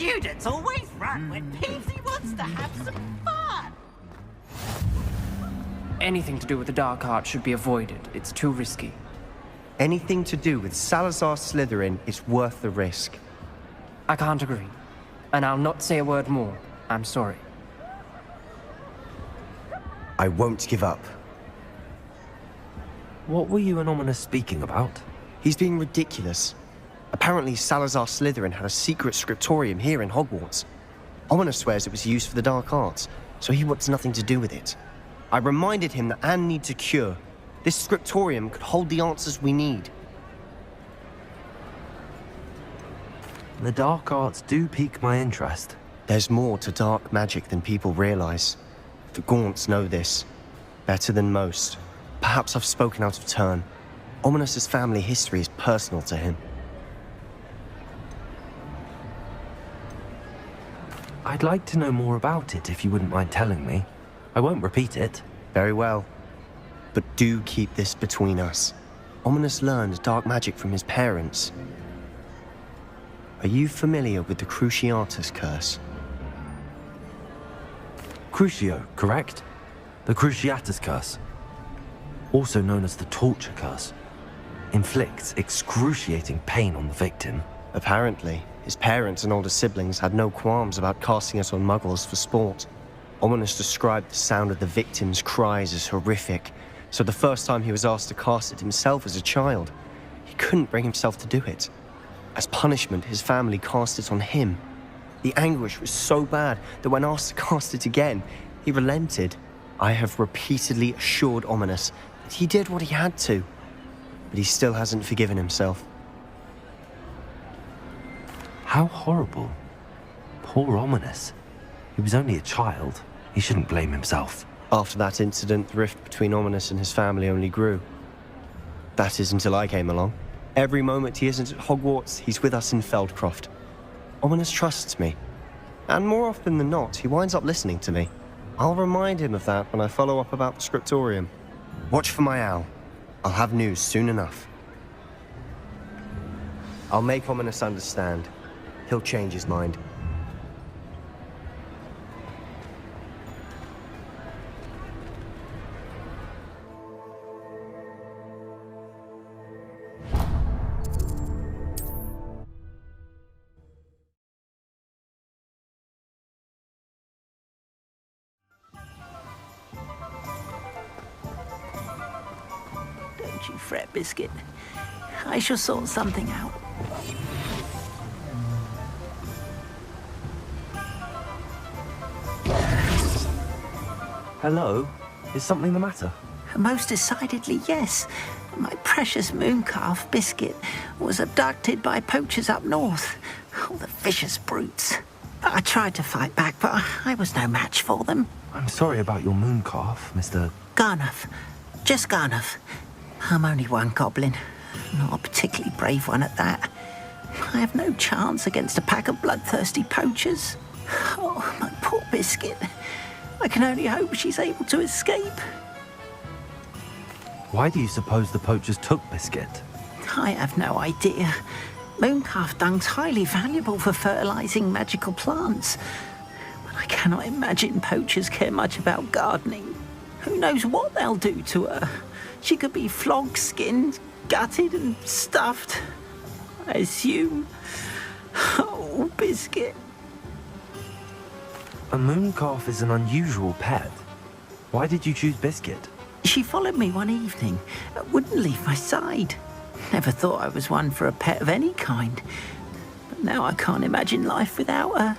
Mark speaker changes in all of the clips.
Speaker 1: Students always run when Peasy wants to have some fun.
Speaker 2: Anything to do with the dark art should be avoided. It's too risky.
Speaker 3: Anything to do with Salazar Slytherin is worth the risk.
Speaker 2: I can't agree. And I'll not say a word more. I'm sorry.
Speaker 3: I won't give up.
Speaker 4: What were you and Ominous speaking about?
Speaker 3: He's being ridiculous. Apparently, Salazar Slytherin had a secret scriptorium here in Hogwarts. Ominous swears it was used for the dark arts, so he wants nothing to do with it. I reminded him that Anne needs a cure. This scriptorium could hold the answers we need.
Speaker 4: The dark arts do pique my interest.
Speaker 3: There's more to dark magic than people realize. The Gaunts know this. Better than most. Perhaps I've spoken out of turn. Ominous's family history is personal to him.
Speaker 4: I'd like to know more about it if you wouldn't mind telling me. I won't repeat it.
Speaker 3: Very well. But do keep this between us. Ominous learned dark magic from his parents. Are you familiar with the Cruciatus curse?
Speaker 4: Crucio, correct? The Cruciatus curse. Also known as the torture curse. Inflicts excruciating pain on the victim.
Speaker 3: Apparently, his parents and older siblings had no qualms about casting it on muggles for sport. Ominous described the sound of the victim's cries as horrific, so the first time he was asked to cast it himself as a child, he couldn't bring himself to do it. As punishment, his family cast it on him. The anguish was so bad that when asked to cast it again, he relented. I have repeatedly assured Ominous that he did what he had to, but he still hasn't forgiven himself.
Speaker 4: How horrible. Poor Ominous. He was only a child. He shouldn't blame himself.
Speaker 3: After that incident, the rift between Ominous and his family only grew. That is until I came along. Every moment he isn't at Hogwarts, he's with us in Feldcroft. Ominous trusts me. And more often than not, he winds up listening to me. I'll remind him of that when I follow up about the scriptorium. Watch for my owl. I'll have news soon enough. I'll make Ominous understand. He'll change his mind.
Speaker 1: Don't you fret, Biscuit. I shall sort something out.
Speaker 4: Hello? Is something the matter?
Speaker 1: Most decidedly, yes. My precious mooncalf, Biscuit, was abducted by poachers up north. Oh, the vicious brutes. I tried to fight back, but I was no match for them.
Speaker 4: I'm sorry about your mooncalf, Mr.
Speaker 1: Garnuff. Just Garnuff. I'm only one goblin. Not a particularly brave one at that. I have no chance against a pack of bloodthirsty poachers. Oh, my poor Biscuit. I can only hope she's able to escape.
Speaker 4: Why do you suppose the poachers took Biscuit?
Speaker 1: I have no idea. Mooncalf dung's highly valuable for fertilizing magical plants. But I cannot imagine poachers care much about gardening. Who knows what they'll do to her? She could be flogged, skinned, gutted and stuffed. I assume. Oh, Biscuit.
Speaker 4: A mooncalf is an unusual pet. Why did you choose Biscuit?
Speaker 1: She followed me one evening, wouldn't leave my side. Never thought I was one for a pet of any kind. But now I can't imagine life without her.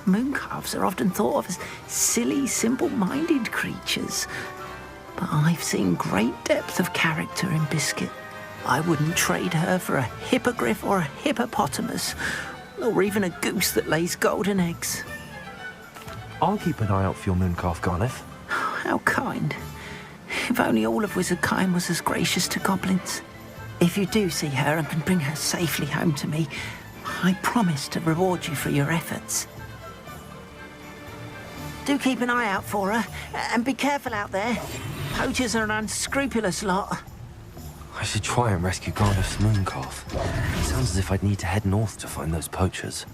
Speaker 1: Mooncalves are often thought of as silly, simple-minded creatures. But I've seen great depth of character in Biscuit. I wouldn't trade her for a hippogriff or a hippopotamus, or even a goose that lays golden eggs.
Speaker 4: I'll keep an eye out for your mooncalf, Garneth.
Speaker 1: How kind. If only all of Wizardkind was as gracious to goblins. If you do see her and can bring her safely home to me, I promise to reward you for your efforts. Do keep an eye out for her, and be careful out there. Poachers are an unscrupulous lot.
Speaker 4: I should try and rescue Garneth's mooncalf. It sounds as if I'd need to head north to find those poachers.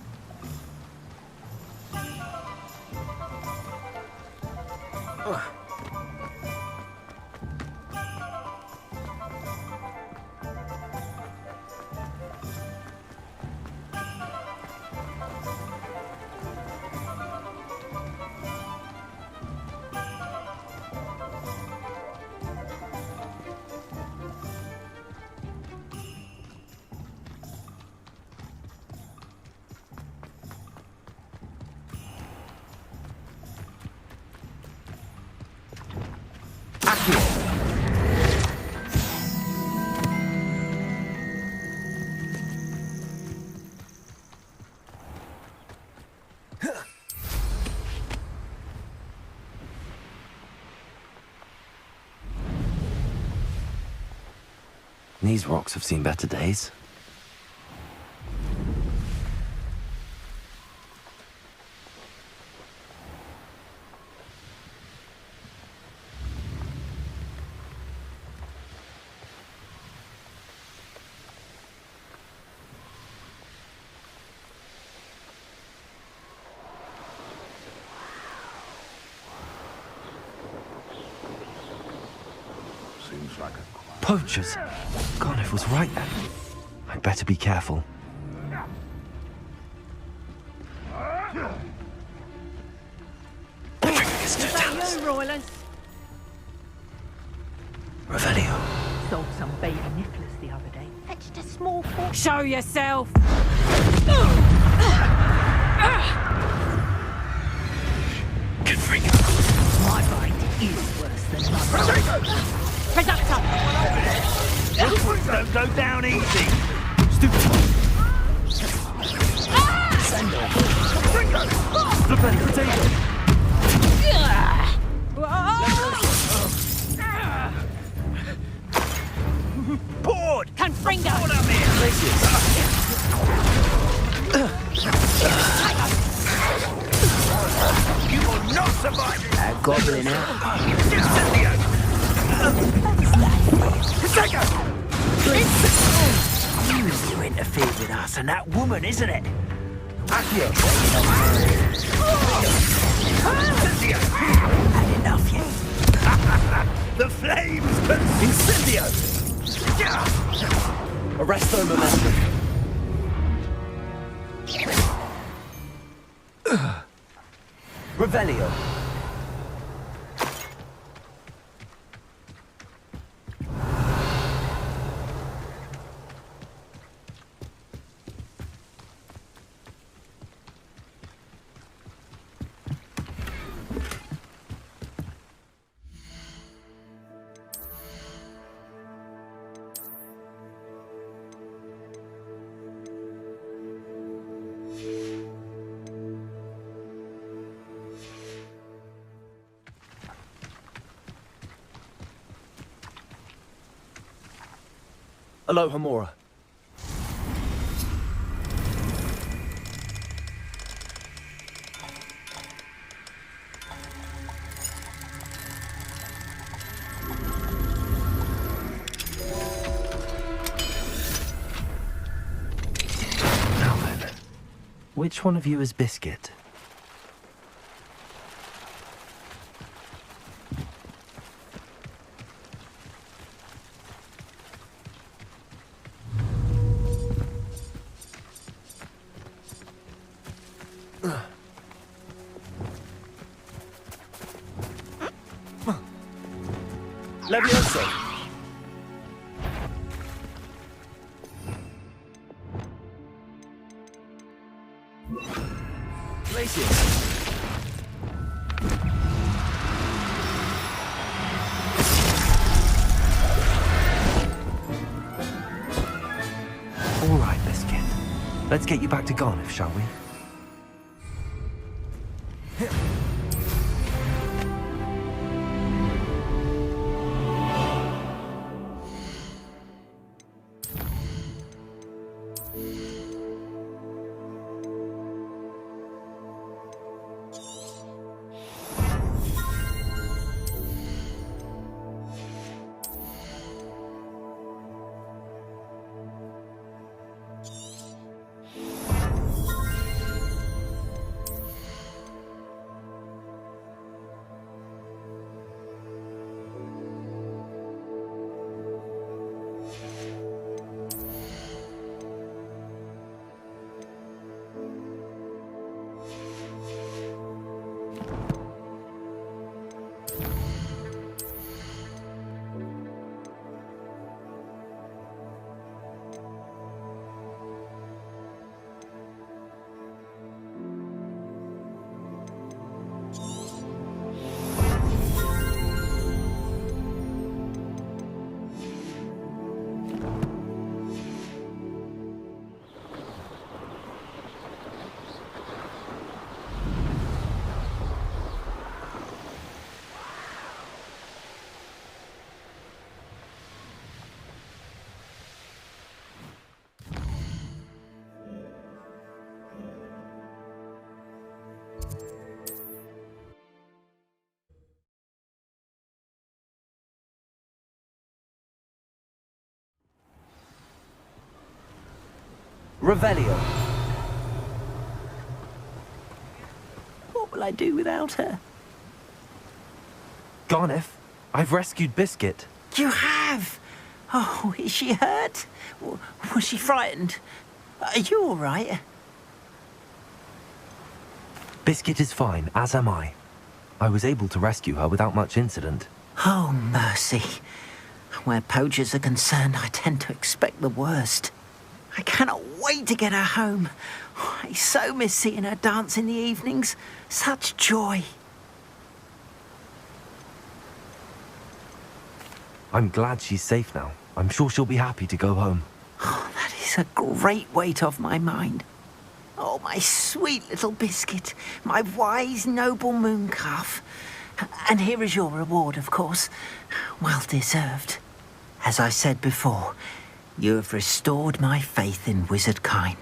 Speaker 4: These rocks have seen better days.
Speaker 5: Seems like a
Speaker 4: Poachers! Garneth was right then. I'd better be careful. Revelio.
Speaker 6: Sold some baby Nicholas the other day. Fetched a small pork. Show yourself!
Speaker 4: Confringo.
Speaker 6: My mind is worse than mine. Reductor!
Speaker 5: Don't go down easy. Board!
Speaker 6: Confringo!
Speaker 5: You will not survive it!
Speaker 1: That goblin out. You interfered with us and that woman, isn't it? Had enough yet?
Speaker 5: The flames! Incendio!
Speaker 3: Arresto momentum. Revelio. Aloha Mora.
Speaker 4: Now then, which one of you is Biscuit?
Speaker 5: Levioso! Glacius!
Speaker 4: All right, Biscuit. Let's get you back to Garniff, shall we?
Speaker 7: Revelio.
Speaker 1: What will I do without her?
Speaker 4: Garniff, I've rescued Biscuit.
Speaker 1: You have? Oh, is she hurt? Was she frightened? Are you all right?
Speaker 4: Biscuit is fine, as am I. I was able to rescue her without much incident.
Speaker 1: Oh, mercy. Where poachers are concerned, I tend to expect the worst. I cannot wait to get her home. I so miss seeing her dance in the evenings. Such joy.
Speaker 4: I'm glad she's safe now. I'm sure she'll be happy to go home.
Speaker 1: Oh, that is a great weight off my mind. Oh, my sweet little Biscuit, my wise, noble moon calf. And here is your reward, of course. Well deserved. As I said before, you have restored my faith in wizard kind.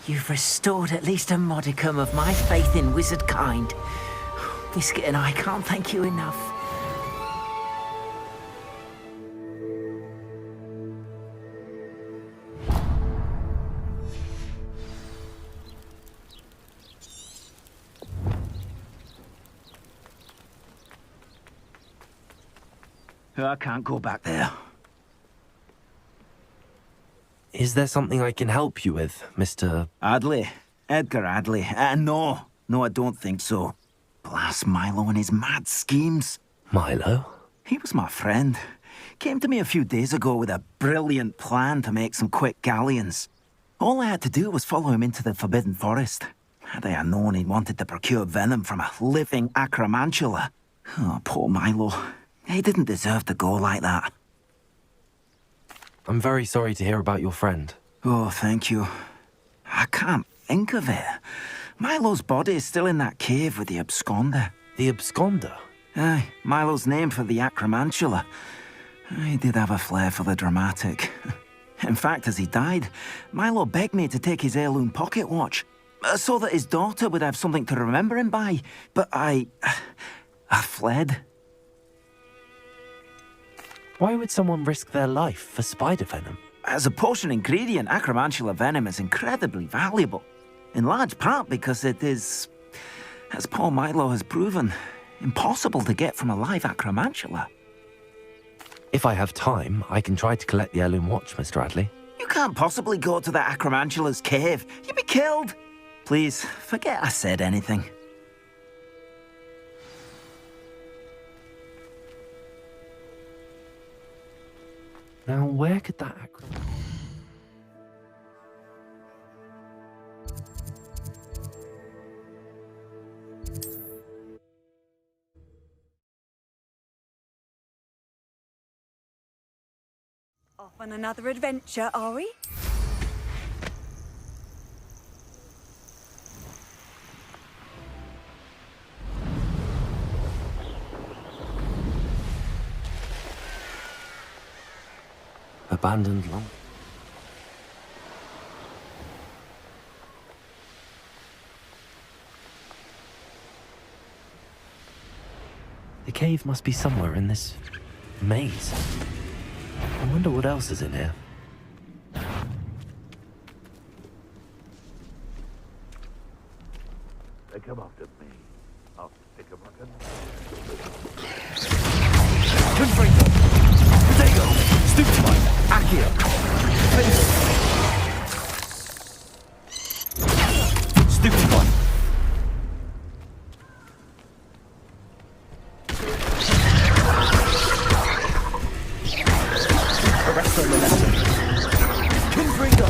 Speaker 1: You've restored at least a modicum of my faith in wizard kind. Biscuit and I can't thank you enough.
Speaker 5: I can't go back there.
Speaker 4: Is there something I can help you with, Mr.
Speaker 5: Adley? Edgar Adley? No, I don't think so. Blast Milo and his mad schemes.
Speaker 4: Milo?
Speaker 5: He was my friend. Came to me a few days ago with a brilliant plan to make some quick galleons. All I had to do was follow him into the Forbidden Forest. Had I known he wanted to procure venom from a living acromantula. Oh, poor Milo. He didn't deserve to go like that.
Speaker 4: I'm very sorry to hear about your friend.
Speaker 5: Oh, thank you. I can't think of it. Milo's body is still in that cave with the Absconder.
Speaker 4: The Absconder?
Speaker 5: Aye, Milo's name for the acromantula. He did have a flair for the dramatic. In fact, as he died, Milo begged me to take his heirloom pocket watch, so that his daughter would have something to remember him by. But I fled.
Speaker 4: Why would someone risk their life for spider venom?
Speaker 5: As a potion ingredient, acromantula venom is incredibly valuable. In large part because it is, as poor Milo has proven, impossible to get from a live acromantula.
Speaker 4: If I have time, I can try to collect the heirloom watch, Mr. Adley.
Speaker 5: You can't possibly go to the acromantula's cave. You'd be killed. Please, forget I said anything.
Speaker 4: Now, where could that acrobat...
Speaker 8: Off on another adventure, are we?
Speaker 4: Abandoned long... The cave must be somewhere in this maze. I wonder what else is in here.
Speaker 9: They come after me. I'll stick 'em like a...
Speaker 7: Confringo! Potato! Stupefy! Accio! Stupefy! Arresto Momentum! Confringo!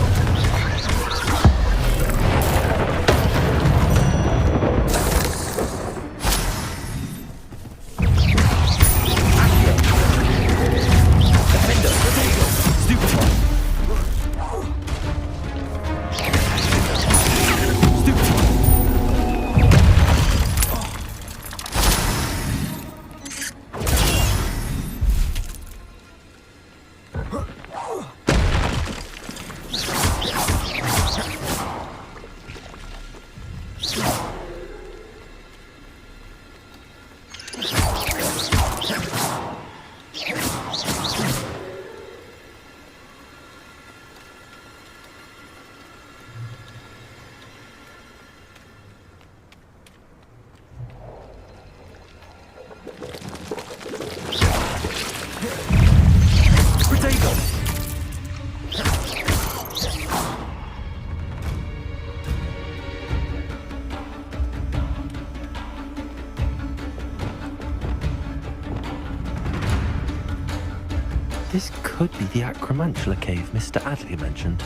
Speaker 4: This could be the Acromantula cave Mr. Adley mentioned.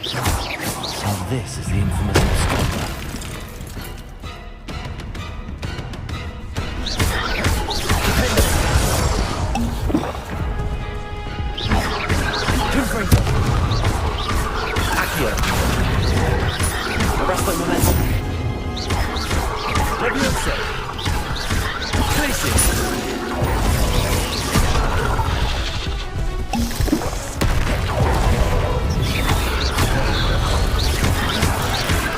Speaker 4: So this is the infamous Absconder.
Speaker 7: Arresto Momentum! Levioso! Places!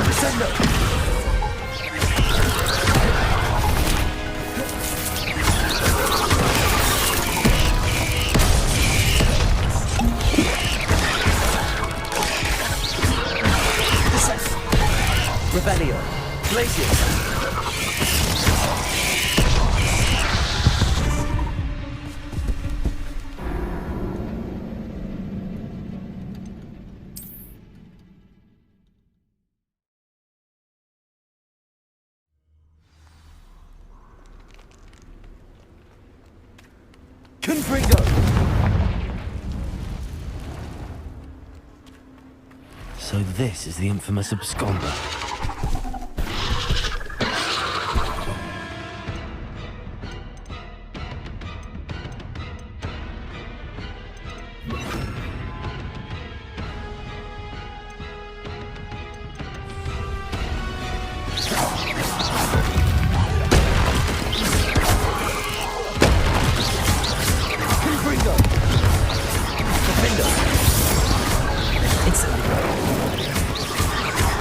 Speaker 7: Descendo! Revelio. Glacius. Confringo.
Speaker 4: So this is the infamous Absconder.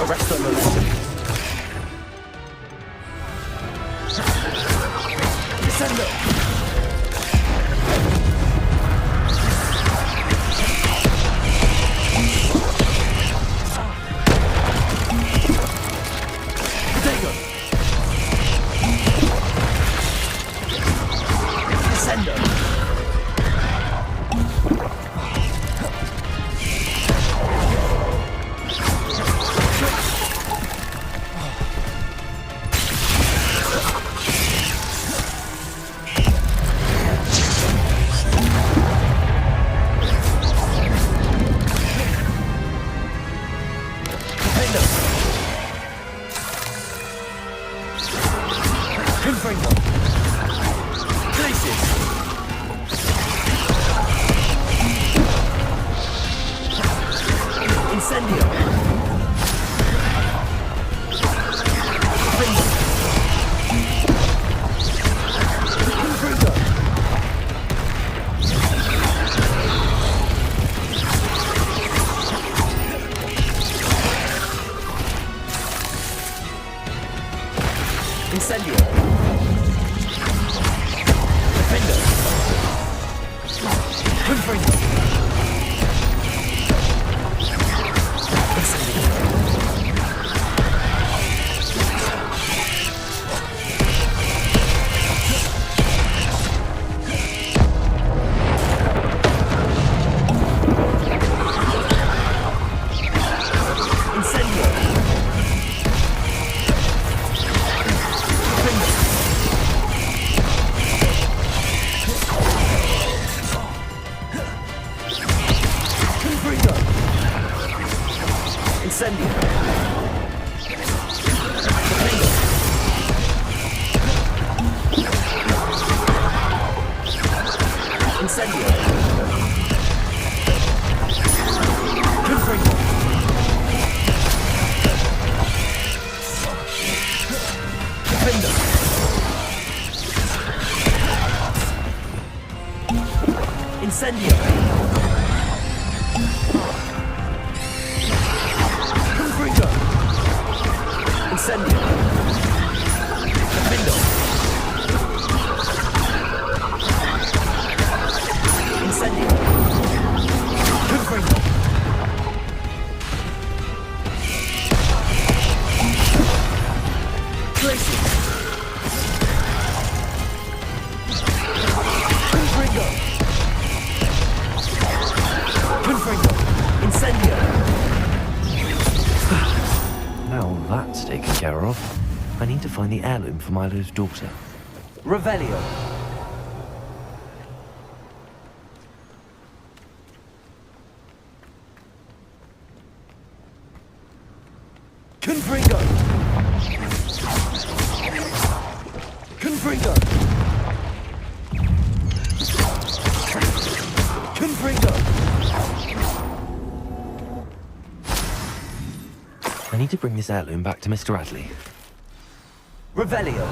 Speaker 7: Arresto Momentum. Descendo. Potato. Descendo. Confringo. Places. Incendio. Confringo. Confringo. Incendio. Defender. Confringo. Incendio. Incendio. Confringo. Incendio. Defender. Incendio. Confringo. Defender. Incendio. Confringo. Incendio. Defender. Incendio. Confringo. Places. Confringo. Confringo. Incendio.
Speaker 4: Now that's taken care of, I need to find the heirloom for Milo's daughter.
Speaker 7: Revelio. Confringo. Confringo. Confringo.
Speaker 4: I need to bring this heirloom back to Mr. Adley.
Speaker 7: Revelio.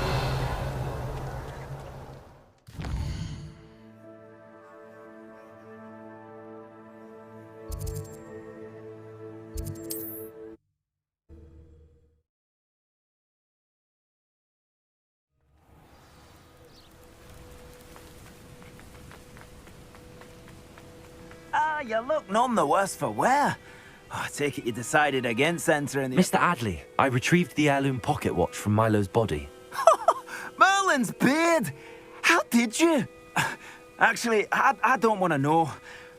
Speaker 5: Ah, you look none the worse for wear. Oh, I take it you decided against entering the...
Speaker 4: Mr. Adley, I retrieved the heirloom pocket watch from Milo's body.
Speaker 5: Merlin's beard! How did you? Actually, I don't want to know.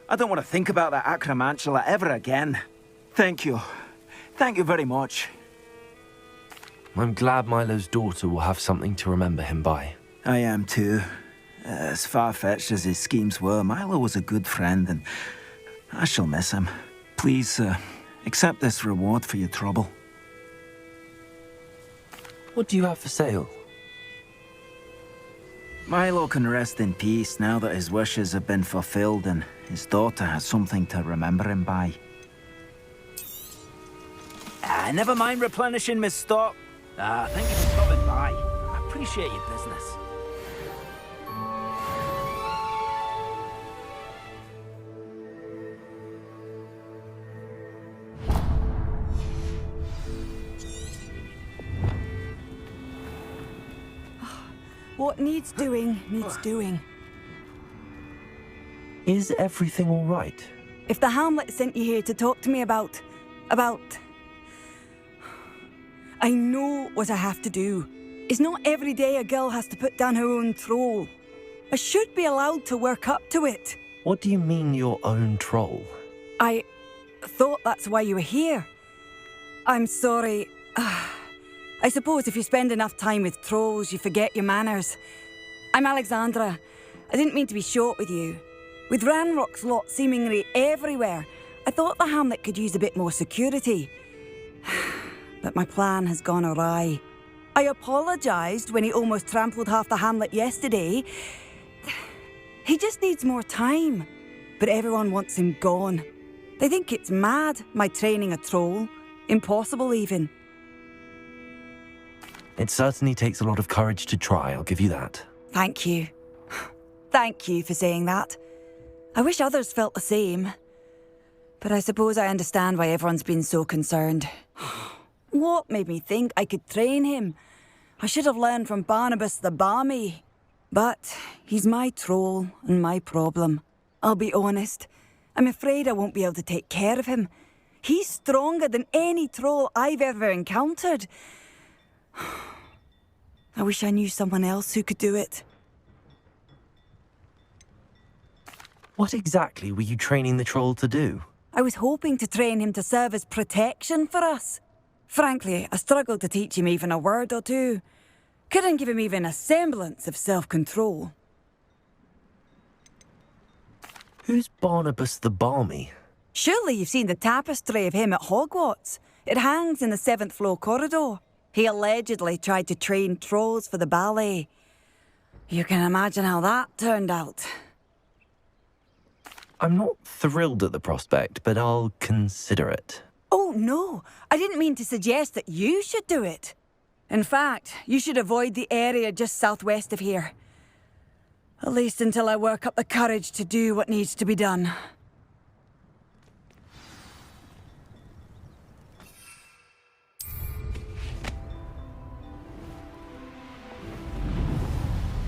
Speaker 5: I don't want to think about that acromantula ever again. Thank you. Thank you very much.
Speaker 4: I'm glad Milo's daughter will have something to remember him by.
Speaker 5: I am too. As far-fetched as his schemes were, Milo was a good friend, and I shall miss him. Please, accept this reward for your trouble.
Speaker 4: What do you have for sale?
Speaker 5: Milo can rest in peace now that his wishes have been fulfilled and his daughter has something to remember him by. Never mind replenishing my stock. Thank you for stopping by. I appreciate your business.
Speaker 8: What needs doing, needs doing.
Speaker 4: Is everything all right?
Speaker 8: If the Hamlet sent you here to talk to me about... I know what I have to do. It's not every day a girl has to put down her own troll. I should be allowed to work up to it.
Speaker 4: What do you mean, your own troll?
Speaker 8: I thought that's why you were here. I'm sorry. I suppose if you spend enough time with trolls, you forget your manners. I'm Alexandra. I didn't mean to be short with you. With Ranrock's lot seemingly everywhere, I thought the hamlet could use a bit more security. But my plan has gone awry. I apologised when he almost trampled half the hamlet yesterday. He just needs more time. But everyone wants him gone. They think it's mad, my training a troll. Impossible, even.
Speaker 4: It certainly takes a lot of courage to try, I'll give you that.
Speaker 8: Thank you. Thank you for saying that. I wish others felt the same. But I suppose I understand why everyone's been so concerned. What made me think I could train him? I should have learned from Barnabas the Barmy. But he's my troll and my problem. I'll be honest. I'm afraid I won't be able to take care of him. He's stronger than any troll I've ever encountered. I wish I knew someone else who could do it.
Speaker 4: What exactly were you training the troll to do?
Speaker 8: I was hoping to train him to serve as protection for us. Frankly, I struggled to teach him even a word or two. Couldn't give him even a semblance of self-control.
Speaker 4: Who's Barnabas the Barmy?
Speaker 8: Surely you've seen the tapestry of him at Hogwarts. It hangs in the 7th floor corridor. He allegedly tried to train trolls for the ballet. You can imagine how that turned out.
Speaker 4: I'm not thrilled at the prospect, but I'll consider it.
Speaker 8: Oh, no. I didn't mean to suggest that you should do it. In fact, you should avoid the area just southwest of here. At least until I work up the courage to do what needs to be done.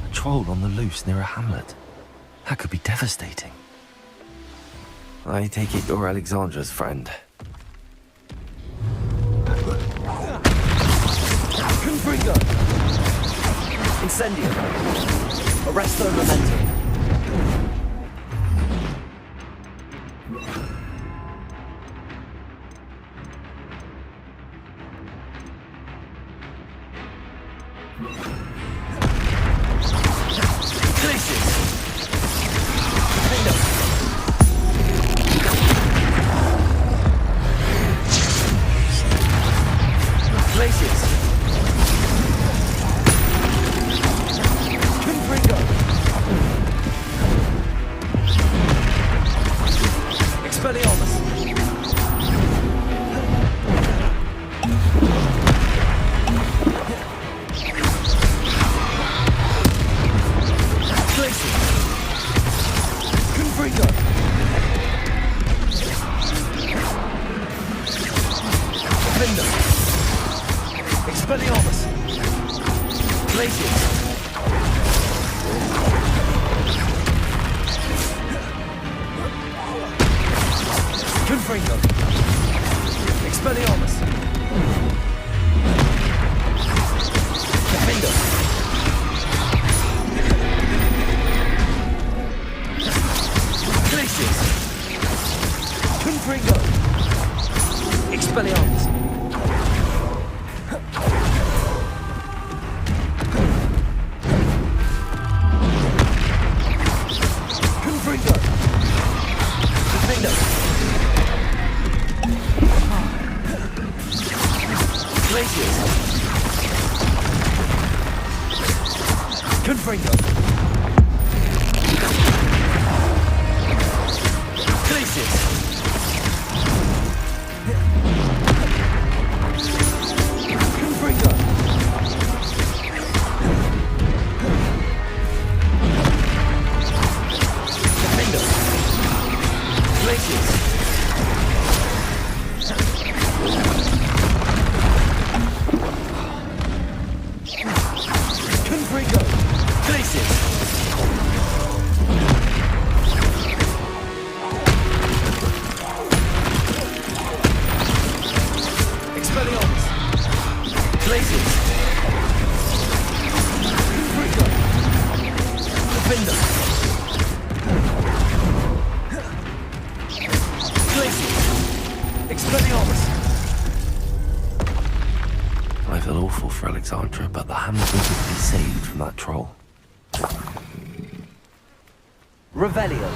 Speaker 4: A troll on the loose near a hamlet. That could be devastating. I take it you're Alexandra's friend.
Speaker 7: Confringo! Incendio! Arresto Memento!
Speaker 4: I feel awful for Alexandra, but the hamlet will be saved from that troll.
Speaker 7: Revelio.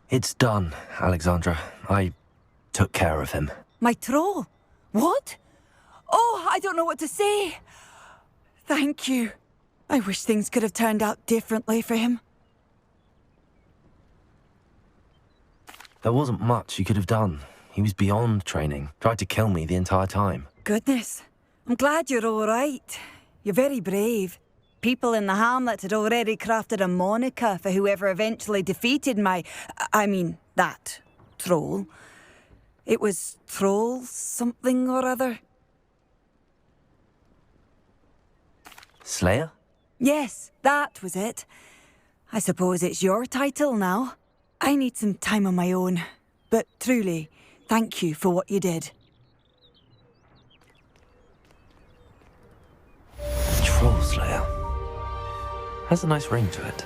Speaker 4: It's done, Alexandra. I took care of him.
Speaker 8: My troll? What? Oh, I don't know what to say. Thank you. I wish things could have turned out differently for him.
Speaker 4: There wasn't much you could have done. He was beyond training. Tried to kill me the entire time.
Speaker 8: Goodness. I'm glad you're all right. You're very brave. People in the hamlet had already crafted a moniker for whoever eventually defeated that troll. It was Troll something or other.
Speaker 4: Slayer?
Speaker 8: Yes, that was it. I suppose it's your title now. I need some time on my own. But truly, thank you for what you did.
Speaker 4: Troll Slayer. Has a nice ring to it.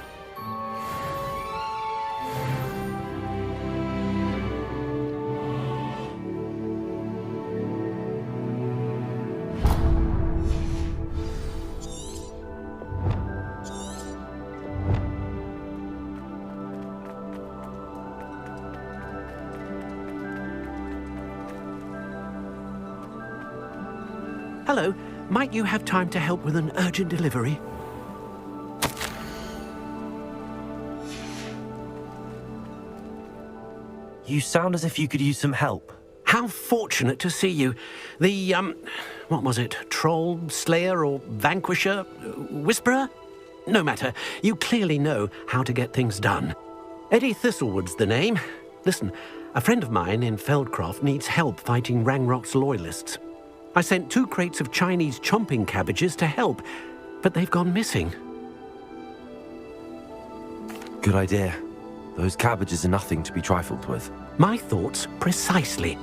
Speaker 10: Hello, might you have time to help with an urgent delivery?
Speaker 4: You sound as if you could use some help.
Speaker 10: How fortunate to see you. The, what was it? Troll, Slayer, or Vanquisher? Whisperer? No matter. You clearly know how to get things done. Eddie Thistlewood's the name. Listen, a friend of mine in Feldcroft needs help fighting Rangrock's loyalists. I sent 2 crates of Chinese chomping cabbages to help, but they've gone missing.
Speaker 4: Good idea. Those cabbages are nothing to be trifled with.
Speaker 10: My thoughts precisely.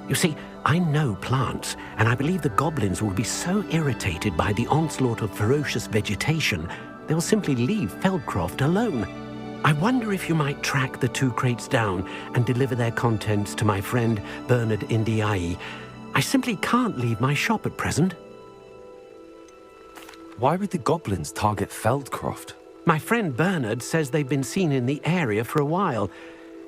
Speaker 10: You see, I know plants, and I believe the goblins will be so irritated by the onslaught of ferocious vegetation, they'll simply leave Feldcroft alone. I wonder if you might track the 2 crates down and deliver their contents to my friend Bernard Indiai. I simply can't leave my shop at present.
Speaker 4: Why would the goblins target Feldcroft?
Speaker 10: My friend Bernard says they've been seen in the area for a while.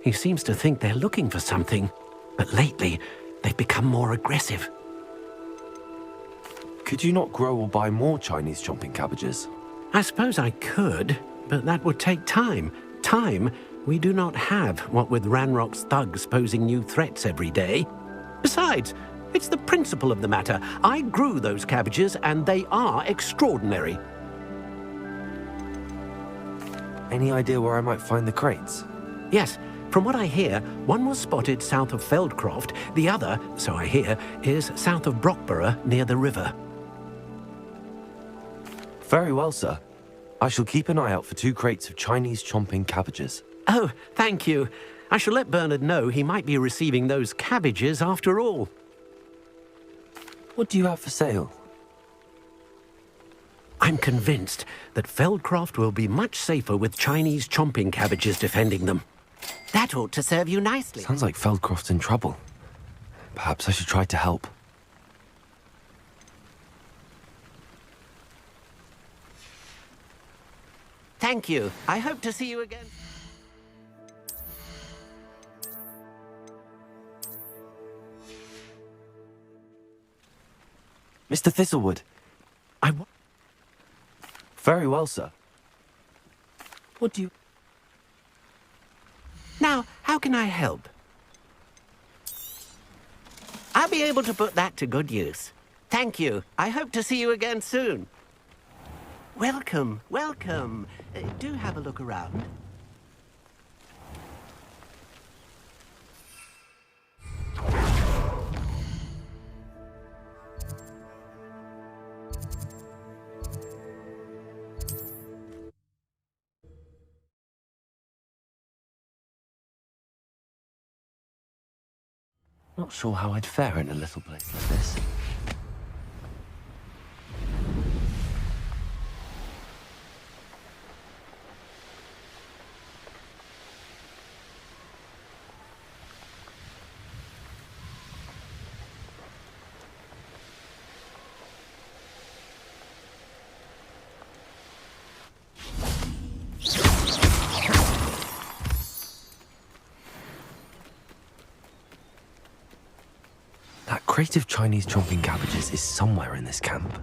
Speaker 10: He seems to think they're looking for something, but lately they've become more aggressive.
Speaker 4: Could you not grow or buy more Chinese chomping cabbages?
Speaker 10: I suppose I could, but that would take time. Time we do not have, what with Ranrock's thugs posing new threats every day. Besides, it's the principle of the matter. I grew those cabbages, and they are extraordinary.
Speaker 4: Any idea where I might find the crates?
Speaker 10: Yes, from what I hear, one was spotted south of Feldcroft, the other, so I hear, is south of Brockborough near the river.
Speaker 4: Very well, sir. I shall keep an eye out for 2 crates of Chinese chomping cabbages.
Speaker 10: Oh, thank you. I shall let Bernard know he might be receiving those cabbages after all.
Speaker 4: What do you have for sale?
Speaker 10: I'm convinced that Feldcroft will be much safer with Chinese chomping cabbages defending them. That ought to serve you nicely.
Speaker 4: Sounds like Feldcroft's in trouble. Perhaps I should try to help.
Speaker 10: Thank you. I hope to see you again.
Speaker 4: Mr. Thistlewood. Very well, sir. What do you...
Speaker 10: Now, how can I help? I'll be able to put that to good use. Thank you. I hope to see you again soon. Welcome, welcome. Do have a look around.
Speaker 4: Not sure how I'd fare in a little place like this. crate of Chinese chomping cabbages is somewhere in this camp.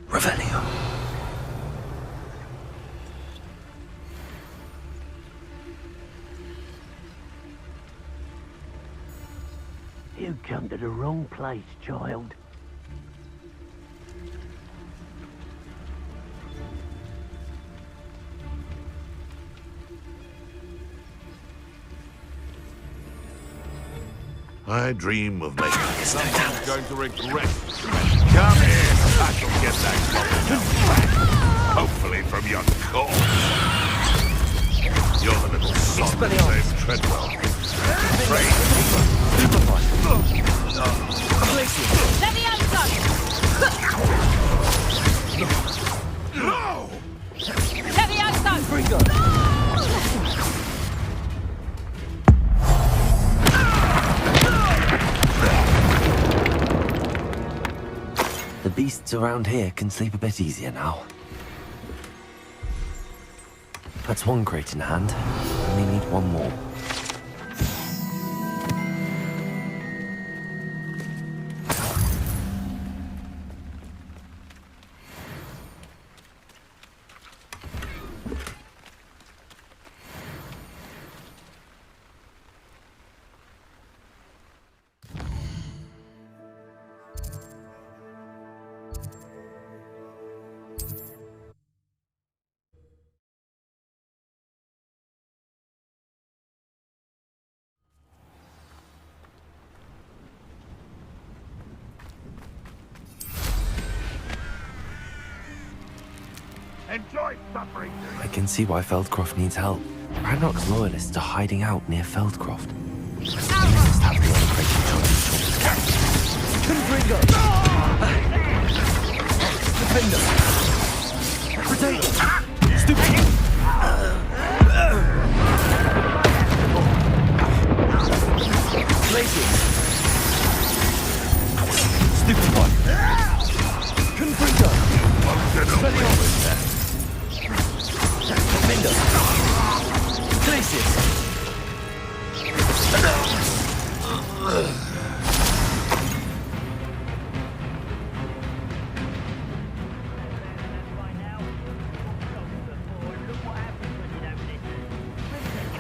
Speaker 4: Revelio.
Speaker 9: You come to the wrong place, child. I dream of making someone's going to regret. Come here, I shall get that copper back. Hopefully from your corpse. You're the little son named Treadwell.
Speaker 4: The beasts around here can sleep a bit easier now. That's one crate in hand. Only need one more.
Speaker 9: Enjoy suffering.
Speaker 4: I can see why Feldcroft needs help. Ranrock's loyalists are hiding out near Feldcroft. We must have the other crate of Chinese chomping cabbages.
Speaker 7: Confringo! Defender! Potato! Stupid! Lazy! Stupid one! Confringo! Defender! Glacius!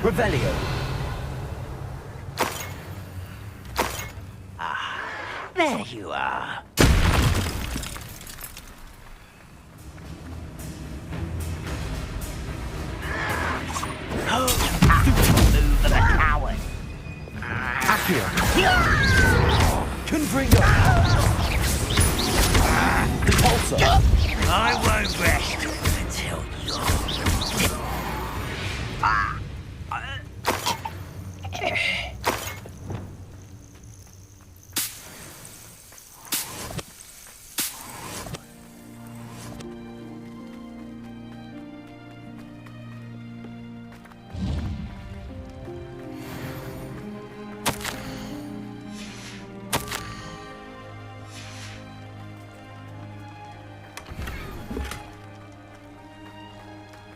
Speaker 7: Revelio.
Speaker 1: There you are. Move of a coward.
Speaker 7: Accio. Confringo. Repulsor.
Speaker 1: I won't rest until you're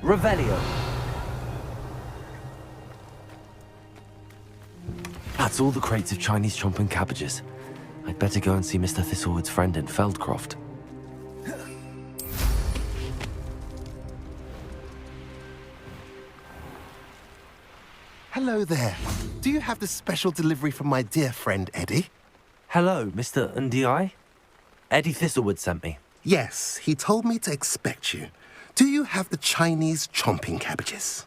Speaker 7: Revelio.
Speaker 4: That's all the crates of Chinese chomping cabbages. I'd better go and see Mr. Thistlewood's friend in Feldcroft.
Speaker 11: Hello there. Do you have the special delivery from my dear friend Eddie?
Speaker 4: Hello, Mr. Ndi? Eddie Thistlewood sent me.
Speaker 11: Yes, he told me to expect you. Do you have the Chinese chomping cabbages?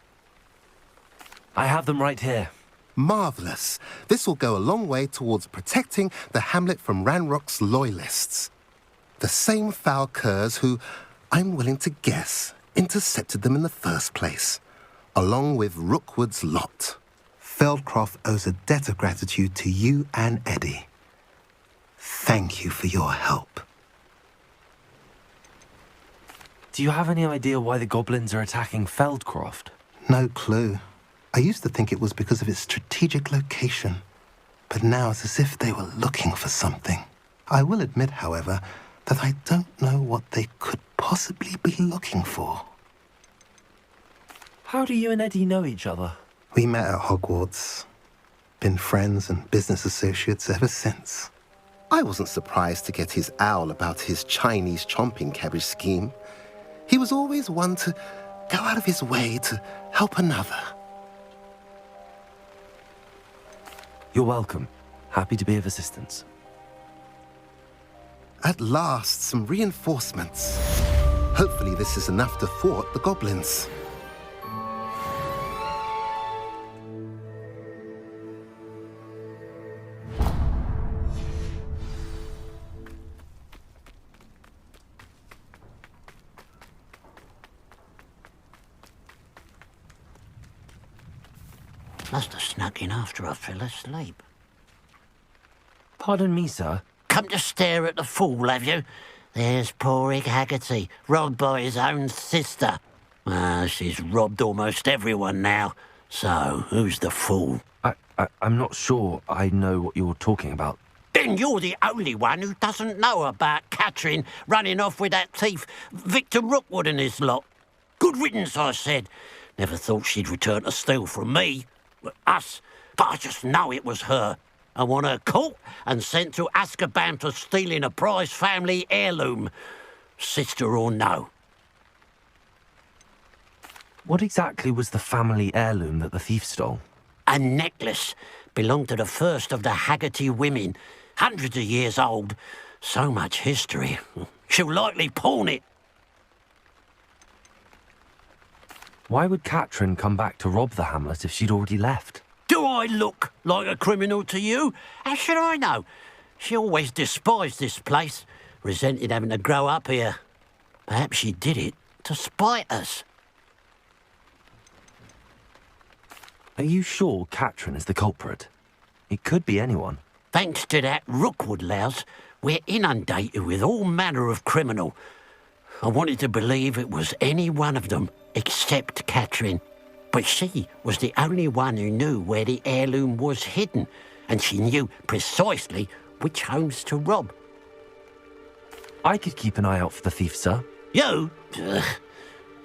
Speaker 4: I have them right here.
Speaker 11: Marvellous. This will go a long way towards protecting the hamlet from Ranrock's loyalists. The same foul curs who, I'm willing to guess, intercepted them in the first place, along with Rookwood's lot. Feldcroft owes a debt of gratitude to you and Eddie. Thank you for your help.
Speaker 4: Do you have any idea why the goblins are attacking Feldcroft?
Speaker 11: No clue. I used to think it was because of its strategic location, but now it's as if they were looking for something. I will admit, however, that I don't know what they could possibly be looking for.
Speaker 4: How do you and Eddie know each other?
Speaker 11: We met at Hogwarts. been friends and business associates ever since. I wasn't surprised to get his owl about his Chinese chomping cabbage scheme. He was always one to go out of his way to help another.
Speaker 4: You're welcome. Happy to be of assistance.
Speaker 11: At last, some reinforcements. Hopefully this is enough to thwart the goblins.
Speaker 10: Must have snuck in after I fell asleep.
Speaker 4: Pardon me, sir.
Speaker 10: Come to stare at the fool, have you? There's poor Ig Haggerty, robbed by his own sister. She's robbed almost everyone now. So, who's the fool?
Speaker 4: I'm not sure I know what you're talking about.
Speaker 10: Then you're the only one who doesn't know about Catherine running off with that thief, Victor Rookwood and his lot. Good riddance, I said. Never thought she'd return to steal from me. Us. But I just know it was her. I want her caught and sent to Azkaban for stealing a prize family heirloom. Sister or no.
Speaker 4: What exactly was the family heirloom that the thief stole?
Speaker 10: A necklace. Belonged to the first of the Haggerty women. Hundreds of years old. So much history. She'll likely pawn it.
Speaker 4: Why would Catherine come back to rob the hamlet if she'd already left?
Speaker 10: Do I look like a criminal to you? How should I know? She always despised this place, resented having to grow up here. Perhaps she did it to spite us.
Speaker 4: Are you sure Catherine is the culprit? It could be anyone.
Speaker 10: Thanks to that Rookwood louse, we're inundated with all manner of criminal. I wanted to believe it was any one of them, except Catherine. But she was the only one who knew where the heirloom was hidden, and she knew precisely which homes to rob.
Speaker 4: I could keep an eye out for the thief, sir.
Speaker 10: You? Ugh.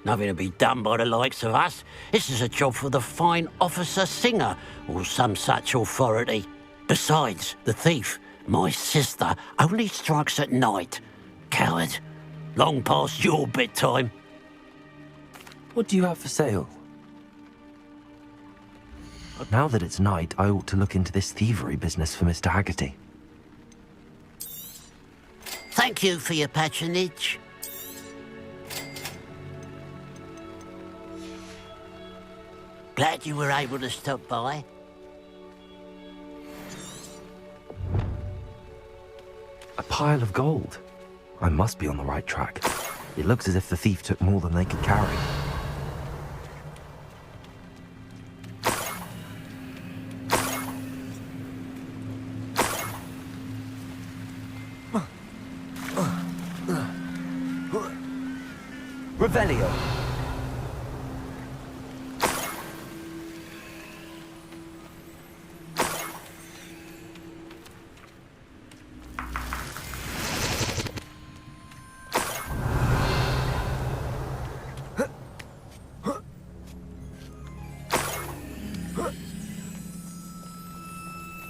Speaker 10: Nothing to be done by the likes of us. This is a job for the fine officer Singer, or some such authority. Besides, the thief, my sister, only strikes at night. Coward. Long past your bedtime.
Speaker 4: What do you have for sale? Now that it's night, I ought to look into this thievery business for Mr. Haggerty.
Speaker 10: Thank you for your patronage. Glad you were able to stop by.
Speaker 4: A pile of gold. I must be on the right track. It looks as if the thief took more than they could carry.
Speaker 7: Revelio.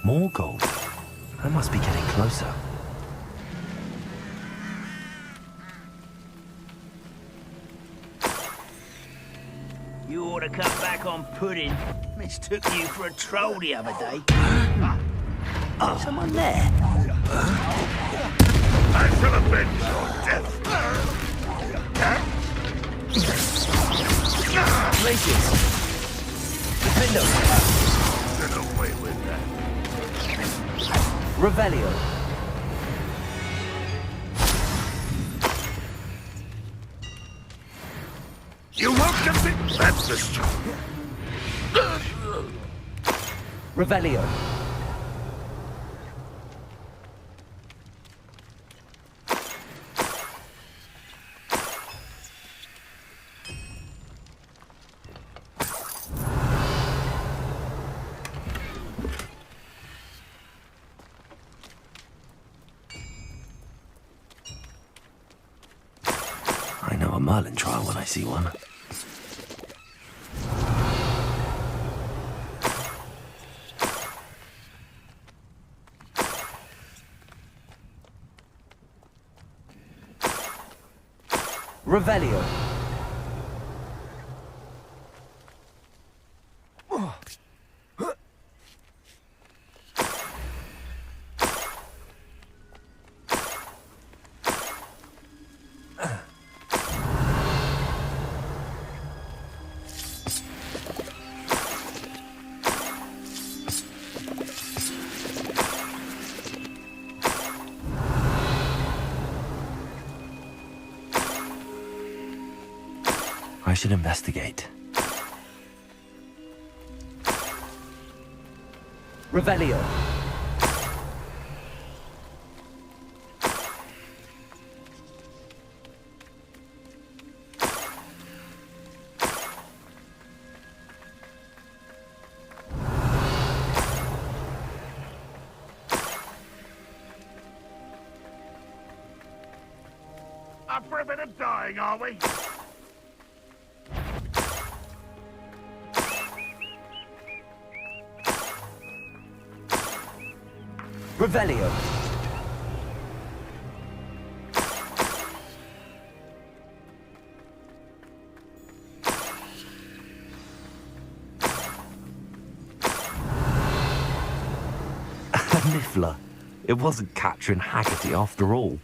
Speaker 4: More gold. I must be getting closer.
Speaker 12: You ought to come back on pudding. Mistook you for a troll the other day. Someone there?
Speaker 9: I shall avenge your death.
Speaker 7: Places. Defendo.
Speaker 9: Get away with that.
Speaker 7: Revelio.
Speaker 9: You won't get it. That's the strong.
Speaker 7: Revelio.
Speaker 4: I know a Merlin trial when I see one.
Speaker 7: Revelio.
Speaker 4: I should investigate.
Speaker 7: Revelio.
Speaker 9: Up for a bit of dying, are we?
Speaker 7: Revelio.
Speaker 4: A Niffler. It wasn't Catherine Haggerty after all.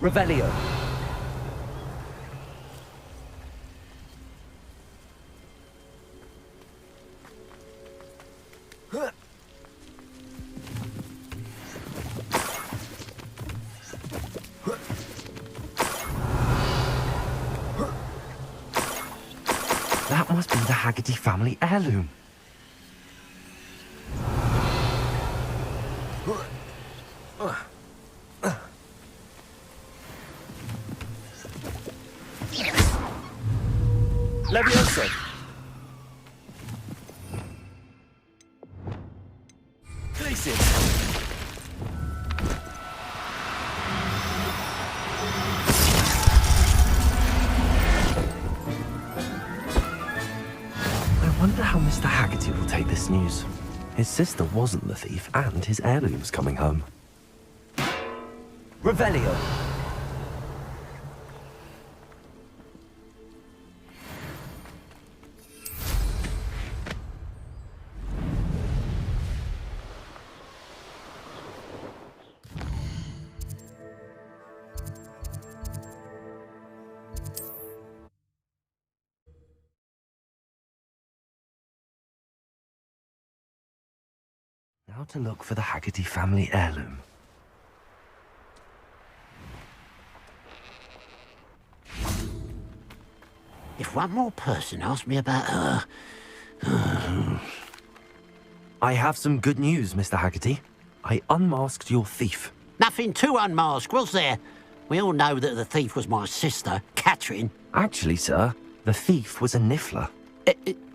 Speaker 7: Revelio.
Speaker 4: That must be the Haggerty family heirloom.
Speaker 7: Levioso. Glacius.
Speaker 4: I wonder how Mr. Haggerty will take this news. His sister wasn't the thief, and his heirloom's coming home.
Speaker 7: Revelio.
Speaker 4: Now to look for the Haggerty family heirloom.
Speaker 10: If one more person asked me about her...
Speaker 4: I have some good news, Mr. Haggerty. I unmasked your thief.
Speaker 10: Nothing to unmask, was there? We all know that the thief was my sister, Catherine.
Speaker 4: Actually, sir, the thief was a Niffler.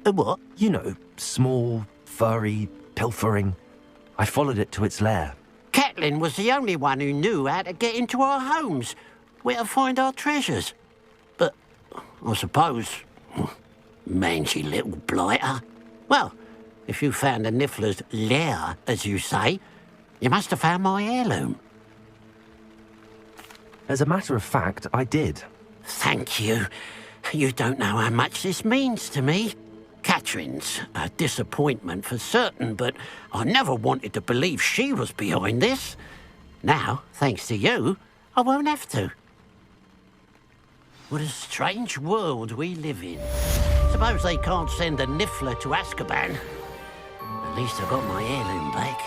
Speaker 10: A what?
Speaker 4: You know, small, furry, pilfering. I followed it to its lair.
Speaker 10: Catelyn was the only one who knew how to get into our homes, where to find our treasures. But I suppose, mangy little blighter. Well, if you found the Niffler's lair, as you say, you must have found my heirloom.
Speaker 4: As a matter of fact, I did.
Speaker 10: Thank you. You don't know how much this means to me. Catherine's a disappointment for certain, but I never wanted to believe she was behind this. Now, thanks to you, I won't have to. What a strange world we live in. Suppose they can't send a Niffler to Azkaban. At least I got my heirloom back.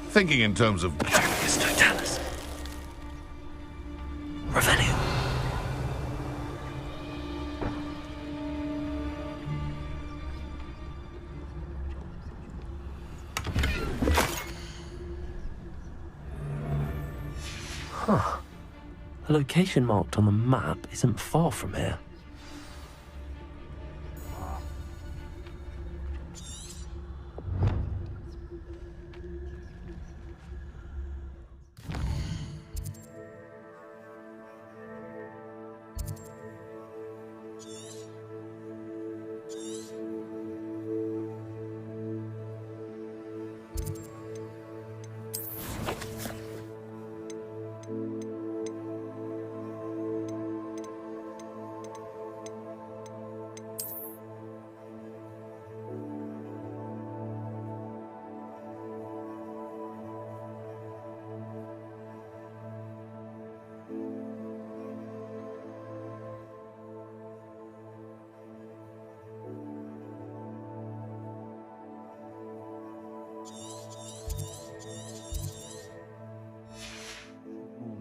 Speaker 9: Thinking in terms of...
Speaker 4: It's Totalis. Revelio. Huh. The location marked on the map isn't far from here.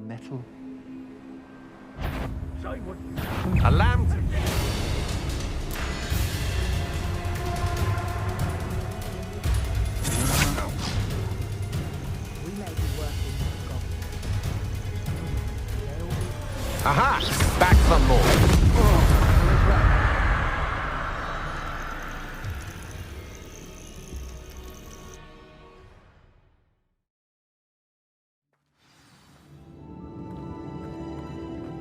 Speaker 2: Metal.
Speaker 9: A lamb. Aha! Back some more.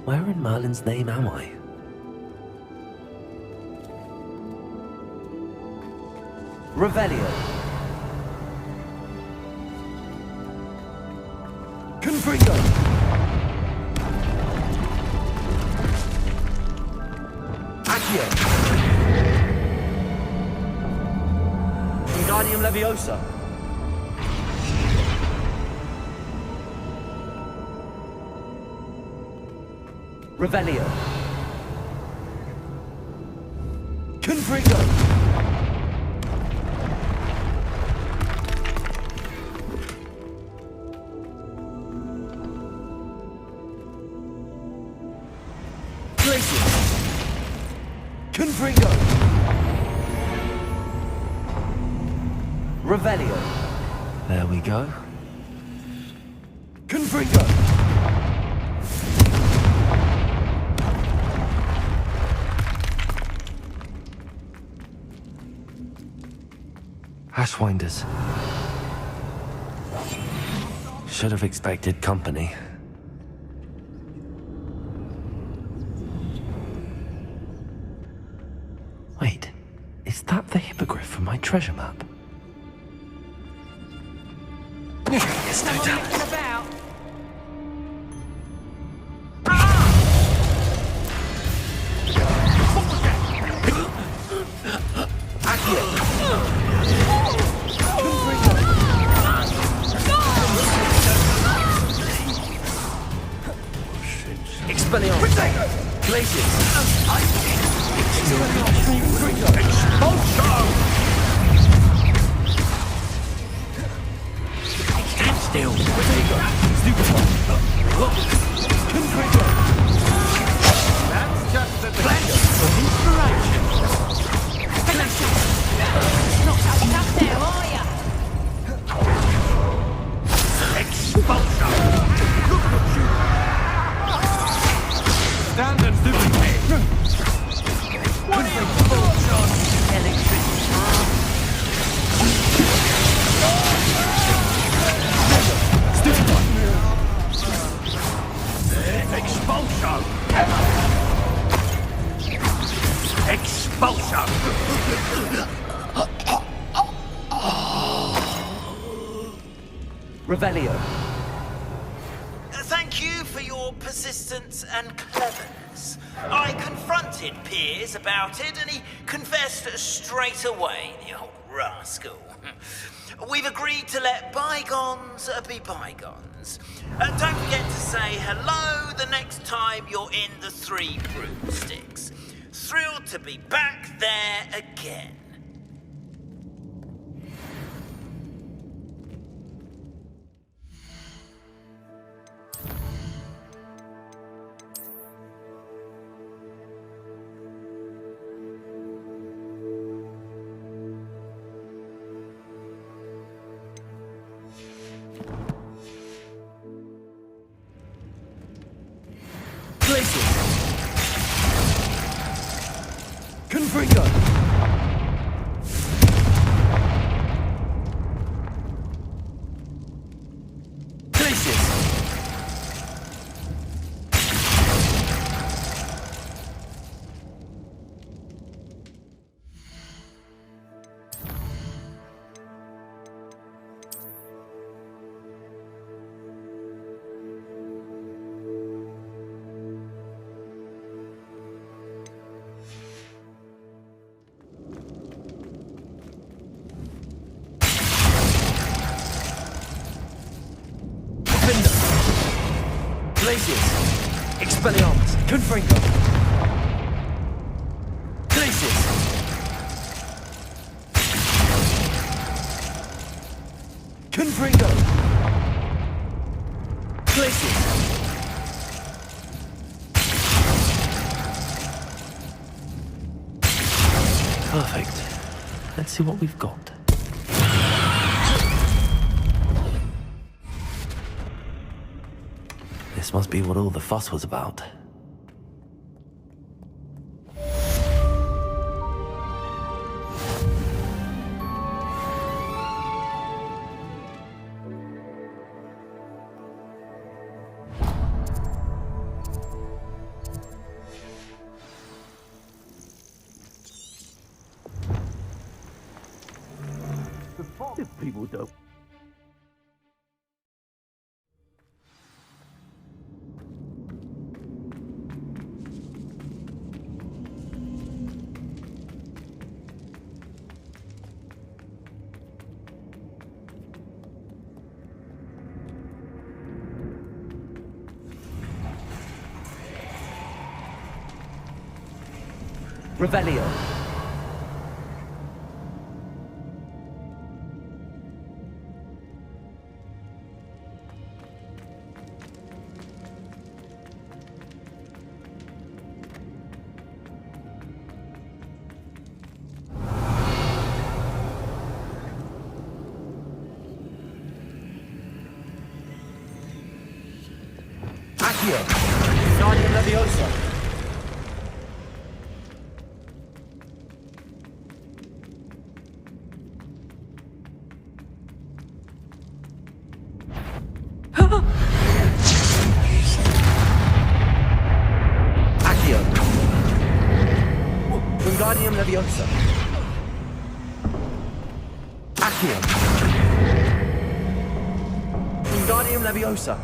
Speaker 4: Where in Merlin's name am I?
Speaker 7: Revelio. Confringo. Accio. Wingardium Leviosa. Revelio. Confringo. Glacius. Confringo. Revelio.
Speaker 4: There we go.
Speaker 7: Confringo.
Speaker 4: Ashwinders. Should have expected company. Wait, is that the Hippogriff from my treasure map? Yes, no doubt.
Speaker 6: About.
Speaker 7: Expelliarmus. Glacius. Expulsion. Stand still. Confringo.
Speaker 9: That's just the
Speaker 7: Flash of inspiration. Glacius.
Speaker 6: Not going up there, are ya?
Speaker 9: expulsion. Look at you. Stand and duplicate.
Speaker 6: What are your thoughts on electricity?
Speaker 9: Expulsion! Expulsion!
Speaker 7: Revelio.
Speaker 12: Thank you for your persistence and cleverness. I confronted Piers about it, and he confessed straight away, the old rascal. We've agreed to let bygones be bygones. Don't forget to say hello the next time you're in the Three Broomsticks. Thrilled to be back there again.
Speaker 7: Confringo! Places! Places! Expelliarmus! Confringo! Places! Confringo! Places!
Speaker 4: Perfect. Let's see what we've got. This must be what all the fuss was about.
Speaker 7: People don't.
Speaker 2: Revelio.
Speaker 7: Accio. Guardian Leviosa. Accio. Wingardium Leviosa. Accio. Wingardium Leviosa.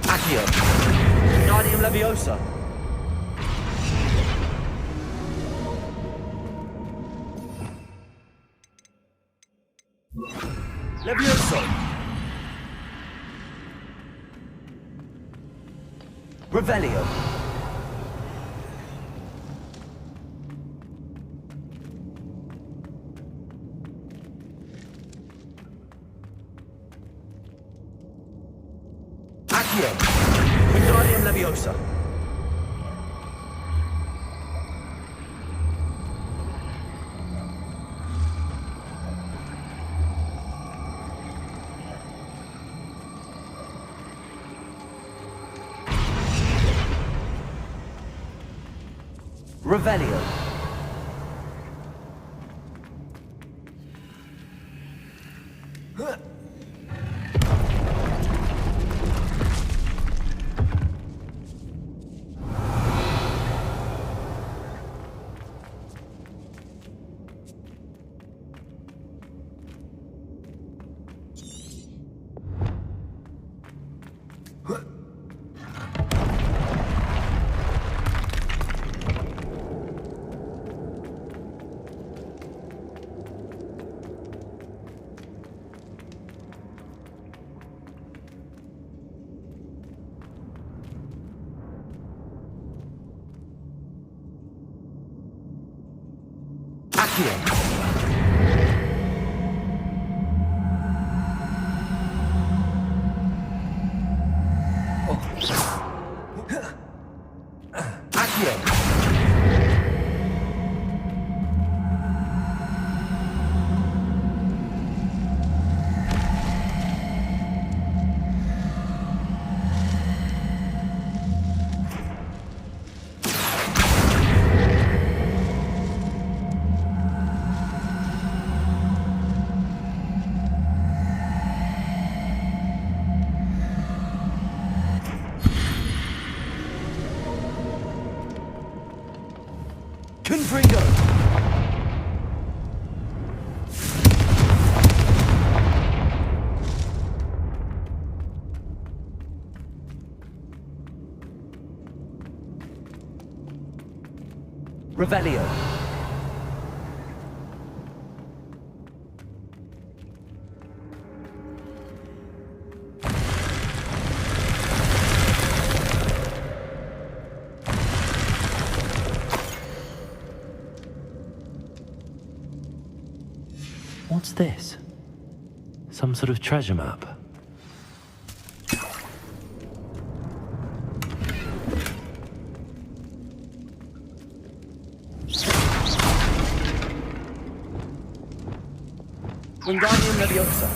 Speaker 7: Accio. Wingardium Leviosa. Levioso. Revelio. Accio. Wingardium Leviosa. Revelio. Accio. Confringo! Revelio.
Speaker 4: What's this? Some sort of treasure map?
Speaker 7: Wingardium Leviosa.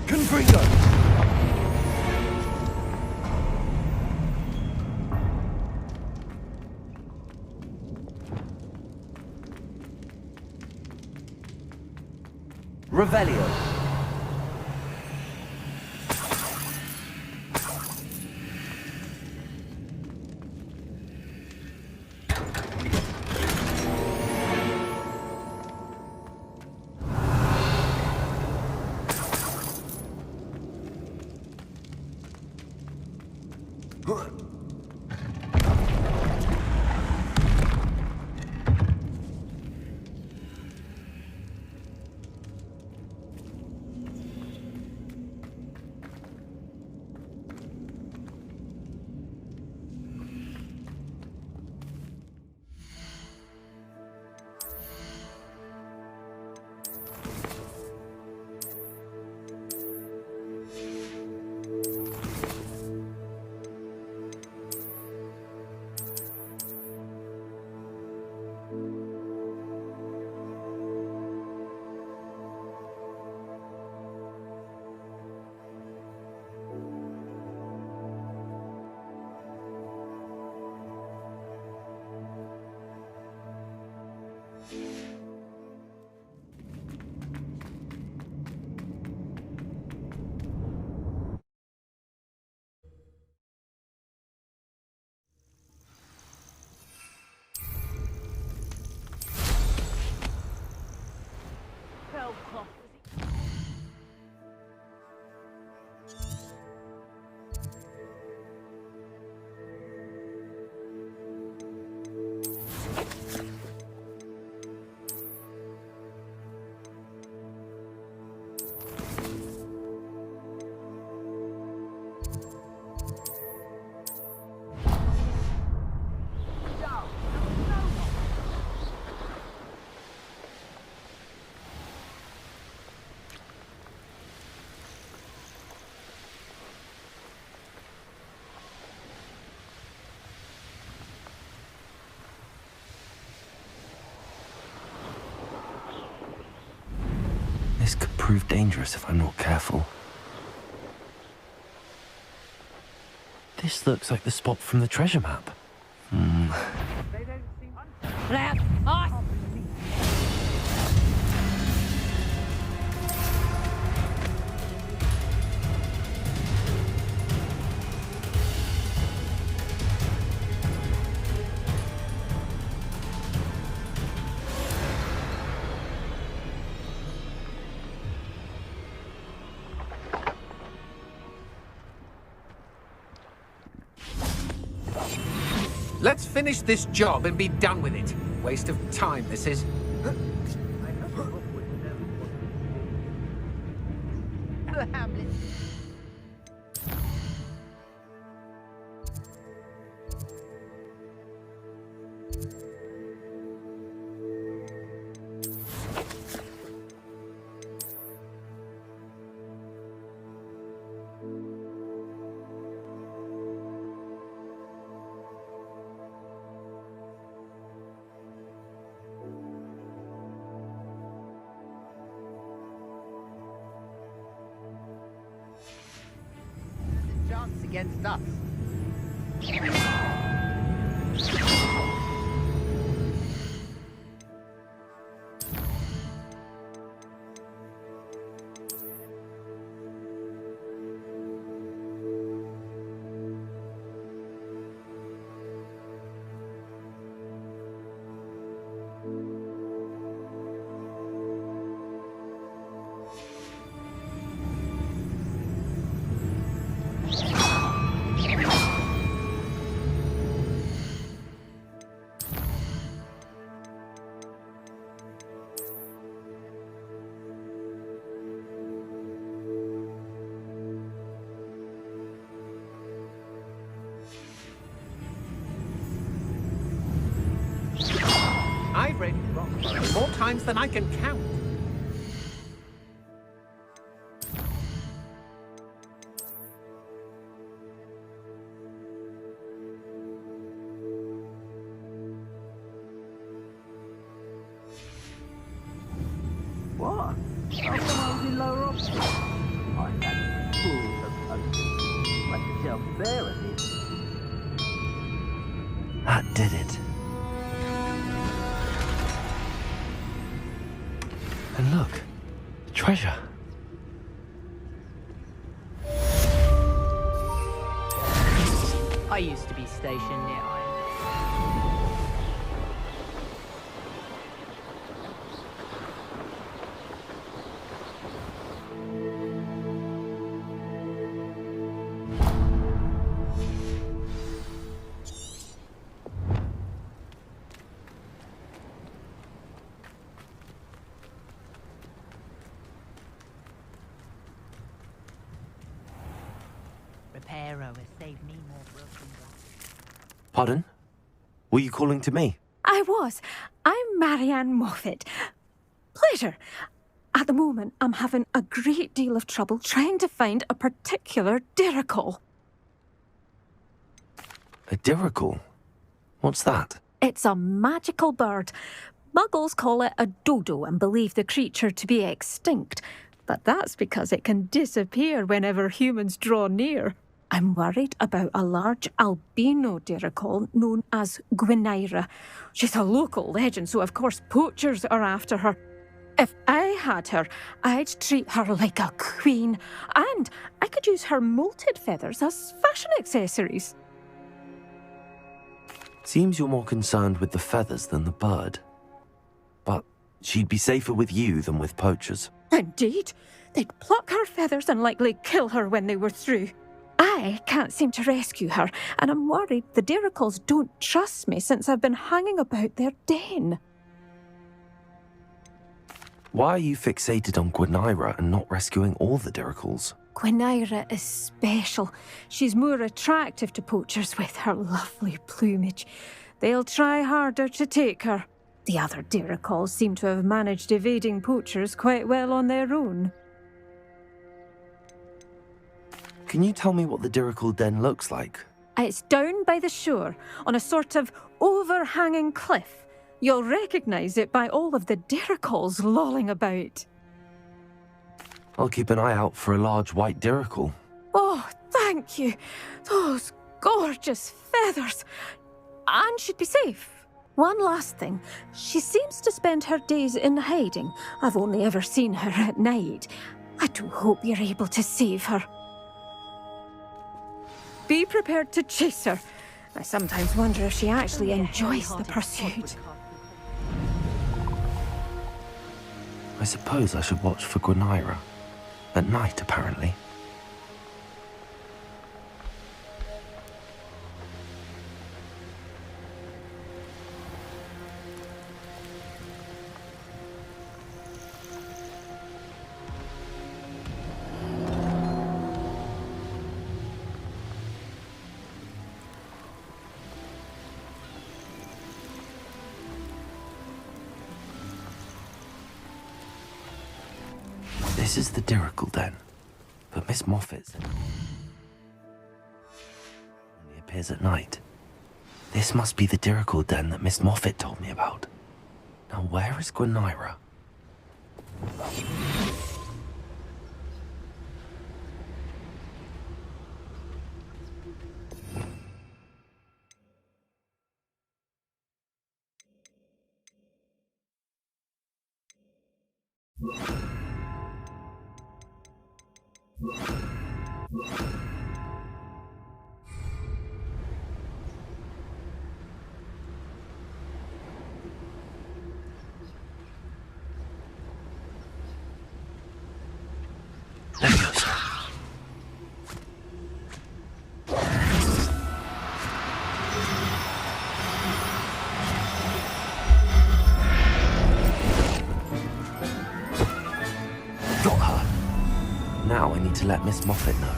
Speaker 7: Confringo. Revelio.
Speaker 4: This could prove dangerous if I'm not careful. This looks like the spot from the treasure map.
Speaker 10: Let's finish this job and be done with it. Waste of time, this is.
Speaker 7: against us. I've read Rococo more times than I can count.
Speaker 1: What? How come I was in lower options? I had fools of potions. Like the self-bearer did.
Speaker 4: That did it. And look, treasure.
Speaker 6: I used to be stationed near Iron. Reparo has saved me more broken glass.
Speaker 4: Pardon? Were you calling to me?
Speaker 13: I was. I'm Marianne Moffat. Pleasure. At the moment, I'm having a great deal of trouble trying to find a particular dirical.
Speaker 4: A dirical? What's that?
Speaker 13: It's a magical bird. Muggles call it a dodo and believe the creature to be extinct. But that's because it can disappear whenever humans draw near. I'm worried about a large albino dirical known as Gwynaira. She's a local legend, so of course poachers are after her. If I had her, I'd treat her like a queen, and I could use her molted feathers as fashion accessories.
Speaker 4: Seems you're more concerned with the feathers than the bird. But she'd be safer with you than with poachers.
Speaker 13: Indeed. They'd pluck her feathers and likely kill her when they were through. I can't seem to rescue her, and I'm worried the diricals don't trust me since I've been hanging about their den.
Speaker 4: Why are you fixated on Gwynaira and not rescuing all the diricals?
Speaker 13: Gwynaira is special. She's more attractive to poachers with her lovely plumage. They'll try harder to take her. The other diricals seem to have managed evading poachers quite well on their own.
Speaker 4: Can you tell me what the dirical den looks like?
Speaker 13: It's down by the shore, on a sort of overhanging cliff. You'll recognise it by all of the diricals lolling about.
Speaker 4: I'll keep an eye out for a large white dirical.
Speaker 13: Oh, thank you. Those gorgeous feathers. And she'd be safe. One last thing. She seems to spend her days in hiding. I've only ever seen her at night. I do hope you're able to save her. Be prepared to chase her. I sometimes wonder if she actually enjoys the pursuit.
Speaker 4: I suppose I should watch for Gwynaira. At night, apparently. This is the dirical den, but Miss Moffat said it only appears at night. This must be the dirical den that Miss Moffat told me about. Now where is Gwynaira? Got her. Now I need to let Miss Moffat know.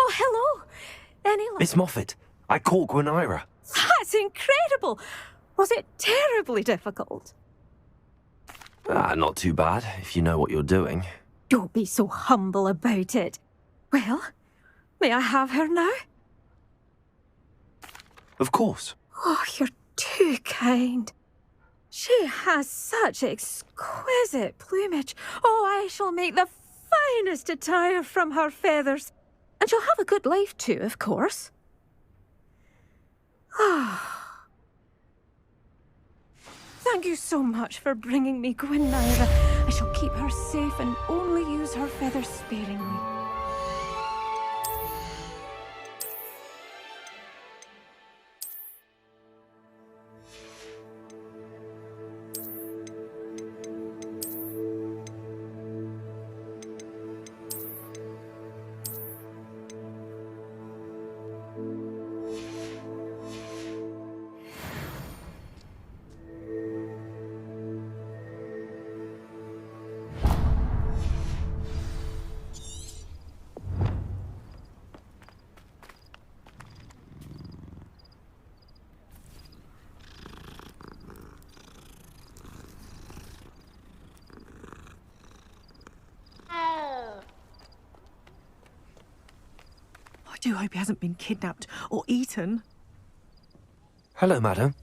Speaker 13: Oh, hello. Any luck?
Speaker 4: Miss Moffat, I caught Gwenira.
Speaker 13: That's incredible. Was it terribly difficult?
Speaker 4: Not too bad, if you know what you're doing.
Speaker 13: Don't be so humble about it. Well, may I have her now?
Speaker 4: Of course.
Speaker 13: Oh, you're too kind. She has such exquisite plumage. Oh, I shall make the finest attire from her feathers. And she'll have a good life too, of course. Ah. Thank you so much for bringing me Gwenira. I shall keep her safe and only use her feathers sparingly.
Speaker 6: I do hope he hasn't been kidnapped or eaten.
Speaker 4: Hello, madam.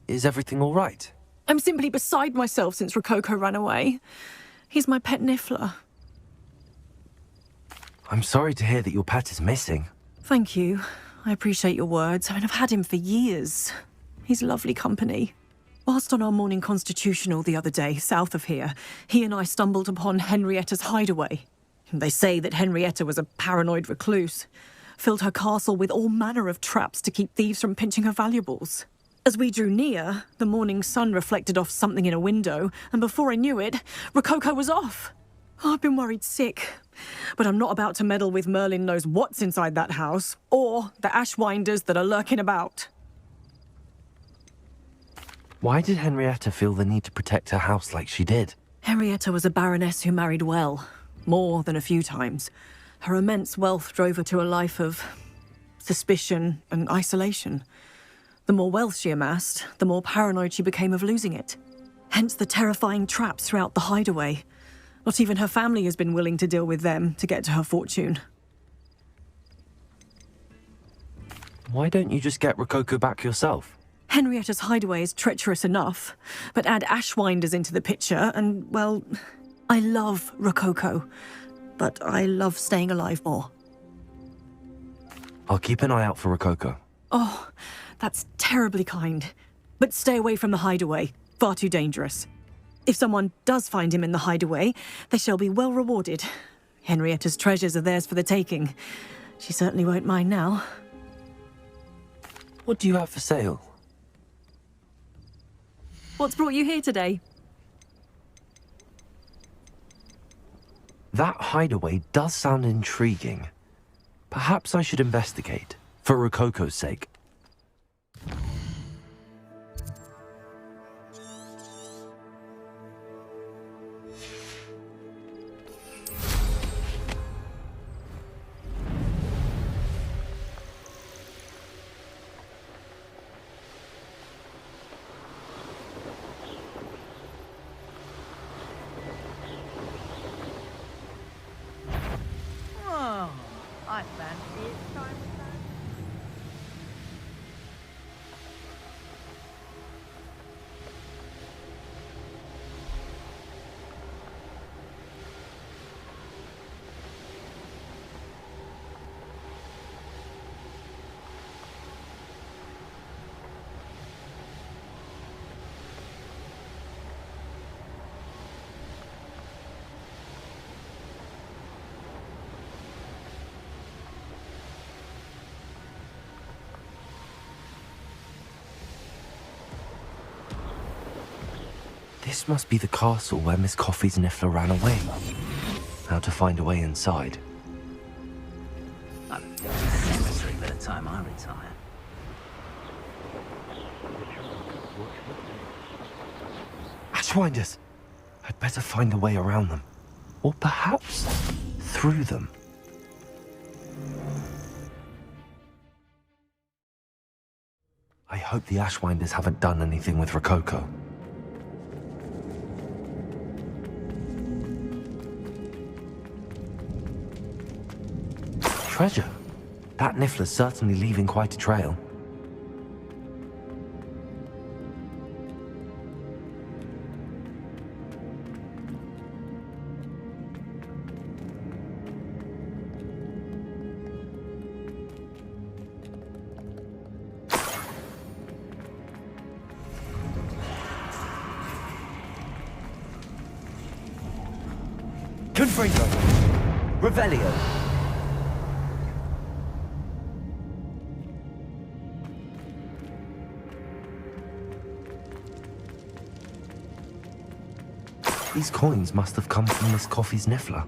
Speaker 4: Is everything all right?
Speaker 6: I'm simply beside myself since Rococo ran away. He's my pet Niffler.
Speaker 4: I'm sorry to hear that your pet is missing.
Speaker 6: Thank you. I appreciate your words. I mean, I've had him for years. He's lovely company. Whilst on our morning constitutional the other day, south of here, he and I stumbled upon Henrietta's hideaway. They say that Henrietta was a paranoid recluse, filled her castle with all manner of traps to keep thieves from pinching her valuables. As we drew near, the morning sun reflected off something in a window, and before I knew it, Rococo was off. Oh, I've been worried sick, but I'm not about to meddle with Merlin knows what's inside that house, or the ashwinders that are lurking about.
Speaker 4: Why did Henrietta feel the need to protect her house like she did?
Speaker 6: Henrietta was a baroness who married well, more than a few times. Her immense wealth drove her to a life of suspicion and isolation. The more wealth she amassed, the more paranoid she became of losing it. Hence the terrifying traps throughout the hideaway. Not even her family has been willing to deal with them to get to her fortune.
Speaker 4: Why don't you just get Rococo back yourself?
Speaker 6: Henrietta's hideaway is treacherous enough, but add ashwinders into the picture and, well, I love Rococo, but I love staying alive more.
Speaker 4: I'll keep an eye out for Rococo.
Speaker 6: Oh, that's terribly kind. But stay away from the hideaway. Far too dangerous. If someone does find him in the hideaway, they shall be well rewarded. Henrietta's treasures are theirs for the taking. She certainly won't mind now.
Speaker 4: What do you have for sale?
Speaker 6: What's brought you here today?
Speaker 4: That hideaway does sound intriguing. Perhaps I should investigate, for Rococo's sake. This must be the castle where Miss Coffee's Niffler ran away. How to find a way inside.
Speaker 1: I'll go to the cemetery by the time I retire.
Speaker 4: Ashwinders! I'd better find a way around them. Or perhaps through them. I hope the Ashwinders haven't done anything with Rococo. Treasure. That Niffler's certainly leaving quite a trail. Confringo! Revelio! These coins must have come from Miss Coffee's Niffler.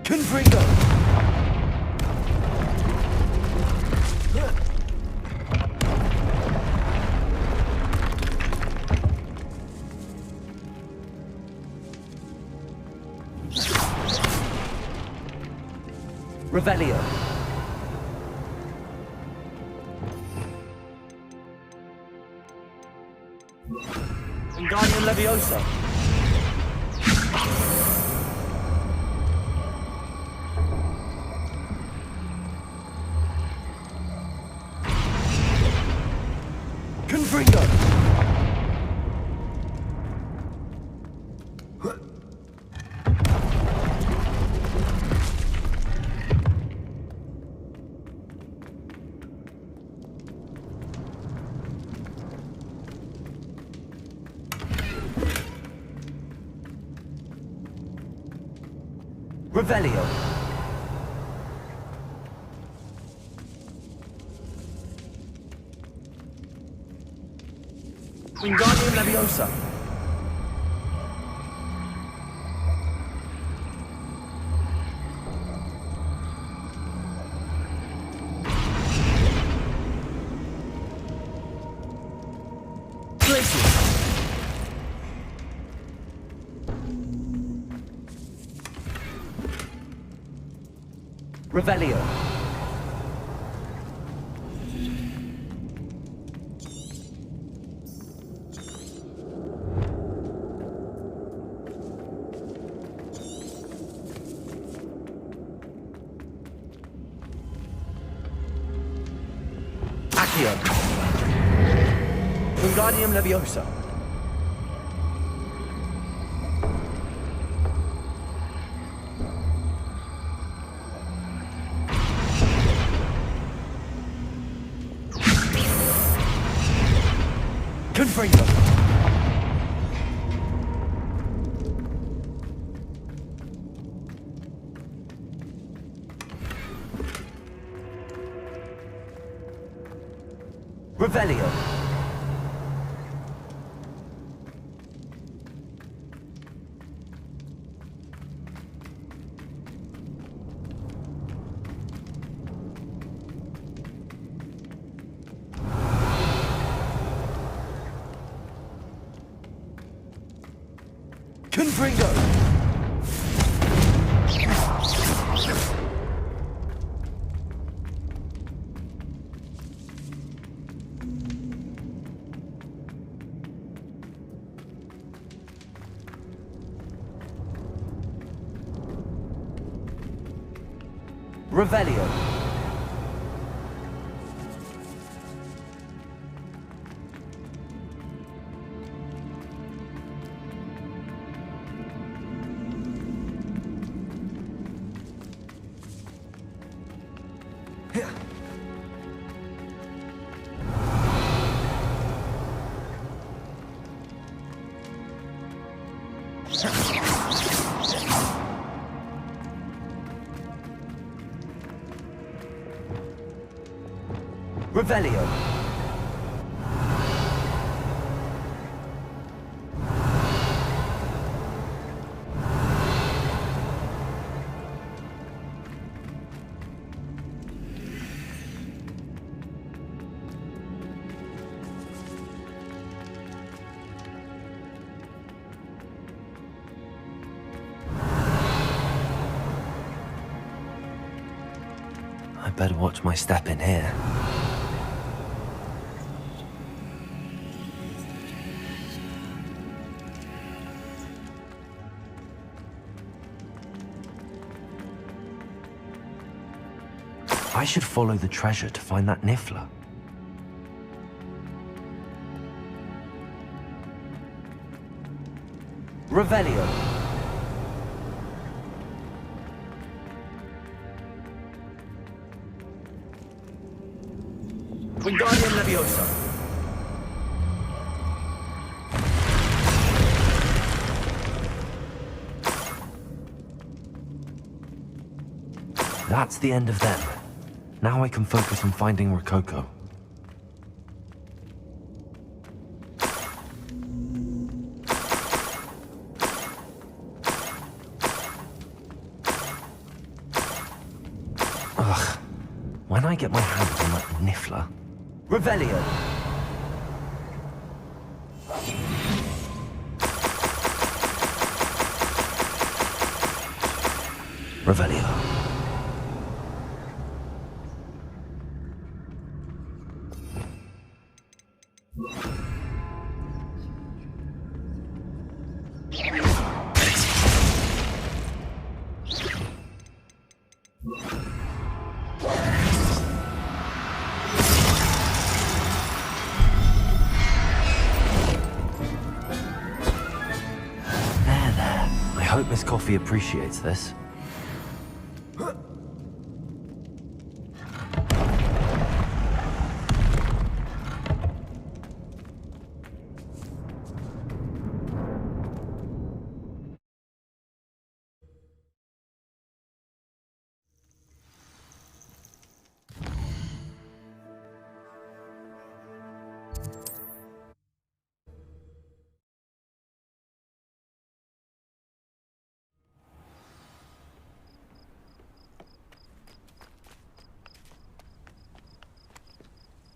Speaker 4: Confringo! Revelio. Wingardium Leviosa. Confringo. Revelio. Wingardium Leviosa. Glacius. Revelio. Accio. Wingardium Leviosa. Confringo. Revelio. Confringo! Revelio. Revelio. I better watch my step in here. I should follow the treasure to find that Niffler. Revelio. Wingardium Leviosa. That's the end of them. Now I can focus on finding Rococo. Ugh. When I get my hands on that Niffler... Revelio! Revelio. I hope Miss Coffee appreciates this.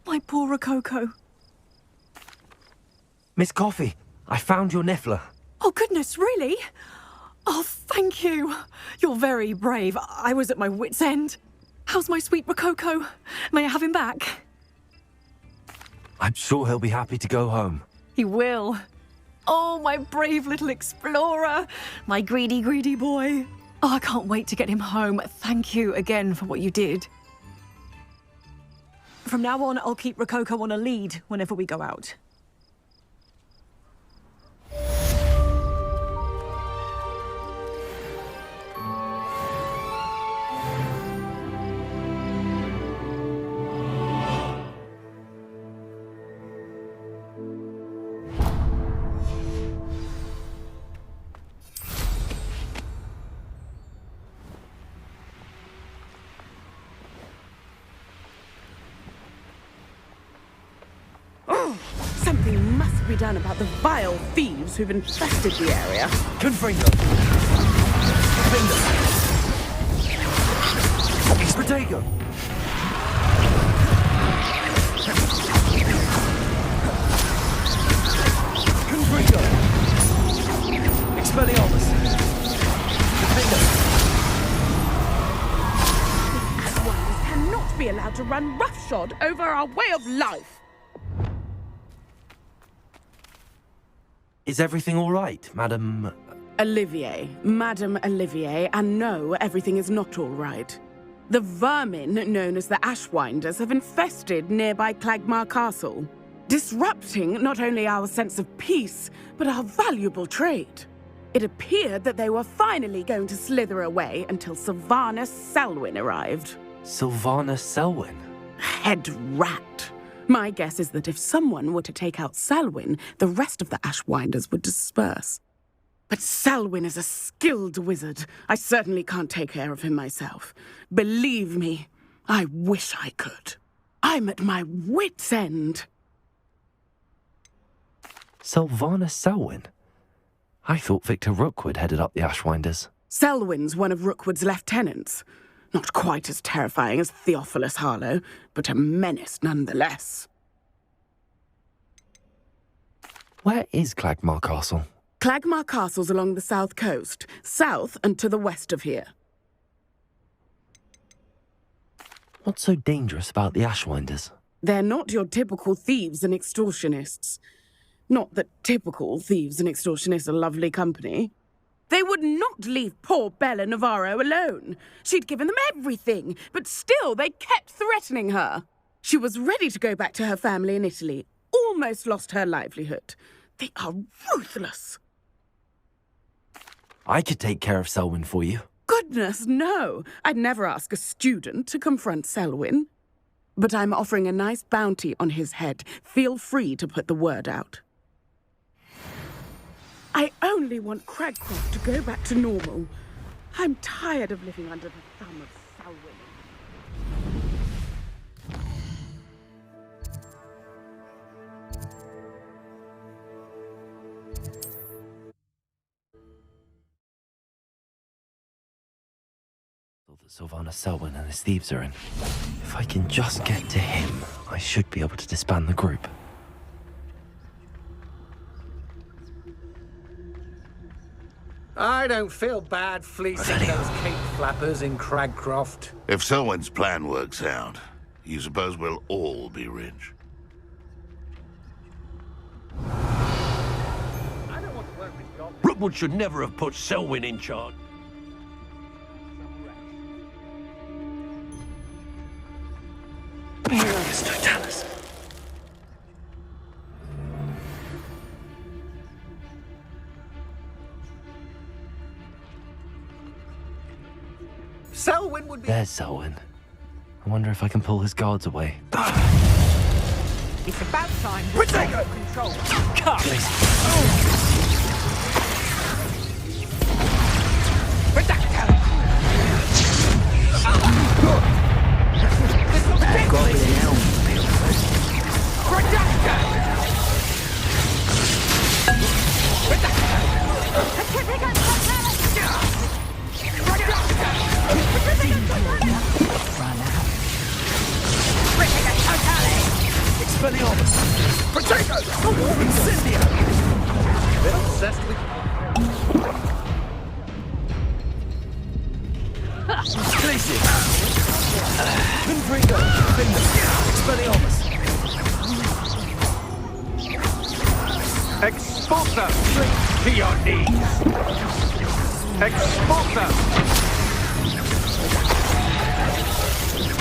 Speaker 6: My poor Rococo.
Speaker 4: Miss Coffee, I found your Niffler.
Speaker 6: Oh, goodness, really? Oh, thank you. You're very brave. I was at my wit's end. How's my sweet Rococo? May I have him back?
Speaker 4: I'm sure he'll be happy to go home.
Speaker 6: He will. Oh, my brave little explorer. My greedy, greedy boy. Oh, I can't wait to get him home. Thank you again for what you did. From now on, I'll keep Rococo on a lead whenever we go out.
Speaker 14: Something must be done about the vile thieves who've infested the area.
Speaker 4: Confringo! Protego! Confringo! Expelliarmus!
Speaker 14: Ashwinders cannot be allowed to run roughshod over our way of life.
Speaker 4: Is everything all right, Madam...
Speaker 14: Olivier, Madame Olivier, and no, everything is not all right. The vermin known as the Ashwinders have infested nearby Clagmar Castle, disrupting not only our sense of peace, but our valuable trade. It appeared that they were finally going to slither away until Sylvanus Selwyn arrived.
Speaker 4: Sylvanus Selwyn?
Speaker 14: Head rat. My guess is that if someone were to take out Selwyn, the rest of the Ashwinders would disperse. But Selwyn is a skilled wizard. I certainly can't take care of him myself. Believe me, I wish I could. I'm at my wit's end.
Speaker 4: Sylvanas Selwyn? I thought Victor Rookwood headed up the Ashwinders.
Speaker 14: Selwyn's one of Rookwood's lieutenants. Not quite as terrifying as Theophilus Harlow, but a menace nonetheless.
Speaker 4: Where is Clagmar Castle?
Speaker 14: Clagmar Castle's along the south coast, south and to the west of here.
Speaker 4: What's so dangerous about the Ashwinders?
Speaker 14: They're not your typical thieves and extortionists. Not that typical thieves and extortionists are lovely company. They would not leave poor Bella Navarro alone. She'd given them everything, but still they kept threatening her. She was ready to go back to her family in Italy, almost lost her livelihood. They are ruthless.
Speaker 4: I could take care of Selwyn for you.
Speaker 14: Goodness, no. I'd never ask a student to confront Selwyn. But I'm offering a nice bounty on his head. Feel free to put the word out. I only want Cragcroft to go back to normal. I'm tired of living under the thumb of Selwyn.
Speaker 4: That Sylvanas Selwyn and his thieves are in. If I can just get to him, I should be able to disband the group.
Speaker 7: I don't feel bad fleecing those cape flappers in Cragcroft.
Speaker 9: If Selwyn's plan works out, you suppose we'll all be rich?
Speaker 7: I don't want to work with goblins.
Speaker 10: Rookwood should never have put Selwyn in charge.
Speaker 7: Selwyn would be...
Speaker 4: There's Selwyn. I wonder if I can pull his guards away.
Speaker 7: It's about time we take control. Cut!
Speaker 9: Expelliarmus! Potato! Incendio!
Speaker 7: Bit obsessed with...
Speaker 9: Glacier! Confringo! Expelliarmus!
Speaker 7: Expulsa! To your knees! Expulsa!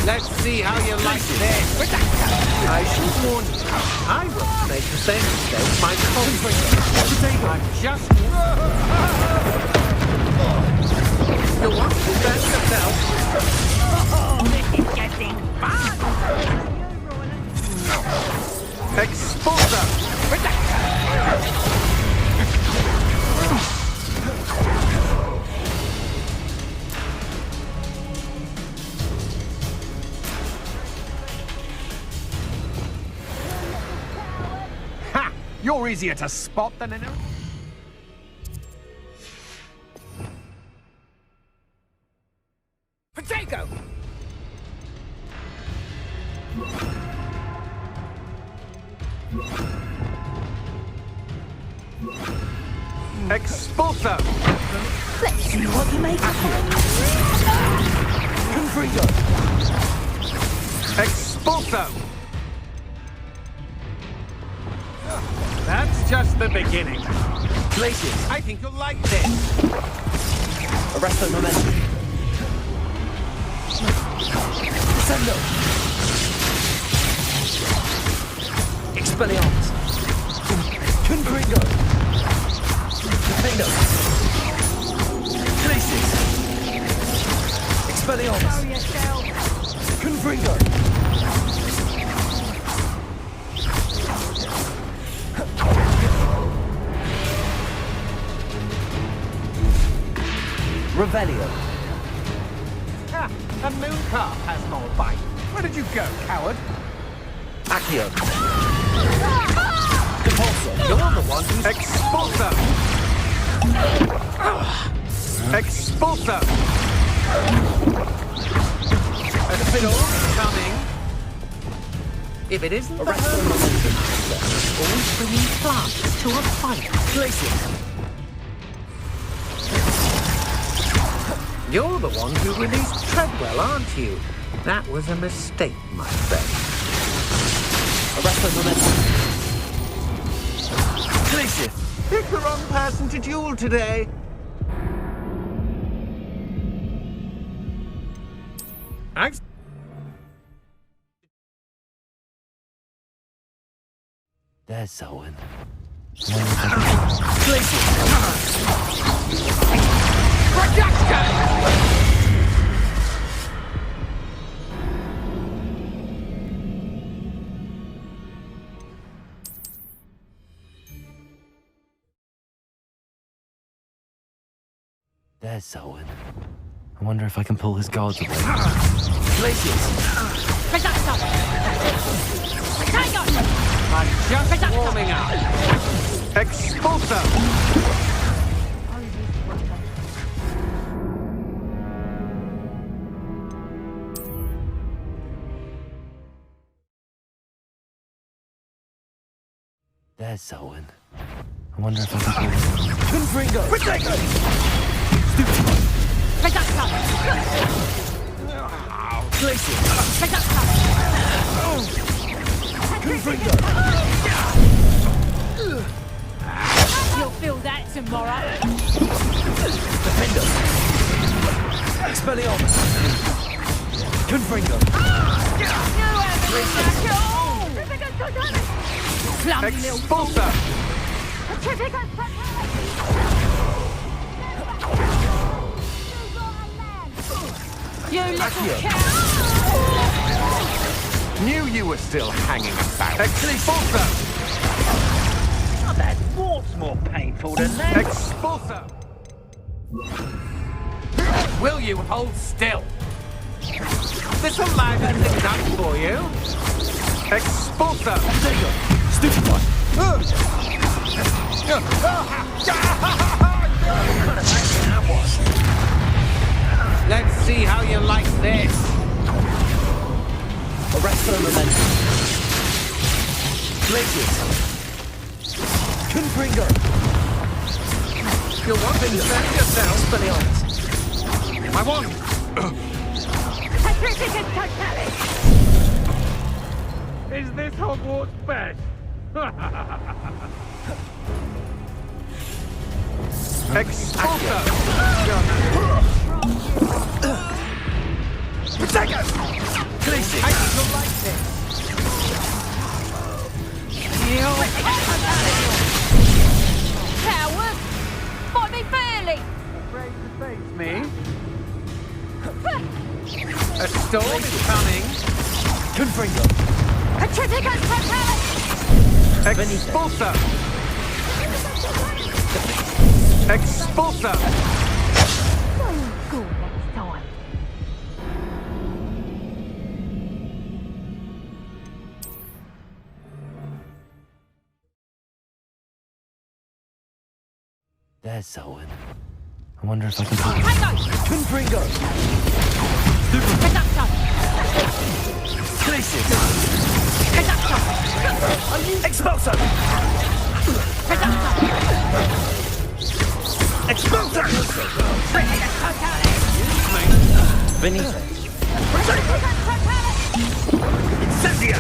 Speaker 7: Let's see how you like this. I should warn you, I won't make the same mistake my colleagues. I'm just... You want to defend yourself?
Speaker 12: This is getting fun!
Speaker 7: Expulsa! You're easier to spot than an... Potato! Expulsa!
Speaker 12: Let's see what you make of
Speaker 7: Confringo! Expulso! That's just the beginning.
Speaker 9: Glaciers!
Speaker 7: I think you'll like this.
Speaker 9: Arresto momentum. Descendo! Expelliarmus! Confringo! Potato! Glaciers! Expelliarmus! Confringo! Revelio.
Speaker 7: Ah, a moon calf has more bite. Where did you go, coward?
Speaker 4: Accio.
Speaker 7: You're the one who's... Expulsor! Expulsor! A fiddle coming. If it isn't the always bringing plants to a fight. You're the one who released Treadwell, aren't you? That was a mistake, my friend. Pick the wrong person to duel today.
Speaker 4: There's Selwyn. There's Selwyn. I wonder if I can pull his guards away.
Speaker 7: I'm just warming up. Expulsor!
Speaker 4: There's Selwyn. I wonder if I can pull his...
Speaker 7: Confringo!
Speaker 13: You'll feel that tomorrow.
Speaker 4: Defender! Expelliarmus! Confringo!
Speaker 7: Expulsor!
Speaker 13: You little cow!
Speaker 7: Knew you were still hanging about. Expulsor!
Speaker 12: Oh, that wart's more painful than that.
Speaker 7: Expulsor! Will you hold still? This'll liven things up for you. Expulsor!
Speaker 4: Stupid one!
Speaker 7: Let's see how you like this.
Speaker 4: Arrest for momentum. Glacius. Confringo.
Speaker 7: You'll want to defend yourself.
Speaker 4: Expelliarmus.
Speaker 7: I want. Is this Hogwarts best? Expulsor!
Speaker 4: Protect us! Glacius.
Speaker 7: I don't like this.
Speaker 13: Coward! Fight me fairly!
Speaker 7: Afraid to face me? A storm is coming.
Speaker 4: Confringo.
Speaker 7: Expulsor! Expulsor!
Speaker 13: Go next time.
Speaker 4: There's Selwyn. I wonder if I can pull his... Confringo. Glacius. Expulsor. Expulsor. Benito. Incendio.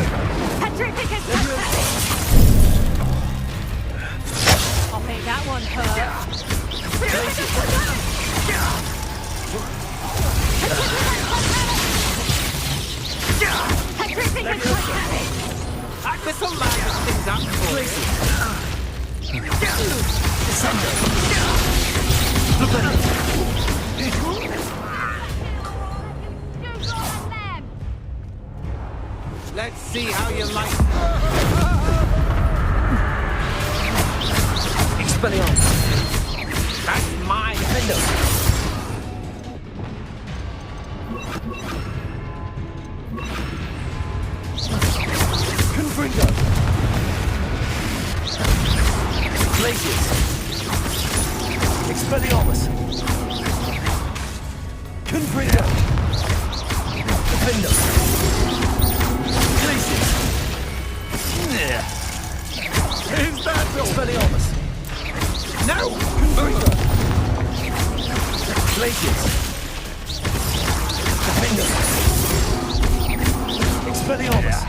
Speaker 13: I think that one hurt.
Speaker 7: This'll liven things up for you. Let's see how you like.
Speaker 4: Expelliarmus.
Speaker 7: That's my window.
Speaker 4: Expelliarmus! Confringo! Defender! Glacius!
Speaker 7: Who's that?
Speaker 4: Expelliarmus!
Speaker 7: No!
Speaker 4: Confringo! Glacius! Defender! Expelliarmus!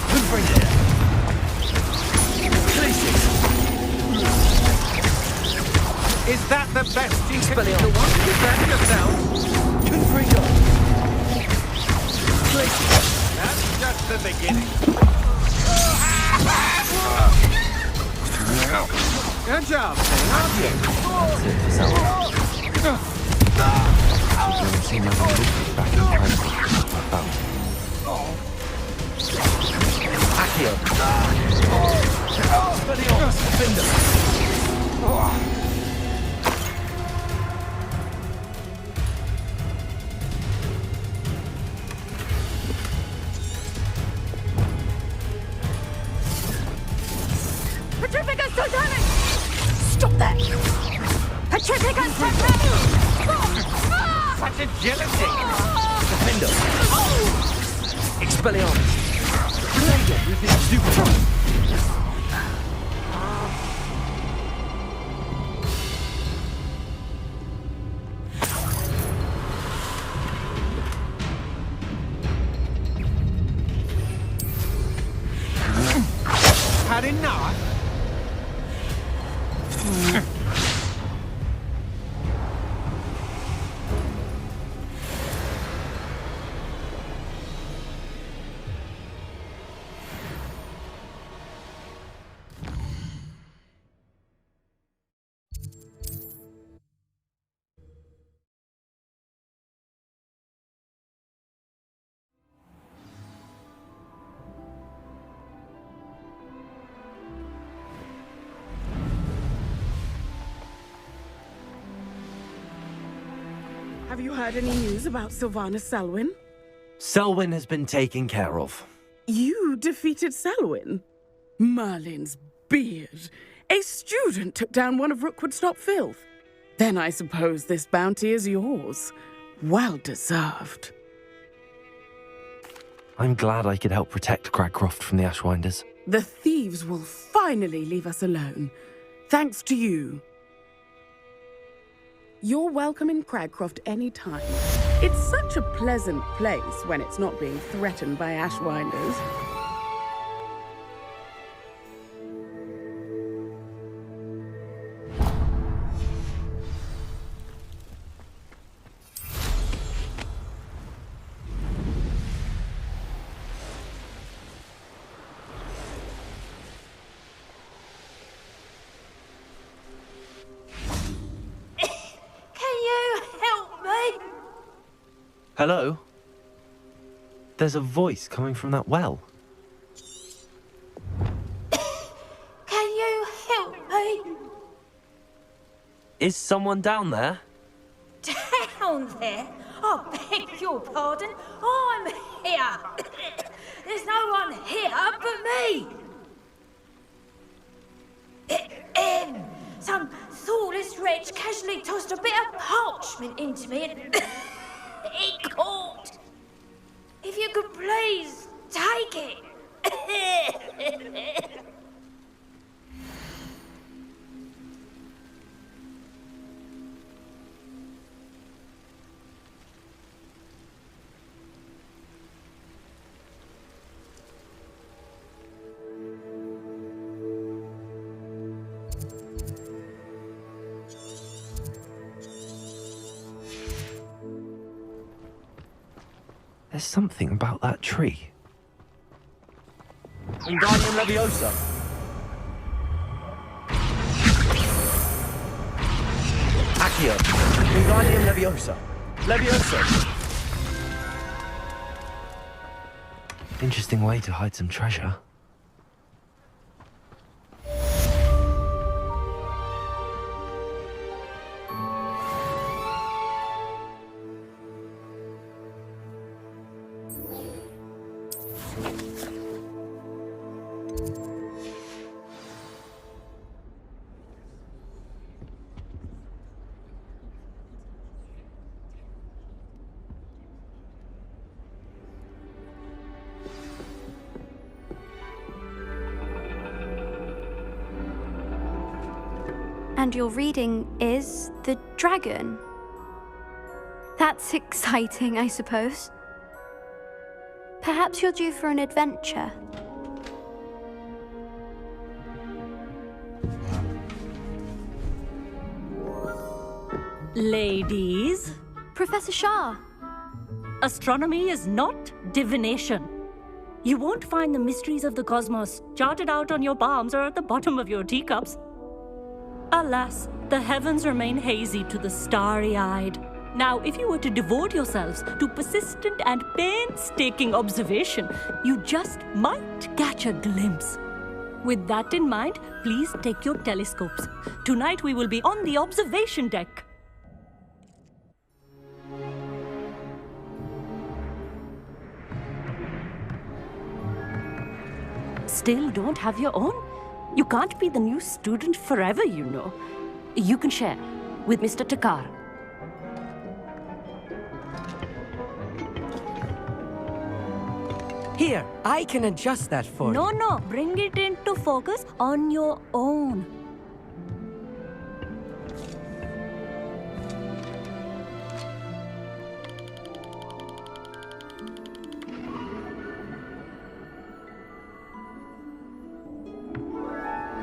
Speaker 4: Confringo! Glacius!
Speaker 7: Is that the best you can do?
Speaker 4: Expelliarmus!
Speaker 7: Want to defend yourself?
Speaker 4: Confringo! Glacius!
Speaker 7: That's just the beginning. Good job, Thing, aren't you?
Speaker 4: That's it for Selwyn. Should see my back in Accio. Expelliarmus! Defender!
Speaker 8: Petrificus Titanic! Stop that! Petrificus Titanic!
Speaker 7: Such agility!
Speaker 4: Defender! Expelliarmus! Blader with his super!
Speaker 7: Had enough?
Speaker 14: Have you heard any news about Sylvanus Selwyn?
Speaker 4: Selwyn has been taken care of.
Speaker 14: You defeated Selwyn? Merlin's beard. A student took down one of Rookwood's top filth. Then I suppose this bounty is yours. Well deserved.
Speaker 4: I'm glad I could help protect Cragcroft from the Ashwinders.
Speaker 14: The thieves will finally leave us alone. Thanks to you. You're welcome in Cragcroft anytime. It's such a pleasant place when it's not being threatened by Ashwinders.
Speaker 4: Hello? There's a voice coming from that well.
Speaker 15: Can you help me?
Speaker 4: Is someone down there?
Speaker 15: Down there? I beg your pardon. I'm here. There's no one here but me. Some thoughtless wretch casually tossed a bit of parchment into me and it caught. If you could please take it.
Speaker 4: There's something about that tree.
Speaker 16: Wingardium Leviosa. Accio. Wingardium Leviosa. Leviosa.
Speaker 4: Interesting way to hide some treasure.
Speaker 17: And your reading is the dragon. That's exciting, I suppose. Perhaps you're due for an adventure.
Speaker 18: Ladies.
Speaker 17: Professor Shah.
Speaker 18: Astronomy is not divination. You won't find the mysteries of the cosmos charted out on your palms or at the bottom of your teacups. Alas, the heavens remain hazy to the starry-eyed. Now, if you were to devote yourselves to persistent and painstaking observation, you just might catch a glimpse. With that in mind, please take your telescopes. Tonight we will be on the observation deck. Still don't have your own? You can't be the new student forever, you know. You can share with Mr. Takar.
Speaker 2: Here, I can adjust that for you.
Speaker 18: No, bring it into focus on your own.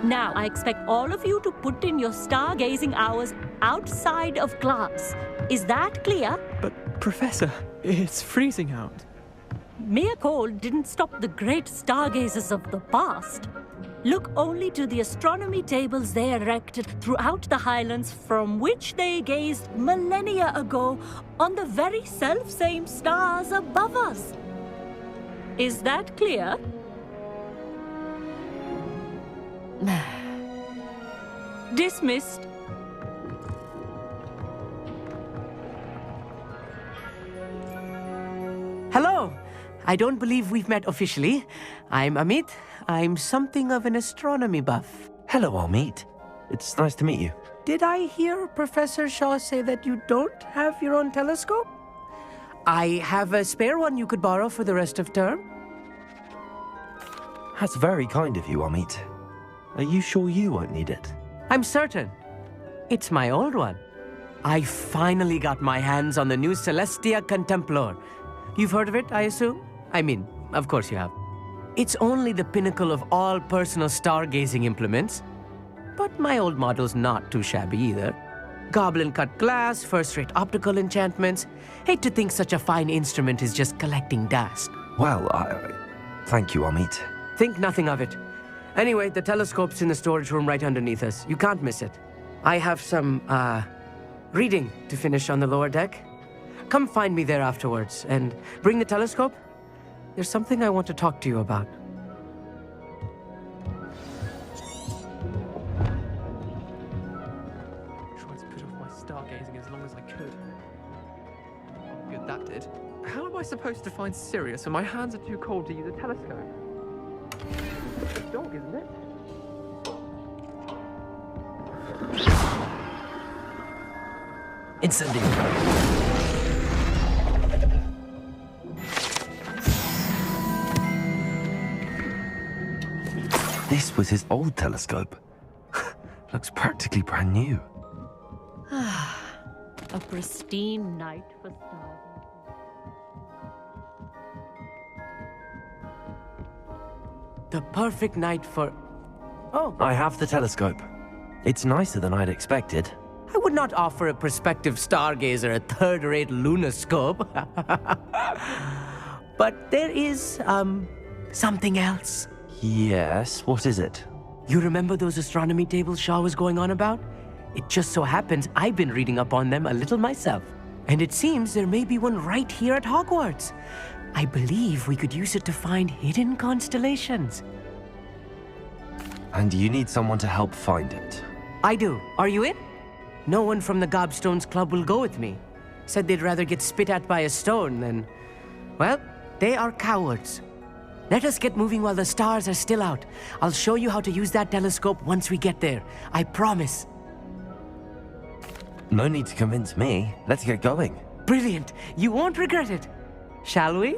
Speaker 18: Now, I expect all of you to put in your stargazing hours outside of class. Is that clear?
Speaker 2: But, Professor, it's freezing out.
Speaker 18: Mere cold didn't stop the great stargazers of the past. Look only to the astronomy tables they erected throughout the Highlands from which they gazed millennia ago on the very self-same stars above us. Is that clear? Dismissed.
Speaker 2: Hello. I don't believe we've met officially. I'm Amit. I'm something of an astronomy buff.
Speaker 4: Hello, Amit. It's nice to meet you.
Speaker 2: Did I hear Professor Shaw say that you don't have your own telescope? I have a spare one you could borrow for the rest of term.
Speaker 4: That's very kind of you, Amit. Are you sure you won't need it?
Speaker 2: I'm certain. It's my old one. I finally got my hands on the new Celestia Contemplar. You've heard of it, I assume? I mean, of course you have. It's only the pinnacle of all personal stargazing implements. But my old model's not too shabby either. Goblin-cut glass, first-rate optical enchantments. Hate to think such a fine instrument is just collecting dust.
Speaker 4: Well, thank you, Amit.
Speaker 2: Think nothing of it. Anyway, the telescope's in the storage room right underneath us. You can't miss it. I have some, reading to finish on the lower deck. Come find me there afterwards, and bring the telescope. There's something I want to talk to you about.
Speaker 19: I tried to put off my stargazing as long as I could. Good, that did. How am I supposed to find Sirius when my hands are too cold to use a telescope? It's a dog, isn't it?
Speaker 4: Incendiary. This was his old telescope. Looks practically brand new.
Speaker 18: A pristine night for stars.
Speaker 2: The perfect night for... Oh.
Speaker 4: I have the telescope. It's nicer than I'd expected.
Speaker 2: I would not offer a prospective stargazer a third-rate lunoscope. But there is, something else.
Speaker 4: Yes, what is it?
Speaker 2: You remember those astronomy tables Shaw was going on about? It just so happens I've been reading up on them a little myself. And it seems there may be one right here at Hogwarts. I believe we could use it to find hidden constellations.
Speaker 4: And you need someone to help find it.
Speaker 2: I do. Are you in? No one from the Gobstones Club will go with me. Said they'd rather get spit at by a stone than... Well, they are cowards. Let us get moving while the stars are still out. I'll show you how to use that telescope once we get there. I promise.
Speaker 4: No need to convince me. Let's get going.
Speaker 2: Brilliant. You won't regret it. Shall we?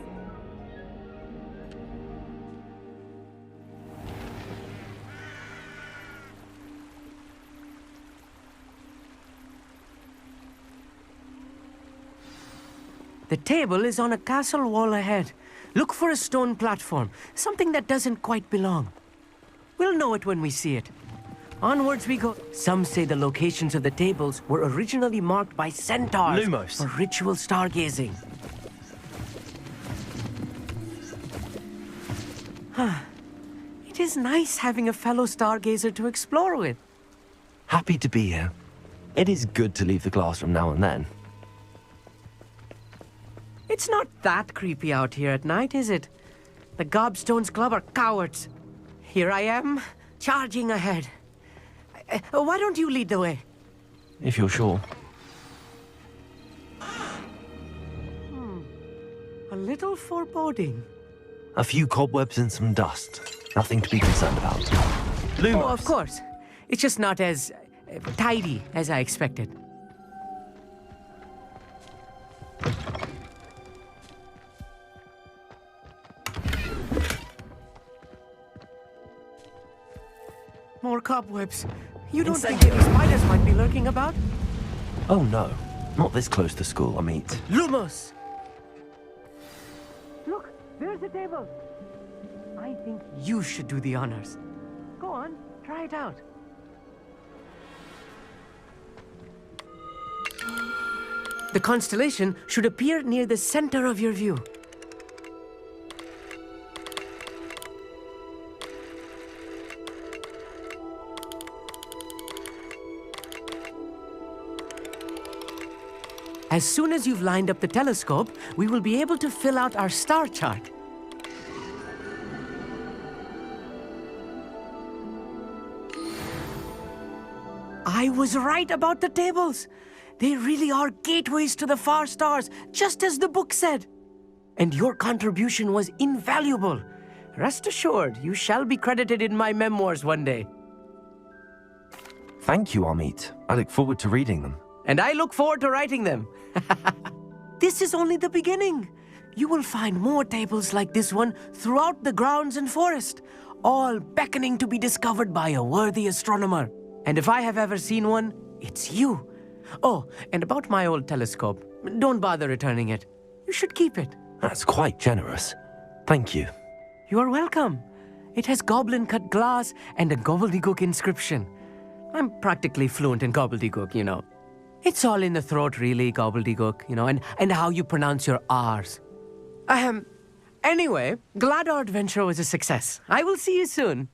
Speaker 2: The table is on a castle wall ahead. Look for a stone platform, something that doesn't quite belong. We'll know it when we see it. Onwards we go. Some say the locations of the tables were originally marked by centaurs
Speaker 4: Lumos.
Speaker 2: for ritual stargazing. It is nice having a fellow stargazer to explore with.
Speaker 4: Happy to be here. It is good to leave the classroom now and then.
Speaker 2: It's not that creepy out here at night, is it? The Gobstones Club are cowards. Here I am, charging ahead. Why don't you lead the way?
Speaker 4: If you're sure.
Speaker 2: A little foreboding.
Speaker 4: A few cobwebs and some dust. Nothing to be concerned about. Lumos.
Speaker 2: Oh, of course. It's just not as tidy as I expected. More cobwebs. You don't think any spiders might be lurking about?
Speaker 4: Oh no, not this close to school, Amit.
Speaker 2: Lumos! Look, there's a table. I think you should do the honors. Go on, try it out. The constellation should appear near the center of your view. As soon as you've lined up the telescope, we will be able to fill out our star chart. I was right about the tables. They really are gateways to the far stars, just as the book said. And your contribution was invaluable. Rest assured, you shall be credited in my memoirs one day.
Speaker 4: Thank you, Amit. I look forward to reading them.
Speaker 2: And I look forward to writing them. This is only the beginning. You will find more tables like this one throughout the grounds and forest, all beckoning to be discovered by a worthy astronomer. And if I have ever seen one, it's you. Oh, and about my old telescope, don't bother returning it. You should keep it.
Speaker 4: That's quite generous. Thank you.
Speaker 2: You are welcome. It has goblin-cut glass and a gobbledygook inscription. I'm practically fluent in gobbledygook, you know. It's all in the throat, really, gobbledygook, you know, and how you pronounce your R's. Anyway, glad our adventure was a success. I will see you soon.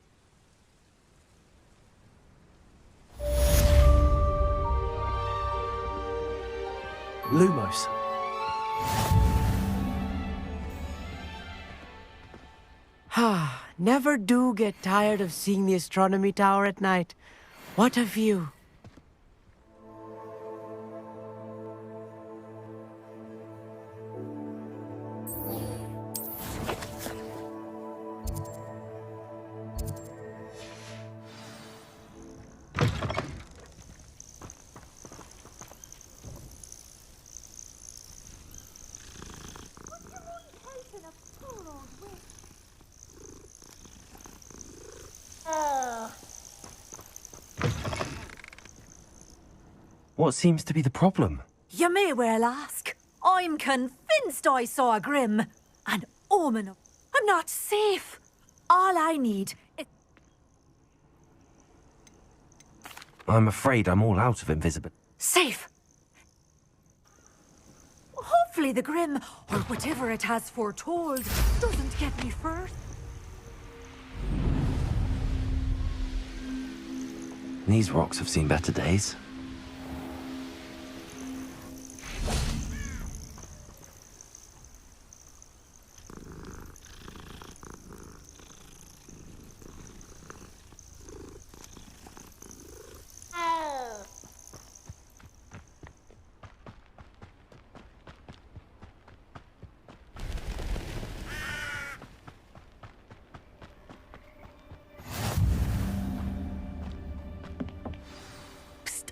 Speaker 4: Lumos.
Speaker 2: Never do get tired of seeing the astronomy tower at night. What a view.
Speaker 4: What seems to be the problem?
Speaker 20: You may well ask. I'm convinced I saw a grim. An omen of... I'm not safe. All I need is...
Speaker 4: I'm afraid I'm all out of invisibility.
Speaker 20: Safe. Hopefully the grim, or whatever it has foretold, doesn't get me first.
Speaker 4: These rocks have seen better days.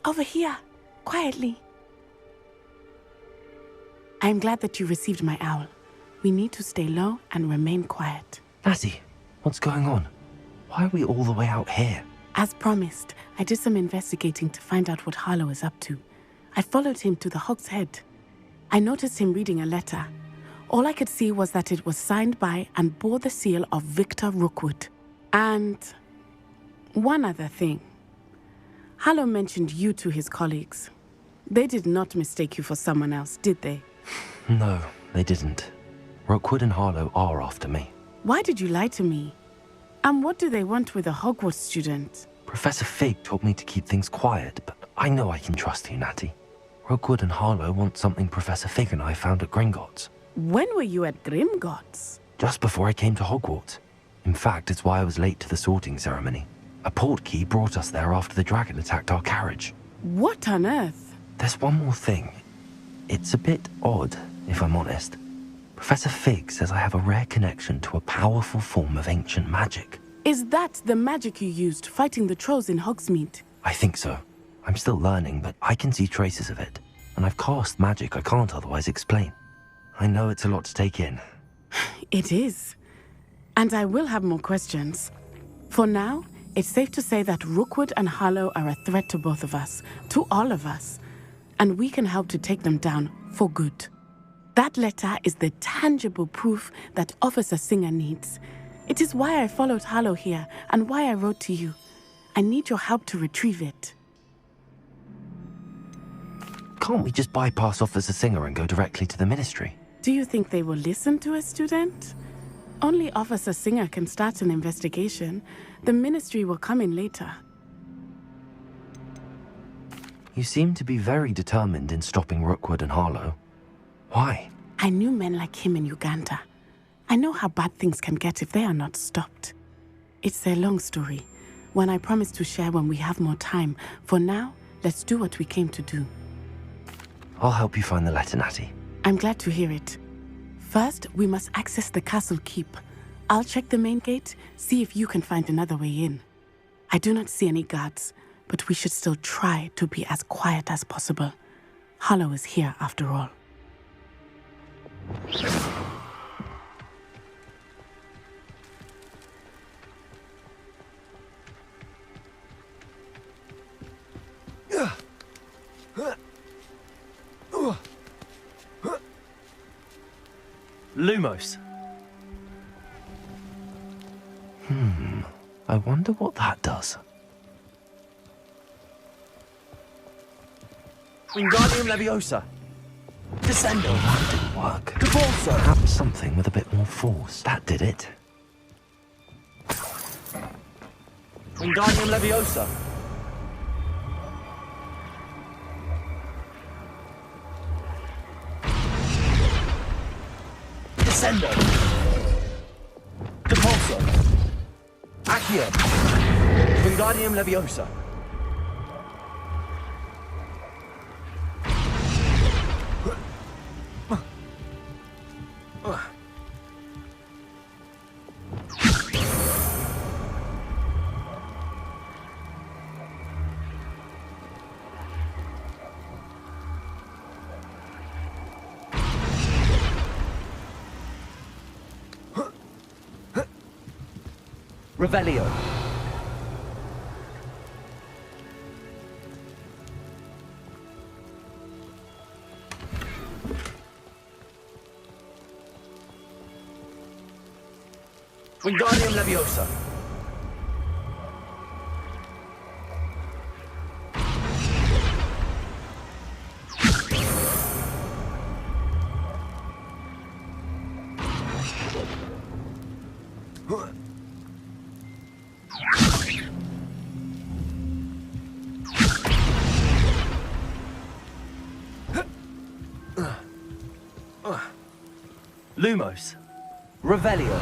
Speaker 14: Over here, quietly. I'm glad that you received my owl. We need to stay low and remain quiet.
Speaker 4: Lassie, what's going on? Why are we all the way out here?
Speaker 14: As promised, I did some investigating to find out what Harlow is up to. I followed him to the Hog's Head. I noticed him reading a letter. All I could see was that it was signed by and bore the seal of Victor Rookwood. And one other thing. Harlow mentioned you to his colleagues. They did not mistake you for someone else, did they?
Speaker 4: No, they didn't. Rookwood and Harlow are after me.
Speaker 14: Why did you lie to me? And what do they want with a Hogwarts student?
Speaker 4: Professor Fig told me to keep things quiet, but I know I can trust you, Natty. Rookwood and Harlow want something Professor Fig and I found at Gringotts.
Speaker 14: When were you at Gringotts?
Speaker 4: Just before I came to Hogwarts. In fact, it's why I was late to the sorting ceremony. A portkey brought us there after the dragon attacked our carriage.
Speaker 14: What on earth?
Speaker 4: There's one more thing. It's a bit odd, if I'm honest. Professor Fig says I have a rare connection to a powerful form of ancient magic.
Speaker 14: Is that the magic you used fighting the trolls in Hogsmeade?
Speaker 4: I think so. I'm still learning, but I can see traces of it. And I've cast magic I can't otherwise explain. I know it's a lot to take in.
Speaker 14: It is. And I will have more questions. For now, it's safe to say that Rookwood and Harlow are a threat to both of us, to all of us. And we can help to take them down for good. That letter is the tangible proof that Officer Singer needs. It is why I followed Harlow here and why I wrote to you. I need your help to retrieve it.
Speaker 4: Can't we just bypass Officer Singer and go directly to the Ministry?
Speaker 14: Do you think they will listen to a student? Only Officer Singer can start an investigation. The Ministry will come in later.
Speaker 4: You seem to be very determined in stopping Rookwood and Harlow. Why?
Speaker 14: I knew men like him in Uganda. I know how bad things can get if they are not stopped. It's a long story, one I promise to share when we have more time. For now, let's do what we came to do.
Speaker 4: I'll help you find the letter, Natty.
Speaker 14: I'm glad to hear it. First, we must access the castle keep. I'll check the main gate, see if you can find another way in. I do not see any guards, but we should still try to be as quiet as possible. Harlow is here after all.
Speaker 4: Lumos. I wonder what that does.
Speaker 16: Wingardium Leviosa. Descendo.
Speaker 4: That didn't work.
Speaker 16: Convulso.
Speaker 4: Perhaps something with a bit more force. That did it.
Speaker 16: Wingardium Leviosa. Descendo. Depulso. Accio. Wingardium Leviosa. Revelio. Wingardium Leviosa. Lumos. Revelio.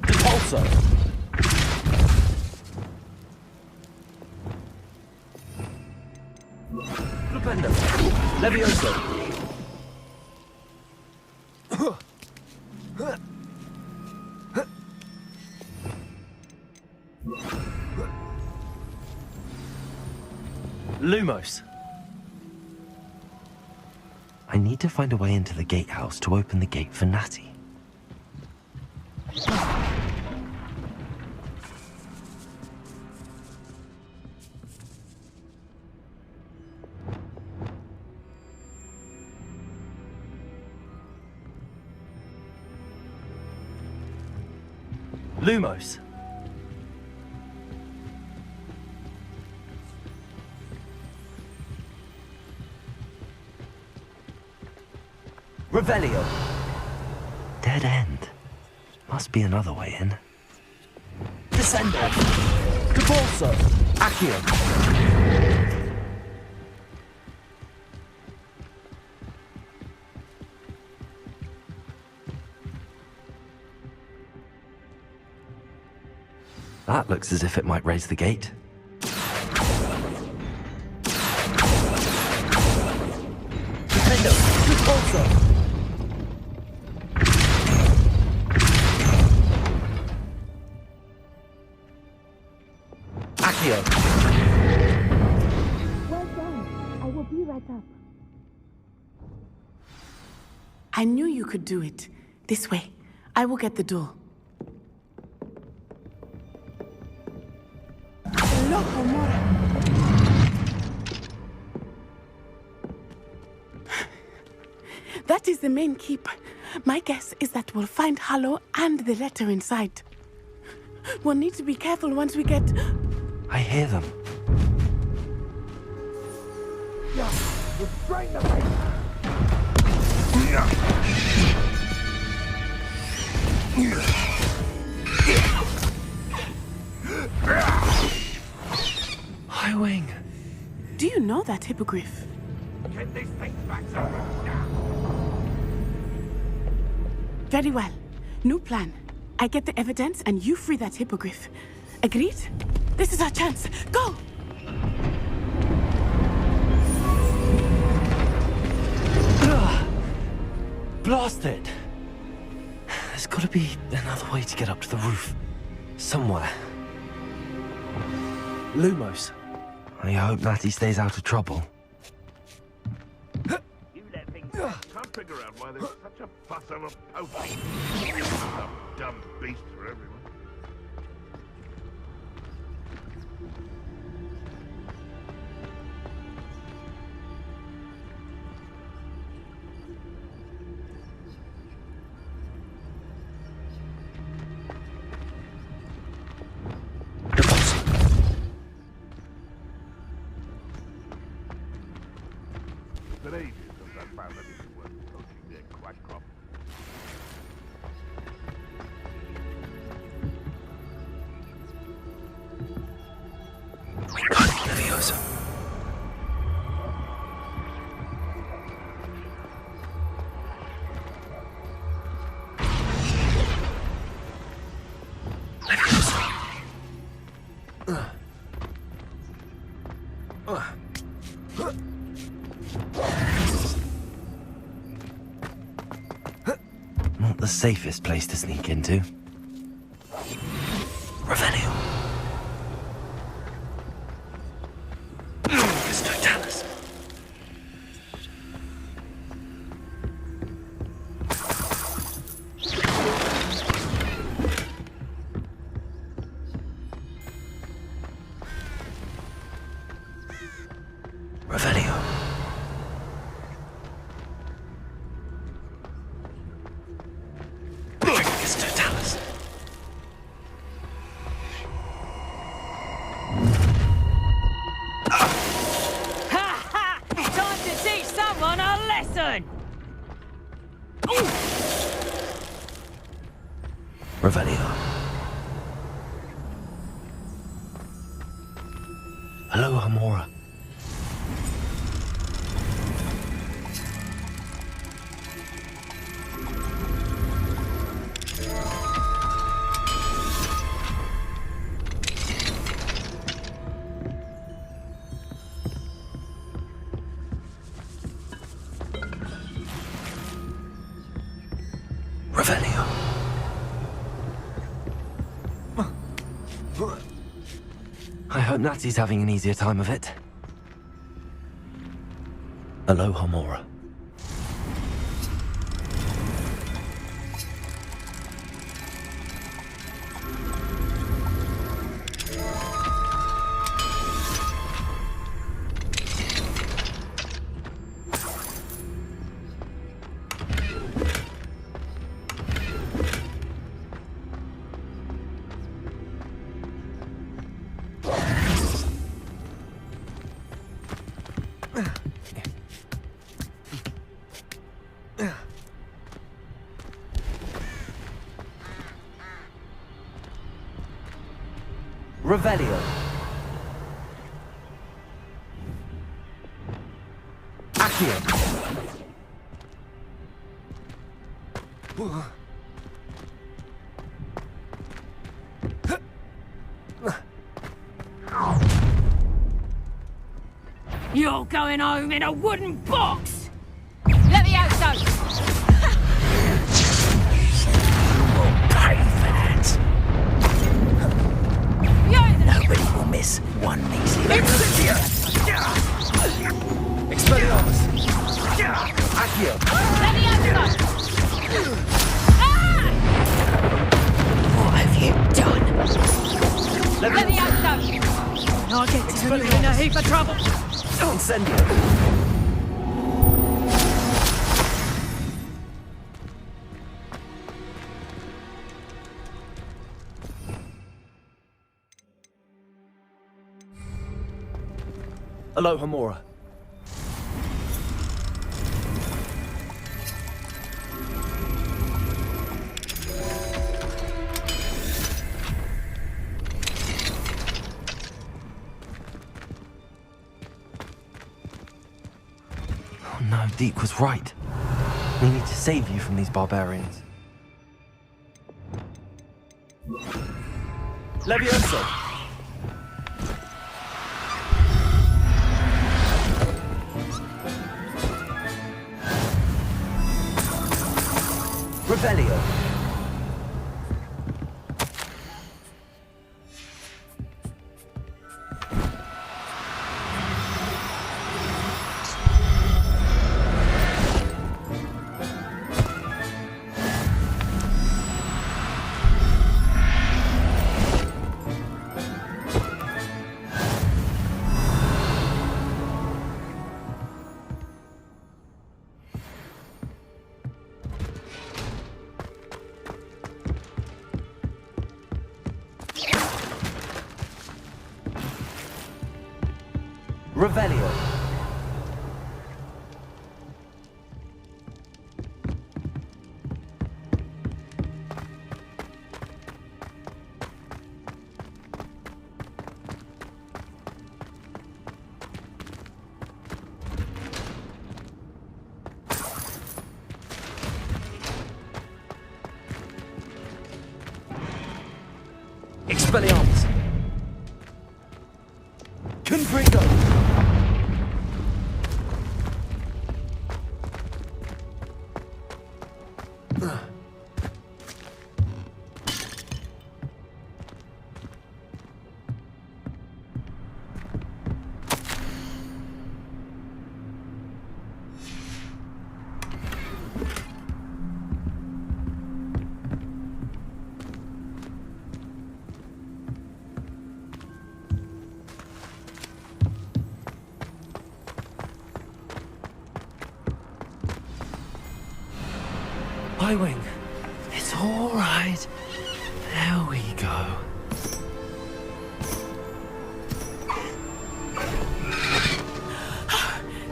Speaker 16: Depulso. Flipendo. Levioso. Lumos.
Speaker 4: I need to find a way into the gatehouse to open the gate for Natty. Lumos. Revelio. Dead end. Must be another way in.
Speaker 16: Descendo. Cabalso. Accio.
Speaker 4: That looks as if it might raise the gate.
Speaker 16: Descendo. Cabalso.
Speaker 15: Well done. I will be right up.
Speaker 14: I knew you could do it. This way. I will get the door. Loco, Mora. That is the main keep. My guess is that we'll find Hallow and the letter inside. We'll need to be careful once we get...
Speaker 4: I hear them.
Speaker 9: Restrain them!
Speaker 4: High Wing.
Speaker 14: Do you know that, Hippogriff?
Speaker 9: Get these things back somewhere now!
Speaker 14: Very well. New plan. I get the evidence and you free that Hippogriff. Agreed? This is our chance. Go!
Speaker 4: Blast it! There's gotta be another way to get up to the roof. Somewhere. Lumos. I hope Natty stays out of trouble.
Speaker 9: You let things go. Can't figure out why there's such a fuss over poaching. Some dumb beast for everyone. But ages since I found anything worth poaching near quack crop.
Speaker 4: Leviosa. Not the safest place to sneak into. Revelio. Totalis. Revelio. Totalis.
Speaker 20: Time to teach someone a lesson!
Speaker 4: Revelio. Hello, Hamora. Revelio. I hope Natty's having an easier time of it. Hello, Hamora.
Speaker 16: Revelio. Accio.
Speaker 15: You're going home in a wooden box! Let me out, son!
Speaker 5: Pay for that. Nobody will miss one measly.
Speaker 16: Expelliarmus. Accio.
Speaker 15: Let me out, son!
Speaker 5: What have you done?
Speaker 15: Let me out, son! I'll get you in a heap of trouble!
Speaker 16: Incendio. Aloha Mora.
Speaker 4: No, Deke was right. We need to save you from these barbarians.
Speaker 16: Levioso. Revelio. Revelio. Expelliarmus. Confringo.
Speaker 4: Highwing. It's all right. There we go.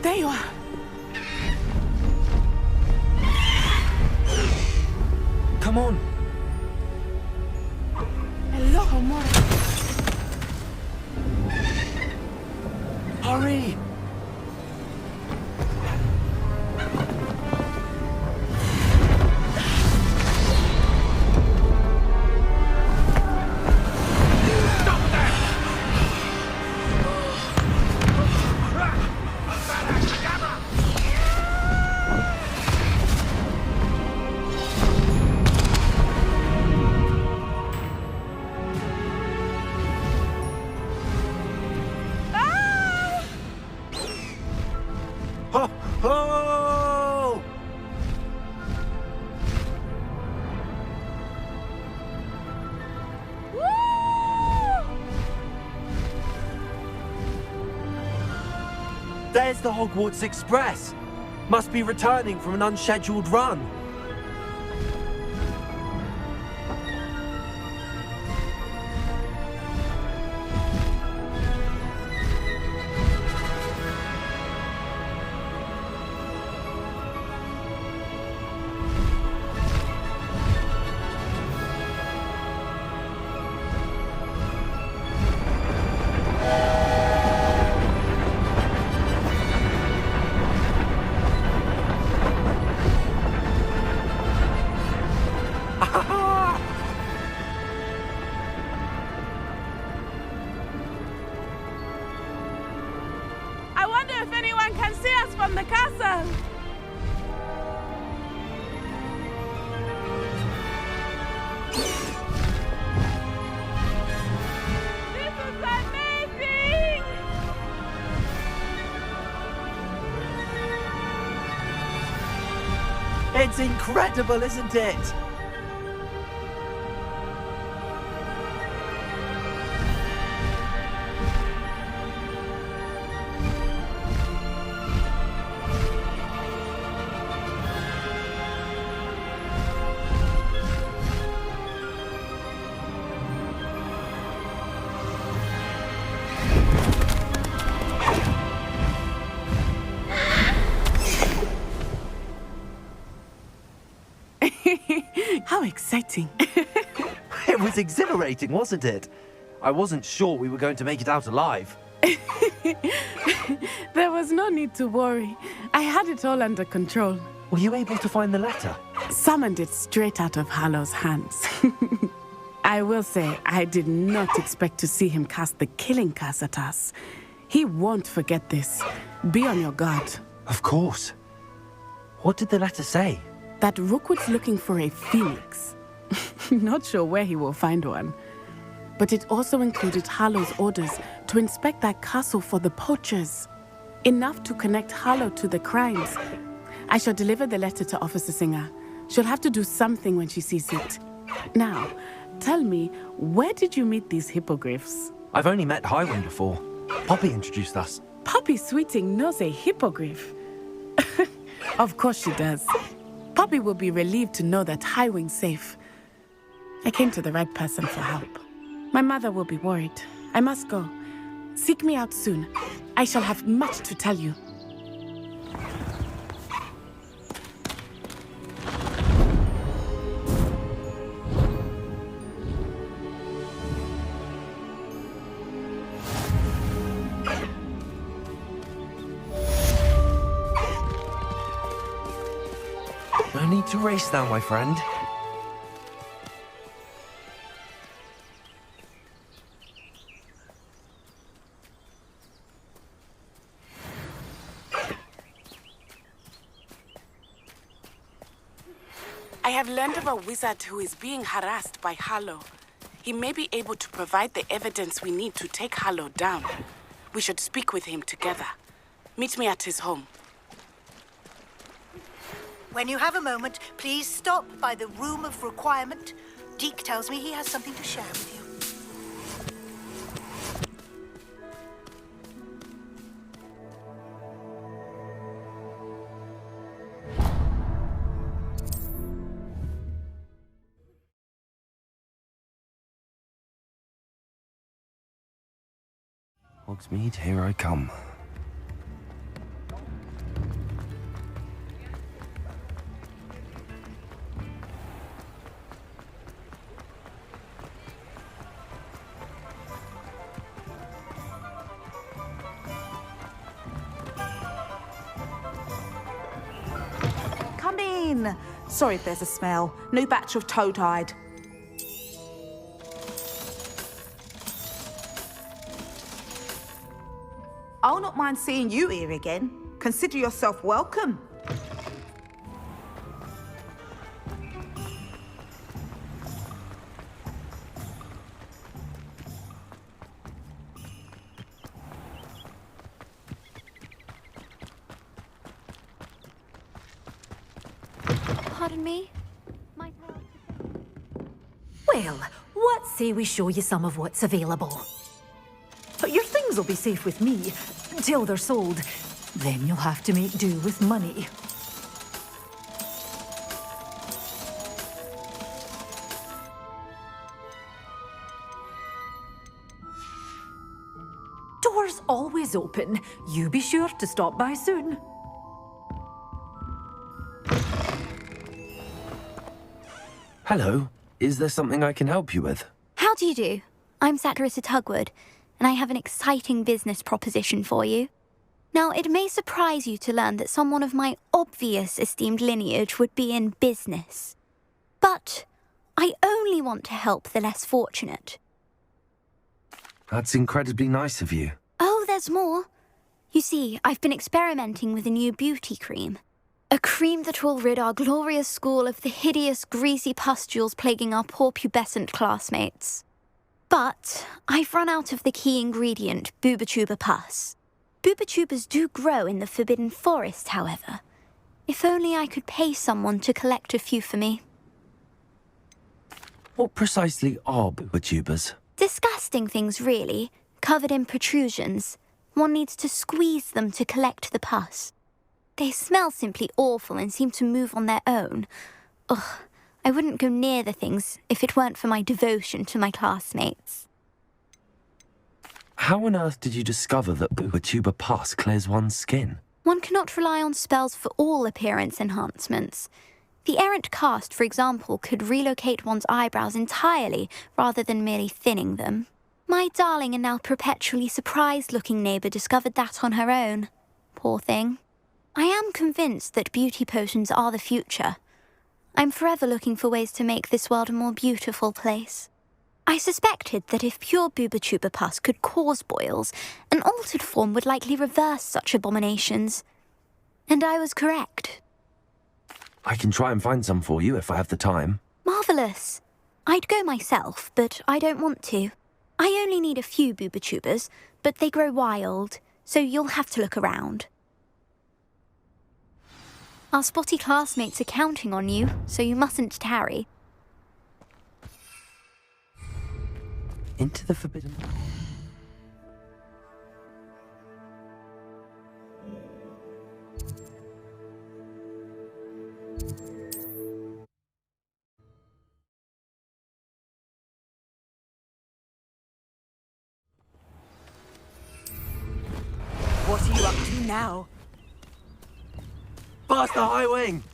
Speaker 14: There you are.
Speaker 4: Come on.
Speaker 14: Hello, Mora.
Speaker 4: Hurry. Oh! There's the Hogwarts Express. Must be returning from an unscheduled run.
Speaker 14: wonder if anyone can see us from the castle. This is amazing!
Speaker 16: It's incredible, isn't it?
Speaker 14: How exciting.
Speaker 4: It was exhilarating, wasn't it? I wasn't sure we were going to make it out alive.
Speaker 14: There was no need to worry. I had it all under control.
Speaker 4: Were you able to find the letter?
Speaker 14: Summoned it straight out of Hallow's hands. I will say, I did not expect to see him cast the killing curse at us. He won't forget this. Be on your guard.
Speaker 4: Of course. What did the letter say?
Speaker 14: That Rookwood's looking for a phoenix. Not sure where he will find one. But it also included Hallow's orders to inspect that castle for the poachers. Enough to connect Hallow to the crimes. I shall deliver the letter to Officer Singer. She'll have to do something when she sees it. Now, tell me, where did you meet these hippogriffs?
Speaker 4: I've only met Highwing before. Poppy introduced us.
Speaker 14: Poppy Sweeting knows a hippogriff. Of course she does. Poppy will be relieved to know that Highwing's safe. I came to the right person for help. My mother will be worried. I must go. Seek me out soon. I shall have much to tell you.
Speaker 4: No need to race now, my friend.
Speaker 14: I have learned of a wizard who is being harassed by Hallow. He may be able to provide the evidence we need to take Hallow down. We should speak with him together. Meet me at his home.
Speaker 20: When you have a moment, please stop by the Room of Requirement. Deke tells me he has something to share with you.
Speaker 4: Hogsmeade, here I come.
Speaker 21: Come in. Sorry if there's a smell. New batch of toad-hide. I'll not mind seeing you here again. Consider yourself welcome.
Speaker 17: Pardon me?
Speaker 20: Well, what say we show you some of what's available? Your things will be safe with me until they're sold. Then you'll have to make do with money. Doors always open. You be sure to stop by soon.
Speaker 4: Hello. Is there something I can help you with?
Speaker 17: How do you do? I'm Saccharissa Tugwood, and I have an exciting business proposition for you. Now, it may surprise you to learn that someone of my obvious esteemed lineage would be in business. But I only want to help the less fortunate.
Speaker 4: That's incredibly nice of you.
Speaker 17: Oh, there's more. You see, I've been experimenting with a new beauty cream. A cream that will rid our glorious school of the hideous, greasy pustules plaguing our poor pubescent classmates. But I've run out of the key ingredient, Booba-Tuba pus. Booba-Tubas do grow in the Forbidden Forest, however. If only I could pay someone to collect a few for me.
Speaker 4: What precisely are Booba-Tubas?
Speaker 17: Disgusting things, really, covered in protrusions. One needs to squeeze them to collect the pus. They smell simply awful and seem to move on their own. Ugh, I wouldn't go near the things if it weren't for my devotion to my classmates.
Speaker 4: How on earth did you discover that Booba-Tuba pus clears one's skin?
Speaker 17: One cannot rely on spells for all appearance enhancements. The errant cast, for example, could relocate one's eyebrows entirely rather than merely thinning them. My darling and now perpetually surprised-looking neighbour discovered that on her own. Poor thing. I am convinced that beauty potions are the future. I'm forever looking for ways to make this world a more beautiful place. I suspected that if pure Booba-Tuba pus could cause boils, an altered form would likely reverse such abominations. And I was correct.
Speaker 4: I can try and find some for you if I have the time.
Speaker 17: Marvellous. I'd go myself, but I don't want to. I only need a few Booba-Tubas, but they grow wild, so you'll have to look around. Our spotty classmates are counting on you, so you mustn't tarry.
Speaker 4: Into the Forbidden...
Speaker 6: What are you up to now?
Speaker 4: Past the High Wing!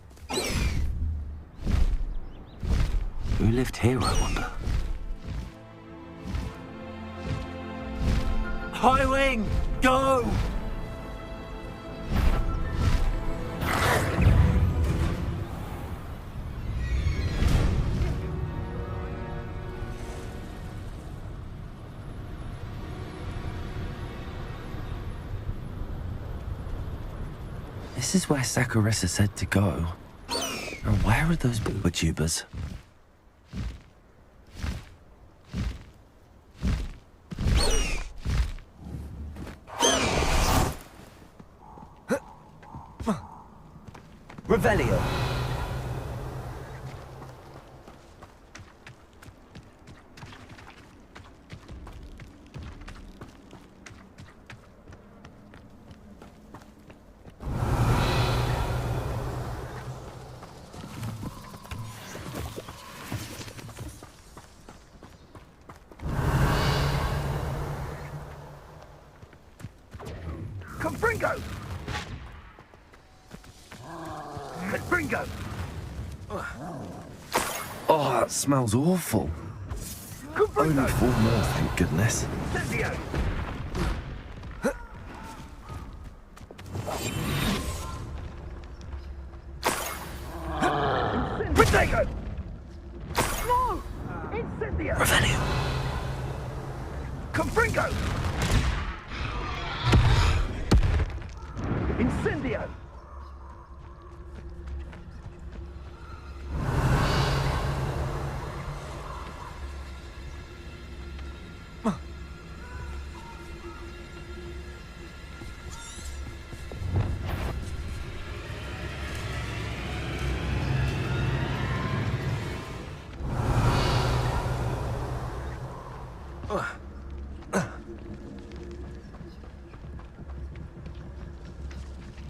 Speaker 4: Who lived here, I wonder? High Wing! Go! This is where Saccharissa said to go. Now, where are those Booba-Tubas?
Speaker 16: Revelio.
Speaker 9: Confringo! Confringo!
Speaker 4: Oh, that smells awful. Only 4 more, thank goodness.
Speaker 9: Incendio! Protego! No! Incendio!
Speaker 4: Revelio!
Speaker 9: Confringo! Incendio!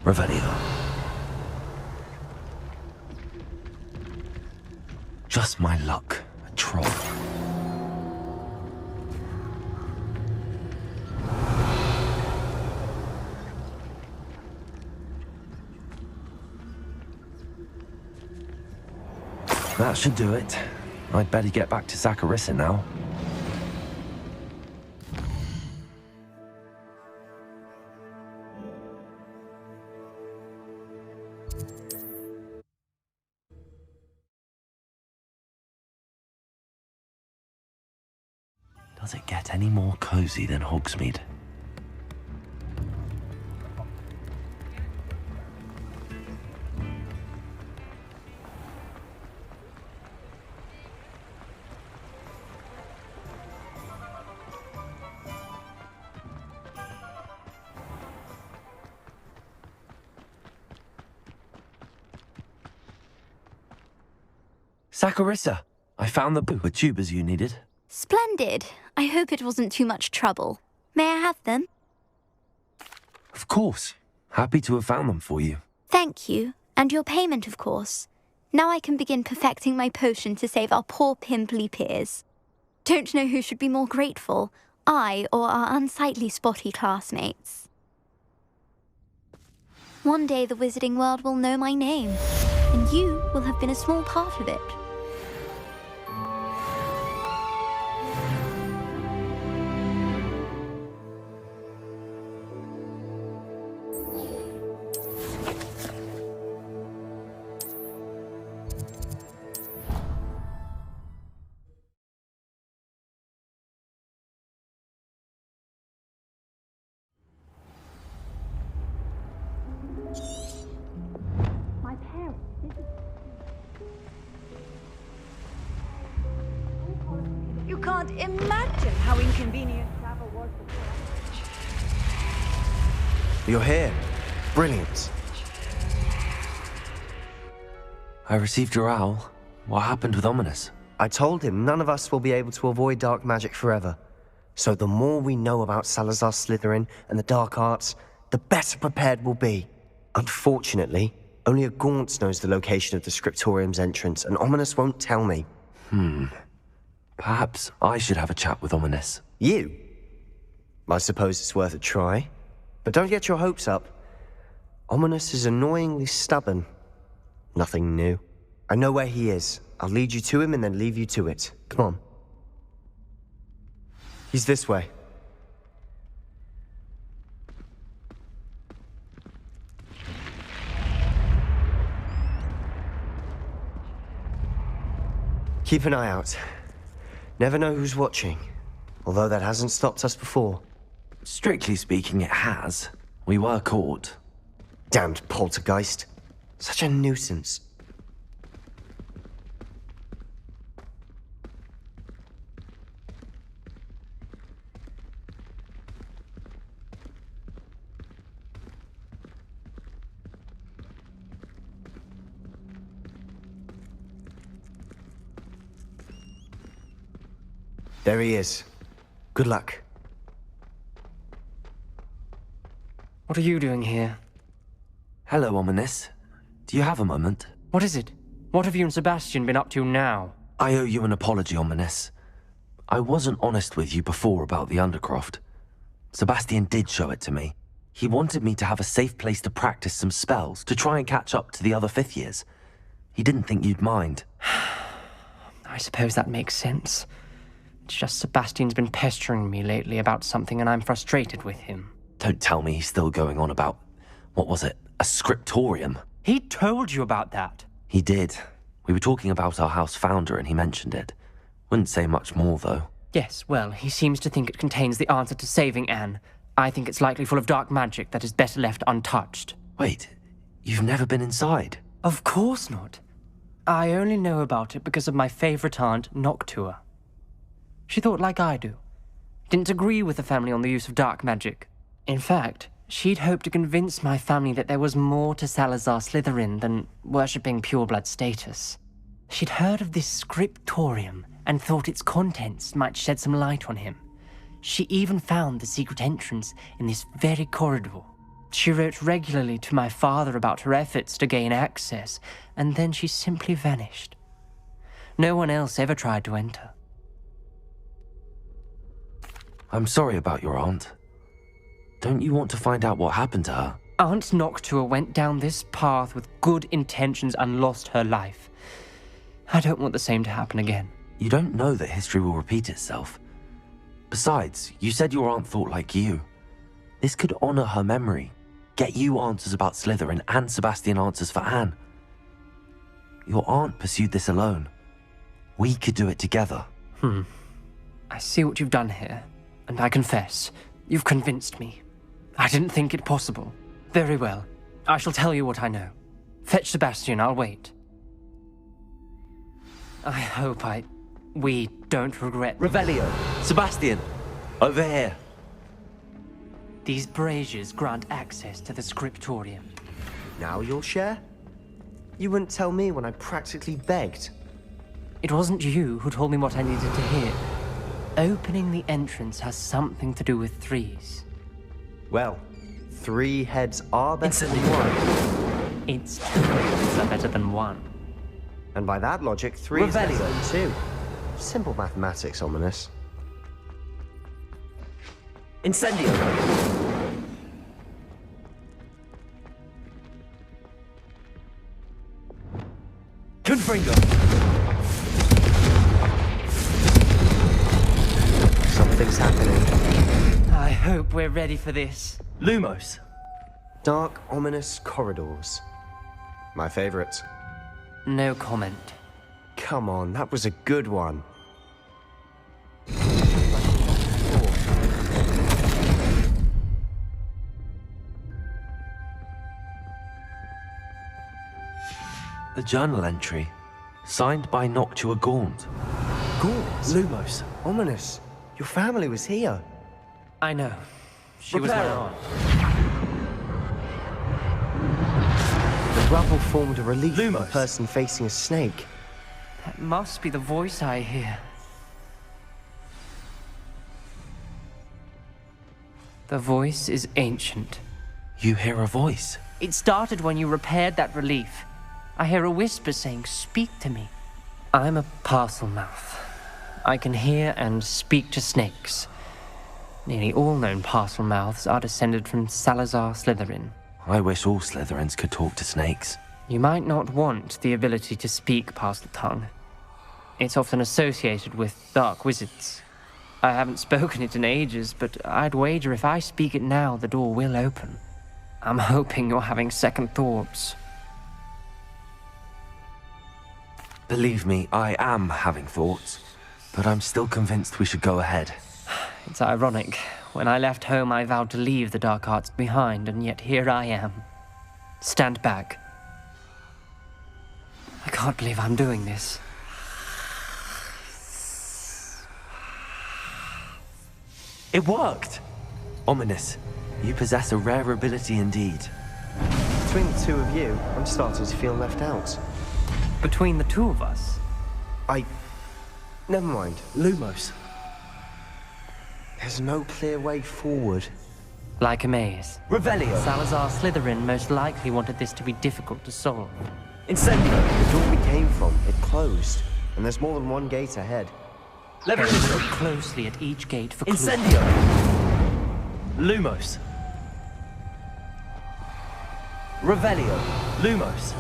Speaker 4: Revelio. Just my luck, a troll. That should do it. I'd better get back to Saccharissa now. Does it get any more cozy than Hogsmeade? Saccharissa, I found the tubers you needed.
Speaker 17: Splendid. I hope it wasn't too much trouble. May I have them?
Speaker 4: Of course. Happy to have found them for you.
Speaker 17: Thank you. And your payment, of course. Now I can begin perfecting my potion to save our poor pimply peers. Don't know who should be more grateful, I or our unsightly spotty classmates. One day the wizarding world will know my name, and you will have been a small part of it.
Speaker 8: You can't imagine how inconvenient travel was before.
Speaker 3: You're here. Brilliant.
Speaker 4: I received your owl. What happened with Ominous?
Speaker 3: I told him none of us will be able to avoid dark magic forever. So the more we know about Salazar Slytherin and the dark arts, the better prepared we'll be. Unfortunately, only a Gaunt knows the location of the Scriptorium's entrance, and Ominous won't tell me.
Speaker 4: Perhaps I should have a chat with Ominous.
Speaker 3: You? I suppose it's worth a try. But don't get your hopes up. Ominous is annoyingly stubborn. Nothing new. I know where he is. I'll lead you to him and then leave you to it. Come on. He's this way. Keep an eye out. Never know who's watching. Although that hasn't stopped us before.
Speaker 4: Strictly speaking, it has. We were caught.
Speaker 3: Damned poltergeist. Such a nuisance. There he is. Good luck.
Speaker 2: What are you doing here?
Speaker 4: Hello, Ominous. Do you have a moment?
Speaker 2: What is it? What have you and Sebastian been up to now?
Speaker 4: I owe you an apology, Ominous. I wasn't honest with you before about the Undercroft. Sebastian did show it to me. He wanted me to have a safe place to practice some spells, to try and catch up to the other fifth years. He didn't think you'd mind.
Speaker 2: I suppose that makes sense. It's just Sebastian's been pestering me lately about something and I'm frustrated with him.
Speaker 4: Don't tell me he's still going on about, what was it, a scriptorium?
Speaker 2: He told you about that.
Speaker 4: He did. We were talking about our house founder and he mentioned it. Wouldn't say much more, though.
Speaker 2: Yes, well, he seems to think it contains the answer to saving Anne. I think it's likely full of dark magic that is better left untouched.
Speaker 4: Wait, you've never been inside?
Speaker 2: Of course not. I only know about it because of my favorite aunt, Noctua. She thought like I do. Didn't agree with the family on the use of dark magic. In fact, she'd hoped to convince my family that there was more to Salazar Slytherin than worshipping pureblood status. She'd heard of this scriptorium and thought its contents might shed some light on him. She even found the secret entrance in this very corridor. She wrote regularly to my father about her efforts to gain access, and then she simply vanished. No one else ever tried to enter.
Speaker 4: I'm sorry about your aunt. Don't you want to find out what happened to her?
Speaker 2: Aunt Noctua went down this path with good intentions and lost her life. I don't want the same to happen again.
Speaker 4: You don't know that history will repeat itself. Besides, you said your aunt thought like you. This could honor her memory. Get you answers about Slytherin and Sebastian answers for Anne. Your aunt pursued this alone. We could do it together.
Speaker 2: I see what you've done here, and I confess, you've convinced me. I didn't think it possible. Very well. I shall tell you what I know. Fetch Sebastian, I'll wait. I hope we don't regret...
Speaker 4: Revelio! Sebastian! Over here!
Speaker 2: These braziers grant access to the scriptorium.
Speaker 3: Now you'll share? You wouldn't tell me when I practically begged.
Speaker 2: It wasn't you who told me what I needed to hear. Opening the entrance has something to do with threes.
Speaker 3: Well, 3 heads are better than 1.
Speaker 2: It's 2 heads are better than 1.
Speaker 3: And by that logic, 3 is better than 2. Simple mathematics, Ominous.
Speaker 2: Incendio!
Speaker 3: Confringo! Something's happening.
Speaker 2: I hope we're ready for this.
Speaker 3: Lumos. Dark, ominous corridors. My favorite.
Speaker 2: No comment.
Speaker 3: Come on, that was a good one.
Speaker 4: A journal entry, signed by Noctua Gaunt.
Speaker 3: Gaunt? Lumos. Ominous. Your family was here.
Speaker 2: I know. She was my aunt.
Speaker 3: The rubble formed a relief of a person facing a snake.
Speaker 2: That must be the voice I hear. The voice is ancient.
Speaker 4: You hear a voice?
Speaker 2: It started when you repaired that relief. I hear a whisper saying, "Speak to me." I'm a parcel mouth. I can hear and speak to snakes. Nearly all known parcel mouths are descended from Salazar Slytherin.
Speaker 4: I wish all Slytherins could talk to snakes.
Speaker 2: You might not want the ability to speak parcel tongue. It's often associated with dark wizards. I haven't spoken it in ages, but I'd wager if I speak it now, the door will open. I'm hoping you're having second thoughts.
Speaker 4: Believe me, I am having thoughts, but I'm still convinced we should go ahead.
Speaker 2: It's ironic. When I left home, I vowed to leave the dark arts behind, and yet here I am. Stand back. I can't believe I'm doing this.
Speaker 4: It worked! Ominous, you possess a rare ability indeed.
Speaker 3: Between the 2 of you, I'm starting to feel left out.
Speaker 2: Between the 2 of us?
Speaker 3: Never mind. Lumos. There's no clear way forward.
Speaker 2: Like a maze.
Speaker 3: Revelio.
Speaker 2: Salazar Slytherin most likely wanted this to be difficult to solve.
Speaker 3: Incendio. The door we came from, it closed. And there's more than one gate ahead.
Speaker 2: Look closely at each gate for clues.
Speaker 3: Incendio. Lumos. Revelio. Lumos.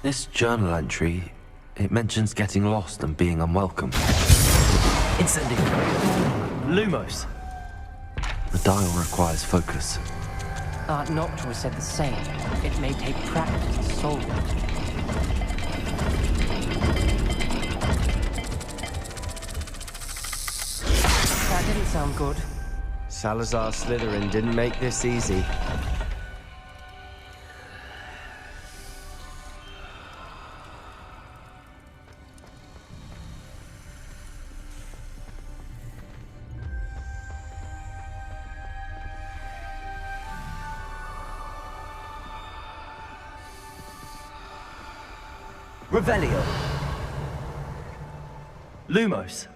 Speaker 4: This journal entry, it mentions getting lost and being unwelcome.
Speaker 3: Incendio. Lumos.
Speaker 4: The dial requires focus.
Speaker 2: Aunt Noctua said the same. It may take practice to solve it. That didn't sound good.
Speaker 3: Salazar Slytherin didn't make this easy. Revelio. Lumos.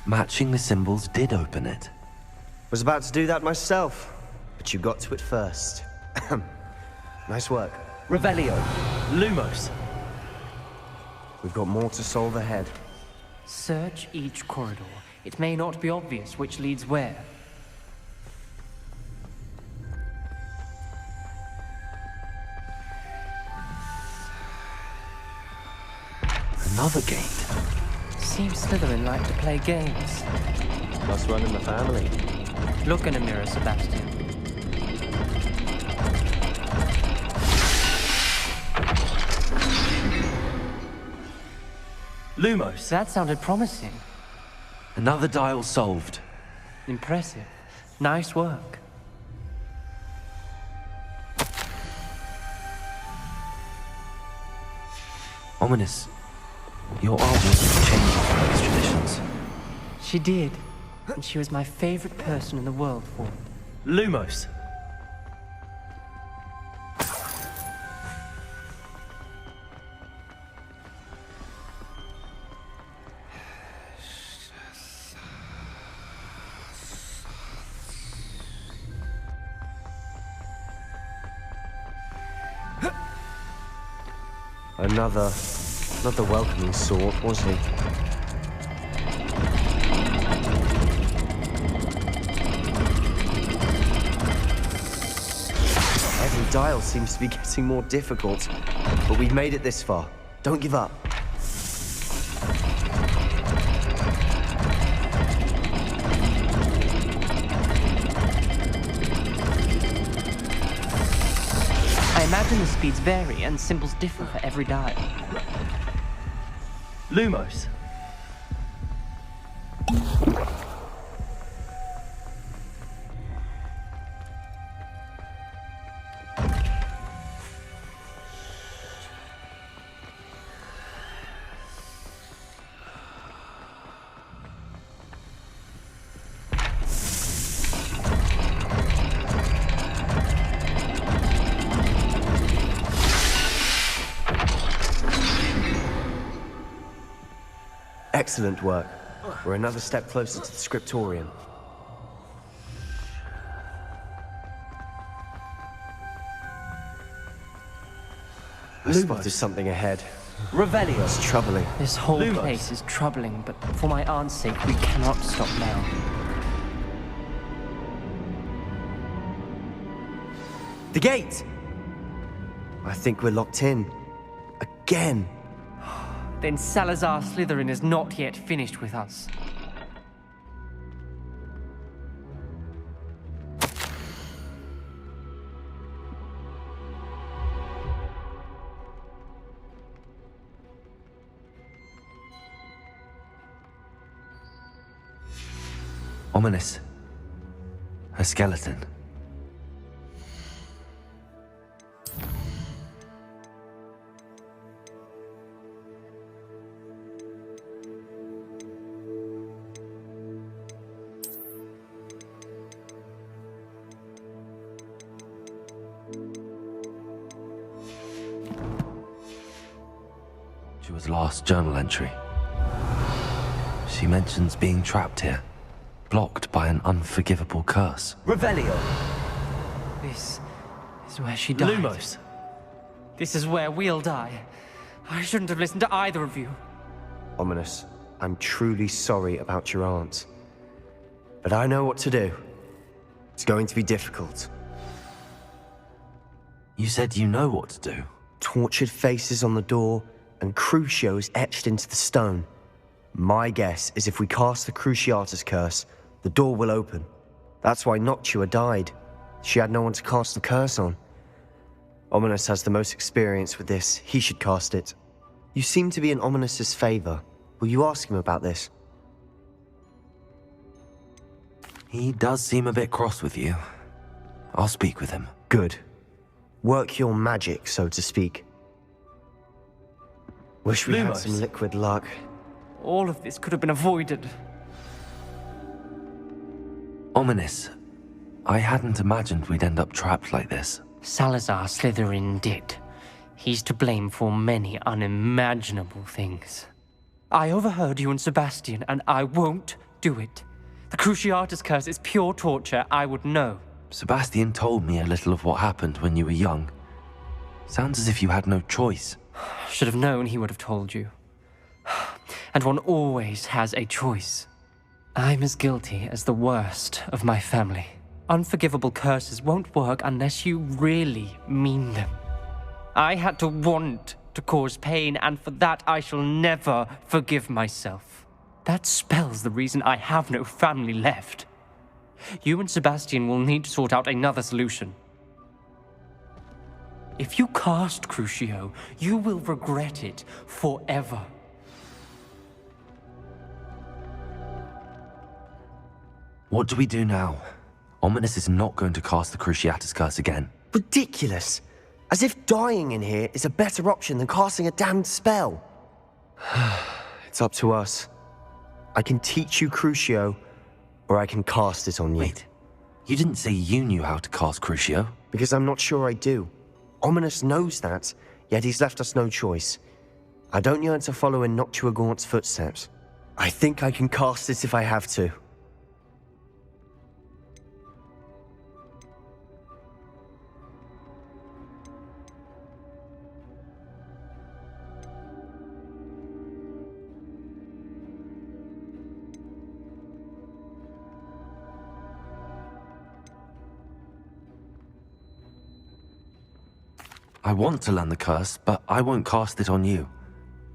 Speaker 4: Matching the symbols did open it.
Speaker 3: Was about to do that myself, but you got to it first. Nice work. Revelio. Lumos. We've got more to solve ahead.
Speaker 2: Search each corridor. It may not be obvious which leads where.
Speaker 4: Another gate.
Speaker 2: Seems Slytherin like to play games.
Speaker 3: Must run in the family.
Speaker 2: Look in a mirror, Sebastian.
Speaker 4: Lumos.
Speaker 2: That sounded promising.
Speaker 4: Another dial solved.
Speaker 2: Impressive. Nice work.
Speaker 4: Ominous. Your art wasn't changing from those traditions.
Speaker 2: She did. And she was my favorite person in the world for it.
Speaker 4: Lumos.
Speaker 3: Another welcoming sort, was he? Every dial seems to be getting more difficult, but we've made it this far. Don't give up.
Speaker 2: I imagine the speeds vary and symbols differ for every dial.
Speaker 4: Lumos.
Speaker 3: Excellent work. We're another step closer to the scriptorium. I spotted something ahead.
Speaker 4: Revelio.
Speaker 3: It's troubling.
Speaker 2: This whole
Speaker 4: Lumos.
Speaker 2: place is troubling, but for my aunt's sake, we cannot stop now.
Speaker 3: The gate! I think we're locked in. Again.
Speaker 2: Then Salazar Slytherin is not yet finished with us.
Speaker 4: Ominous. A skeleton. She was last journal entry. She mentions being trapped here, blocked by an unforgivable curse.
Speaker 3: Revelio!
Speaker 2: This is where she died.
Speaker 4: Lumos.
Speaker 2: This is where we'll die. I shouldn't have listened to either of you.
Speaker 3: Ominous, I'm truly sorry about your aunt. But I know what to do. It's going to be difficult.
Speaker 4: You said you know what to do.
Speaker 3: Tortured faces on the door and Crucios etched into the stone. My guess is if we cast the Cruciatus curse, the door will open. That's why Noctua died. She had no one to cast the curse on. Ominous has the most experience with this. He should cast it. You seem to be in Ominous's favor. Will you ask him about this?
Speaker 4: He does seem a bit cross with you. I'll speak with him.
Speaker 3: Good. Work your magic, so to speak. Wish we had
Speaker 4: Lumos.
Speaker 3: some liquid luck.
Speaker 2: All of this could have been avoided.
Speaker 4: Ominous. I hadn't imagined we'd end up trapped like this.
Speaker 2: Salazar Slytherin did. He's to blame for many unimaginable things. I overheard you and Sebastian, and I won't do it. The Cruciatus curse is pure torture. I would know.
Speaker 4: Sebastian told me a little of what happened when you were young. Sounds as if you had no choice.
Speaker 2: Should have known he would have told you. And one always has a choice. I'm as guilty as the worst of my family. Unforgivable curses won't work unless you really mean them. I had to want
Speaker 11: to cause pain, and for that I shall never forgive myself. That spells the reason I have no family left. You and Sebastian will need to sort out another solution. If you cast Crucio, you will regret it forever.
Speaker 4: What do we do now? Ominous is not going to cast the Cruciatus Curse again.
Speaker 3: Ridiculous. As if dying in here is a better option than casting a damned spell. It's up to us. I can teach you Crucio, or I can cast it on you.
Speaker 4: Wait, you didn't say you knew how to cast Crucio?
Speaker 3: Because I'm not sure I do. Ominous knows that, yet he's left us no choice. I don't yearn to follow in Noctua Gaunt's footsteps. I think I can cast it if I have to.
Speaker 4: I want to learn the curse, but I won't cast it on you.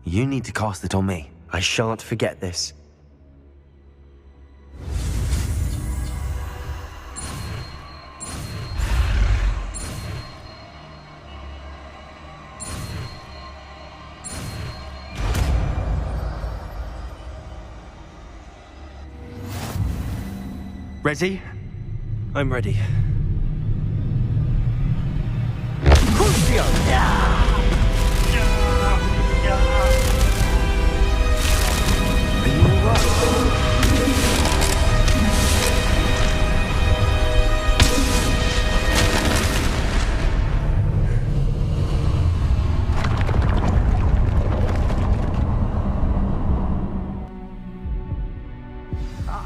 Speaker 4: You need to cast it on me.
Speaker 3: I shan't forget this.
Speaker 4: Ready? I'm ready.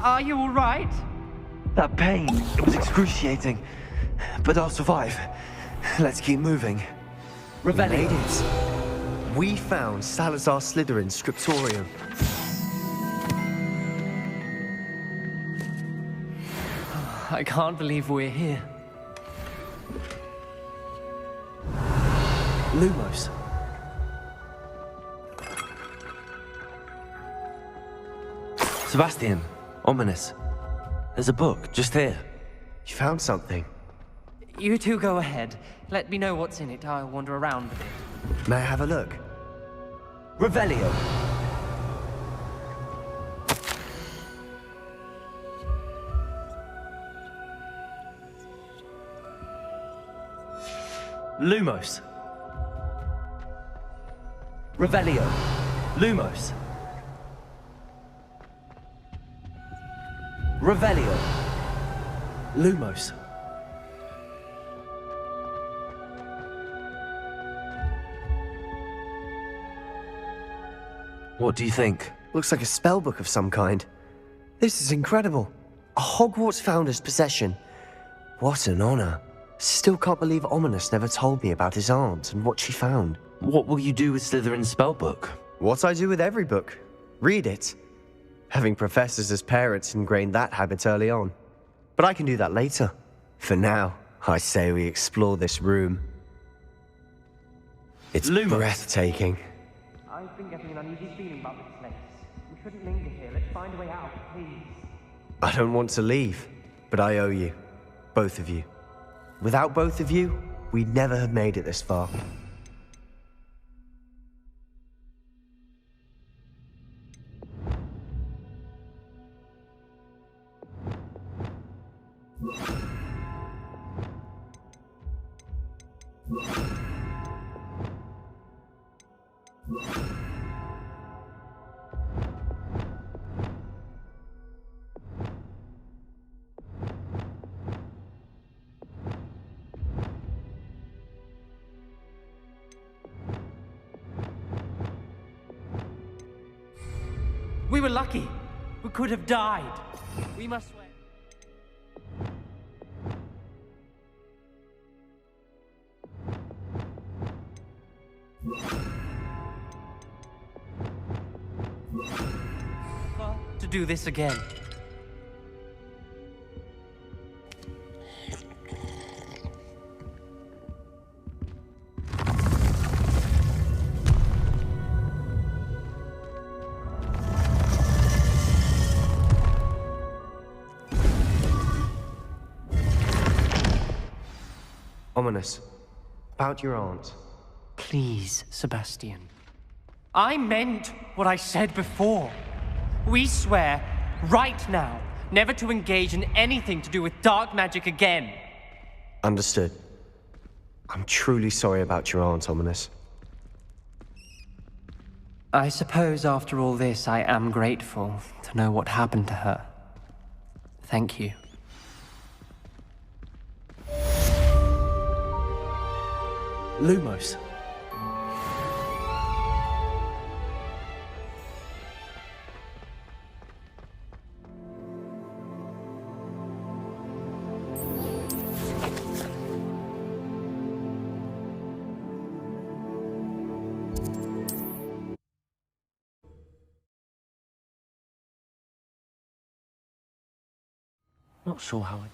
Speaker 11: Are you all right?
Speaker 4: That pain, it was excruciating. But I'll survive. Let's keep moving.
Speaker 3: We made it. We found Salazar Slytherin's scriptorium.
Speaker 11: I can't believe we're here.
Speaker 3: Lumos.
Speaker 4: Sebastian, Ominous. There's a book, just here.
Speaker 3: You found something?
Speaker 11: You two go ahead. Let me know what's in it. I'll wander around a bit.
Speaker 3: May I have a look?
Speaker 4: Revelio.
Speaker 3: Lumos. Revelio. Lumos. Revelio. Lumos.
Speaker 4: What do you think?
Speaker 3: Looks like a spellbook of some kind. This is incredible. A Hogwarts founder's possession. What an honor. Still can't believe Ominous never told me about his aunt and what she found.
Speaker 4: What will you do with Slytherin's spellbook?
Speaker 3: What I do with every book. Read it. Having professors as parents ingrained that habit early on. But I can do that later. For now, I say we explore this room. It's breathtaking.
Speaker 11: I've been getting an uneasy feeling about this place. We shouldn't linger here. Let's find a way out, please.
Speaker 3: I don't want to leave, but I owe you. Both of you. Without both of you, we'd never have made it this far.
Speaker 11: We were lucky. We could have died. We must swear. To do this again.
Speaker 3: Ominous. About your aunt.
Speaker 11: Please, Sebastian. I meant what I said before. We swear, right now, never to engage in anything to do with dark magic again.
Speaker 3: Understood. I'm truly sorry about your aunt, Ominous.
Speaker 11: I suppose after all this, I am grateful to know what happened to her. Thank you.
Speaker 2: Lumos.
Speaker 4: Not sure how I...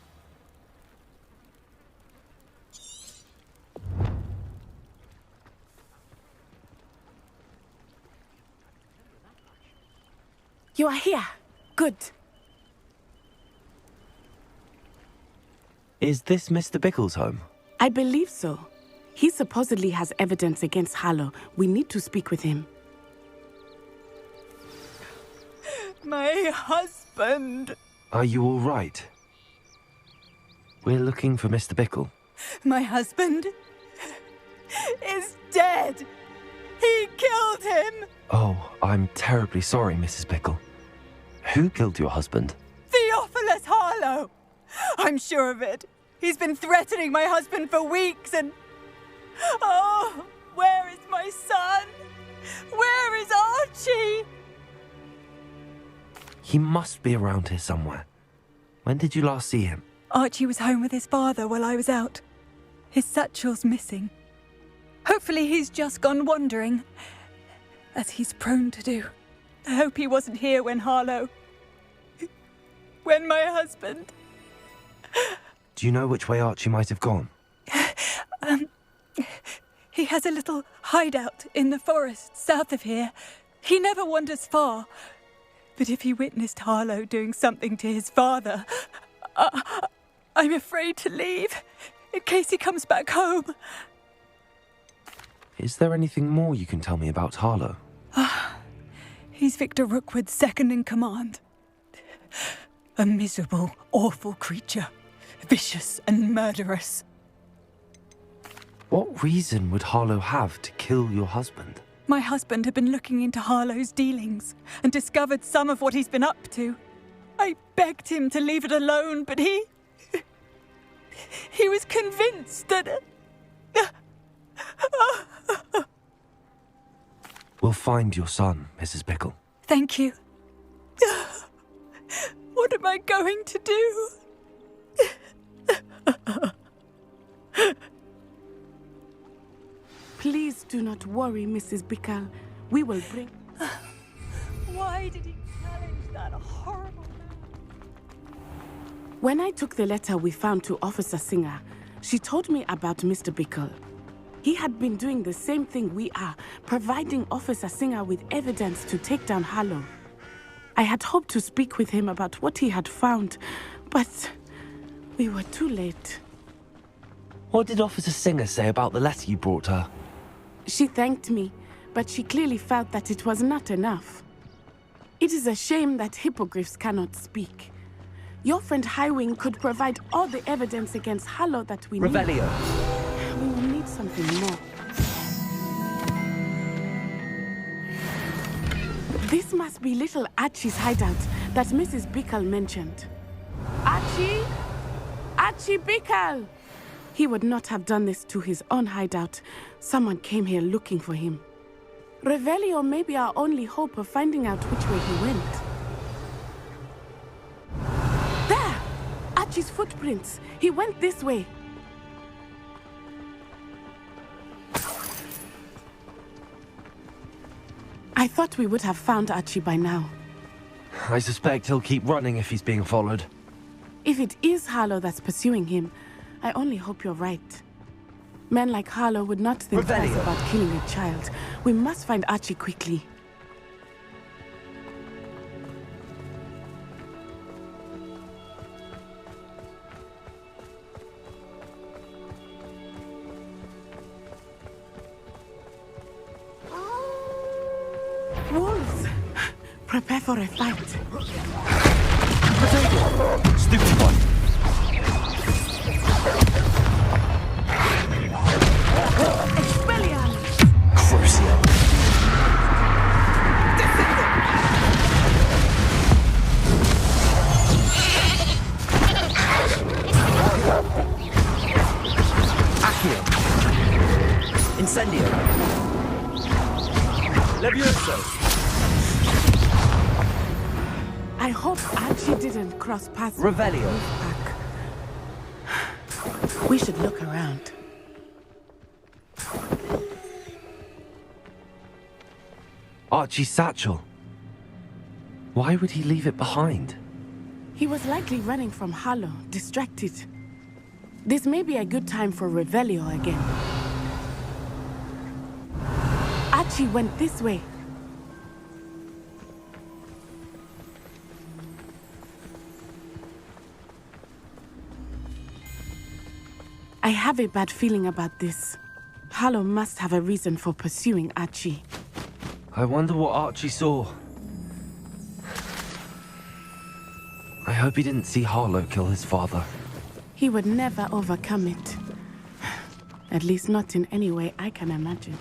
Speaker 14: You are here. Good.
Speaker 4: Is this Mr. Bickle's home?
Speaker 14: I believe so. He supposedly has evidence against Harlow. We need to speak with him.
Speaker 6: My husband.
Speaker 4: Are you all right? We're looking for Mr. Bickle.
Speaker 6: My husband is dead. He killed him.
Speaker 4: Oh, I'm terribly sorry, Mrs. Bickle. Who killed your husband?
Speaker 6: Theophilus Harlow. I'm sure of it. He's been threatening my husband for weeks and... Oh, where is my son? Where is Archie?
Speaker 4: He must be around here somewhere. When did you last see him?
Speaker 6: Archie was home with his father while I was out. His satchel's missing. Hopefully he's just gone wandering, as he's prone to do. I hope he wasn't here when Harlow... when my husband...
Speaker 4: Do you know which way Archie might have gone?
Speaker 6: He has a little hideout in the forest south of here. He never wanders far. But if he witnessed Harlow doing something to his father, I'm afraid to leave, in case he comes back home.
Speaker 4: Is there anything more you can tell me about Harlow?
Speaker 6: He's Victor Rookwood's second in command. A miserable, awful creature. Vicious and murderous.
Speaker 4: What reason would Harlow have to kill your husband?
Speaker 6: My husband had been looking into Harlow's dealings and discovered some of what he's been up to. I begged him to leave it alone, but he was convinced that...
Speaker 4: We'll find your son, Mrs. Bickle.
Speaker 6: Thank you. What am I going to do?
Speaker 14: Please do not worry, Mrs. Bickle. We will bring...
Speaker 6: Why did he challenge that horrible man?
Speaker 14: When I took the letter we found to Officer Singer, she told me about Mr. Bickle. He had been doing the same thing we are, providing Officer Singer with evidence to take down Harlow. I had hoped to speak with him about what he had found, but we were too late.
Speaker 4: What did Officer Singer say about the letter you brought her?
Speaker 14: She thanked me, but she clearly felt that it was not enough. It is a shame that hippogriffs cannot speak. Your friend Highwing could provide all the evidence against Harlow that we need.
Speaker 2: Revelio.
Speaker 14: We will need something more. This must be little Archie's hideout that Mrs. Bickle mentioned. Archie? Archie Bickle! He would not have done this to his own hideout. Someone came here looking for him. Revelio may be our only hope of finding out which way he went. There! Archie's footprints. He went this way. I thought we would have found Archie by now.
Speaker 4: I suspect he'll keep running if he's being followed.
Speaker 14: If it is Harlow that's pursuing him, I only hope you're right. Men like Harlow would not think twice about killing a child. We must find Archie quickly. Prepare for a fight.
Speaker 4: Stupid one.
Speaker 14: Expelliarmus!
Speaker 4: Crucio.
Speaker 16: Accio. Incendio. Levioso.
Speaker 14: I hope Archie didn't cross paths with
Speaker 16: Revelio.
Speaker 14: Wolfpack. We should look around.
Speaker 4: Archie's satchel. Why would he leave it behind?
Speaker 14: He was likely running from Harlow, distracted. This may be a good time for Revelio again. Archie went this way. I have a bad feeling about this. Harlow must have a reason for pursuing Archie.
Speaker 4: I wonder what Archie saw. I hope he didn't see Harlow kill his father.
Speaker 14: He would never overcome it. At least not in any way I can imagine.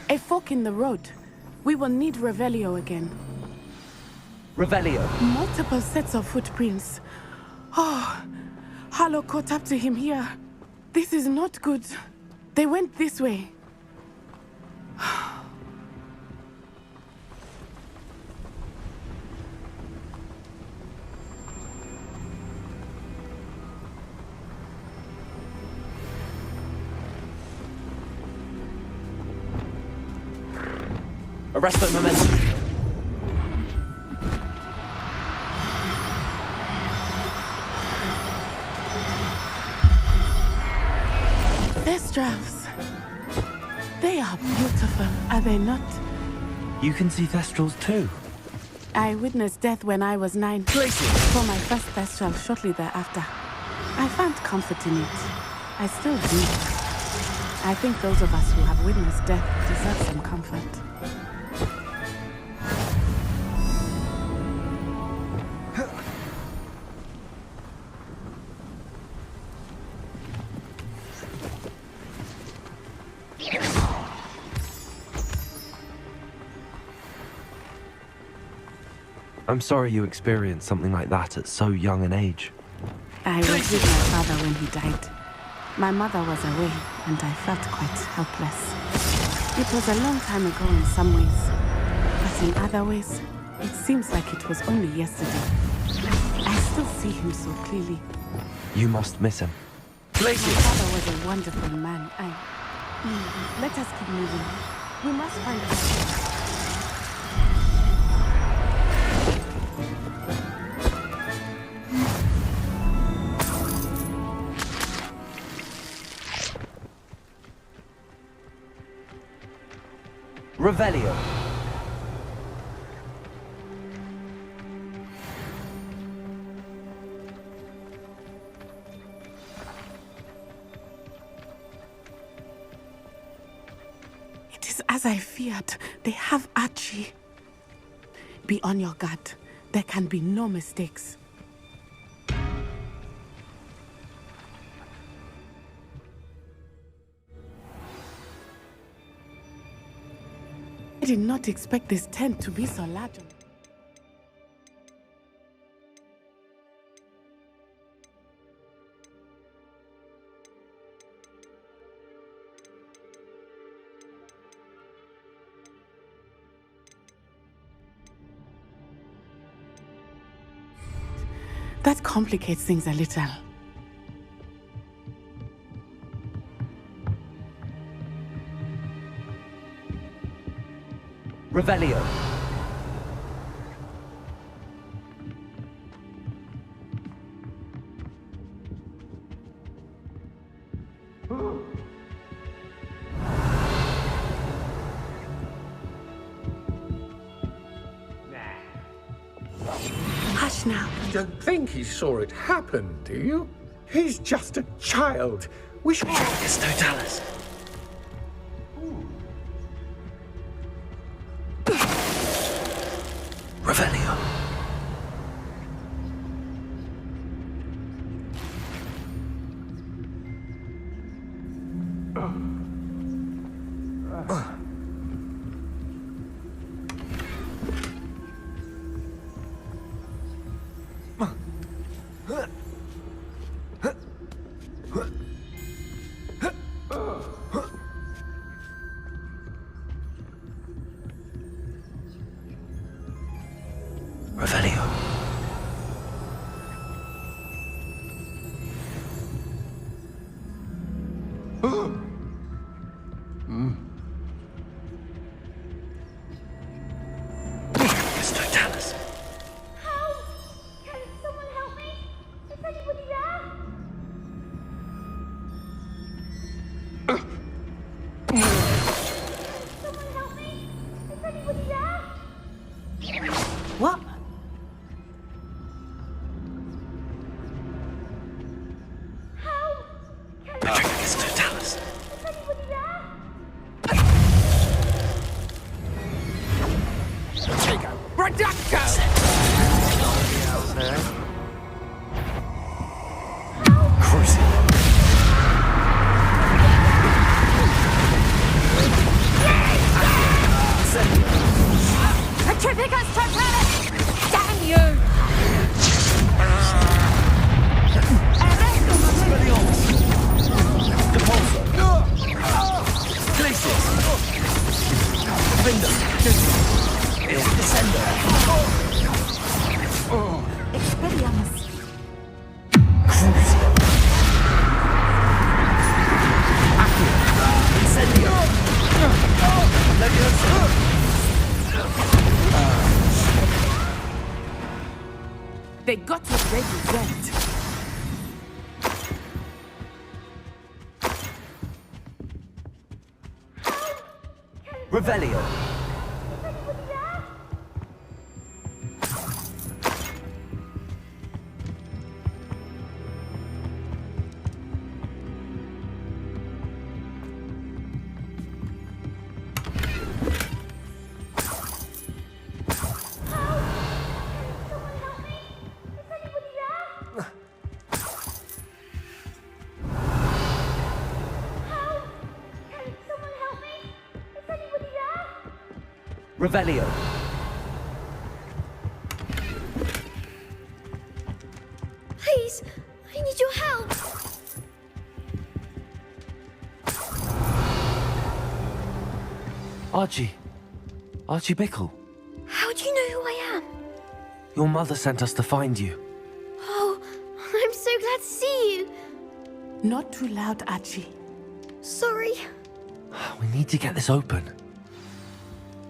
Speaker 14: A fork in the road. We will need Revelio again.
Speaker 16: Revelio.
Speaker 14: Multiple sets of footprints. Oh, Harlow caught up to him here. This is not good. They went this way.
Speaker 16: Arresto momentum.
Speaker 14: Thestrals. They are beautiful, are they not?
Speaker 4: You can see Thestrals too.
Speaker 14: I witnessed death when I was 9. For my first Thestral shortly thereafter. I found comfort in it. I still do. I think those of us who have witnessed death deserve some comfort.
Speaker 4: I'm sorry you experienced something like that at so young an age.
Speaker 14: I was with my father when he died. My mother was away, and I felt quite helpless. It was a long time ago in some ways, but in other ways, it seems like it was only yesterday. I still see him so clearly.
Speaker 4: You must miss him.
Speaker 14: My father was a wonderful man. Let us keep moving. We must find out.
Speaker 16: Revelio.
Speaker 14: It is as I feared. They have Archie. Be on your guard. There can be no mistakes. I did not expect this tent to be so large. That complicates things a little.
Speaker 16: Revelio.
Speaker 14: Hush now.
Speaker 7: You don't think he saw it happen, do you? He's just a child. We should...
Speaker 4: It's Totalis. Revelio. Revelio. It's Totalis.
Speaker 15: Help! Can someone help me? Is anybody there? Someone help me? Is anybody there?
Speaker 20: What?
Speaker 15: Help!
Speaker 4: It's Totalis.
Speaker 15: Is anybody there?
Speaker 7: Take a reducto!
Speaker 15: Petrificus Totalis! Damn you!
Speaker 20: Expelliarmus.
Speaker 14: They got us ready, right?
Speaker 16: Revelio. Revelio.
Speaker 15: Please, I need your help.
Speaker 4: Archie. Archie Bickle.
Speaker 15: How do you know who I am?
Speaker 4: Your mother sent us to find you.
Speaker 15: Oh, I'm so glad to see you.
Speaker 14: Not too loud, Archie.
Speaker 15: Sorry.
Speaker 4: We need to get this open.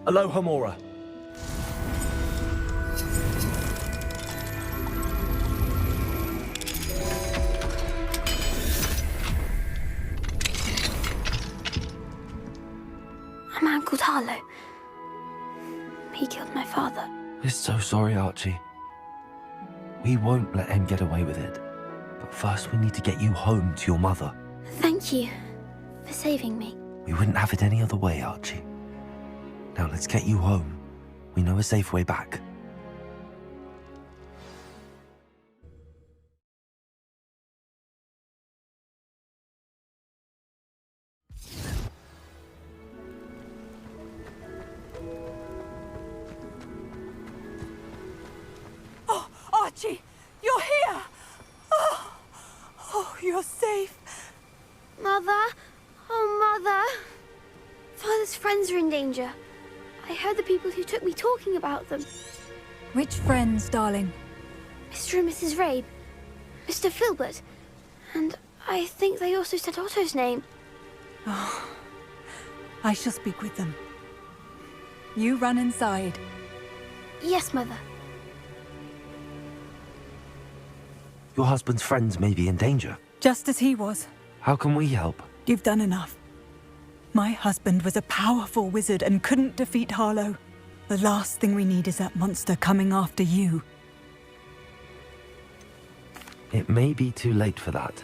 Speaker 16: Aloha Mora.
Speaker 15: A man called Harlow. He killed my father.
Speaker 4: We're so sorry, Archie. We won't let him get away with it. But first we need to get you home to your mother.
Speaker 15: Thank you for saving me.
Speaker 4: We wouldn't have it any other way, Archie. Now let's get you home. We know a safe way back.
Speaker 6: Oh, Archie, you're here! Oh, you're safe.
Speaker 15: Mother? Oh, Mother. Father's friends are in danger. I heard the people who took me talking about them.
Speaker 8: Which friends, darling?
Speaker 15: Mr. and Mrs. Rabe. Mr. Filbert. And I think they also said Otto's name.
Speaker 8: Oh, I shall speak with them. You run inside.
Speaker 15: Yes, Mother.
Speaker 4: Your husband's friends may be in danger.
Speaker 8: Just as he was.
Speaker 4: How can we help?
Speaker 8: You've done enough. My husband was a powerful wizard and couldn't defeat Harlow. The last thing we need is that monster coming after you.
Speaker 4: It may be too late for that.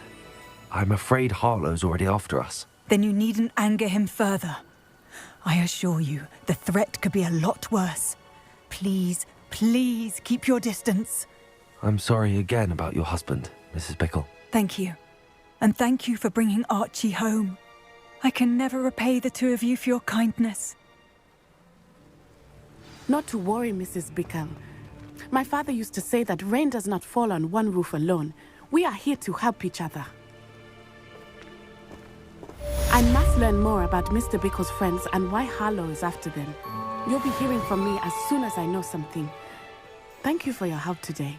Speaker 4: I'm afraid Harlow's already after us.
Speaker 8: Then you needn't anger him further. I assure you, the threat could be a lot worse. Please, please keep your distance.
Speaker 4: I'm sorry again about your husband, Mrs. Bickle.
Speaker 8: Thank you. And thank you for bringing Archie home. I can never repay the two of you for your kindness.
Speaker 14: Not to worry, Mrs. Bickle. My father used to say that rain does not fall on one roof alone. We are here to help each other. I must learn more about Mr. Bickle's friends and why Harlow is after them. You'll be hearing from me as soon as I know something. Thank you for your help today.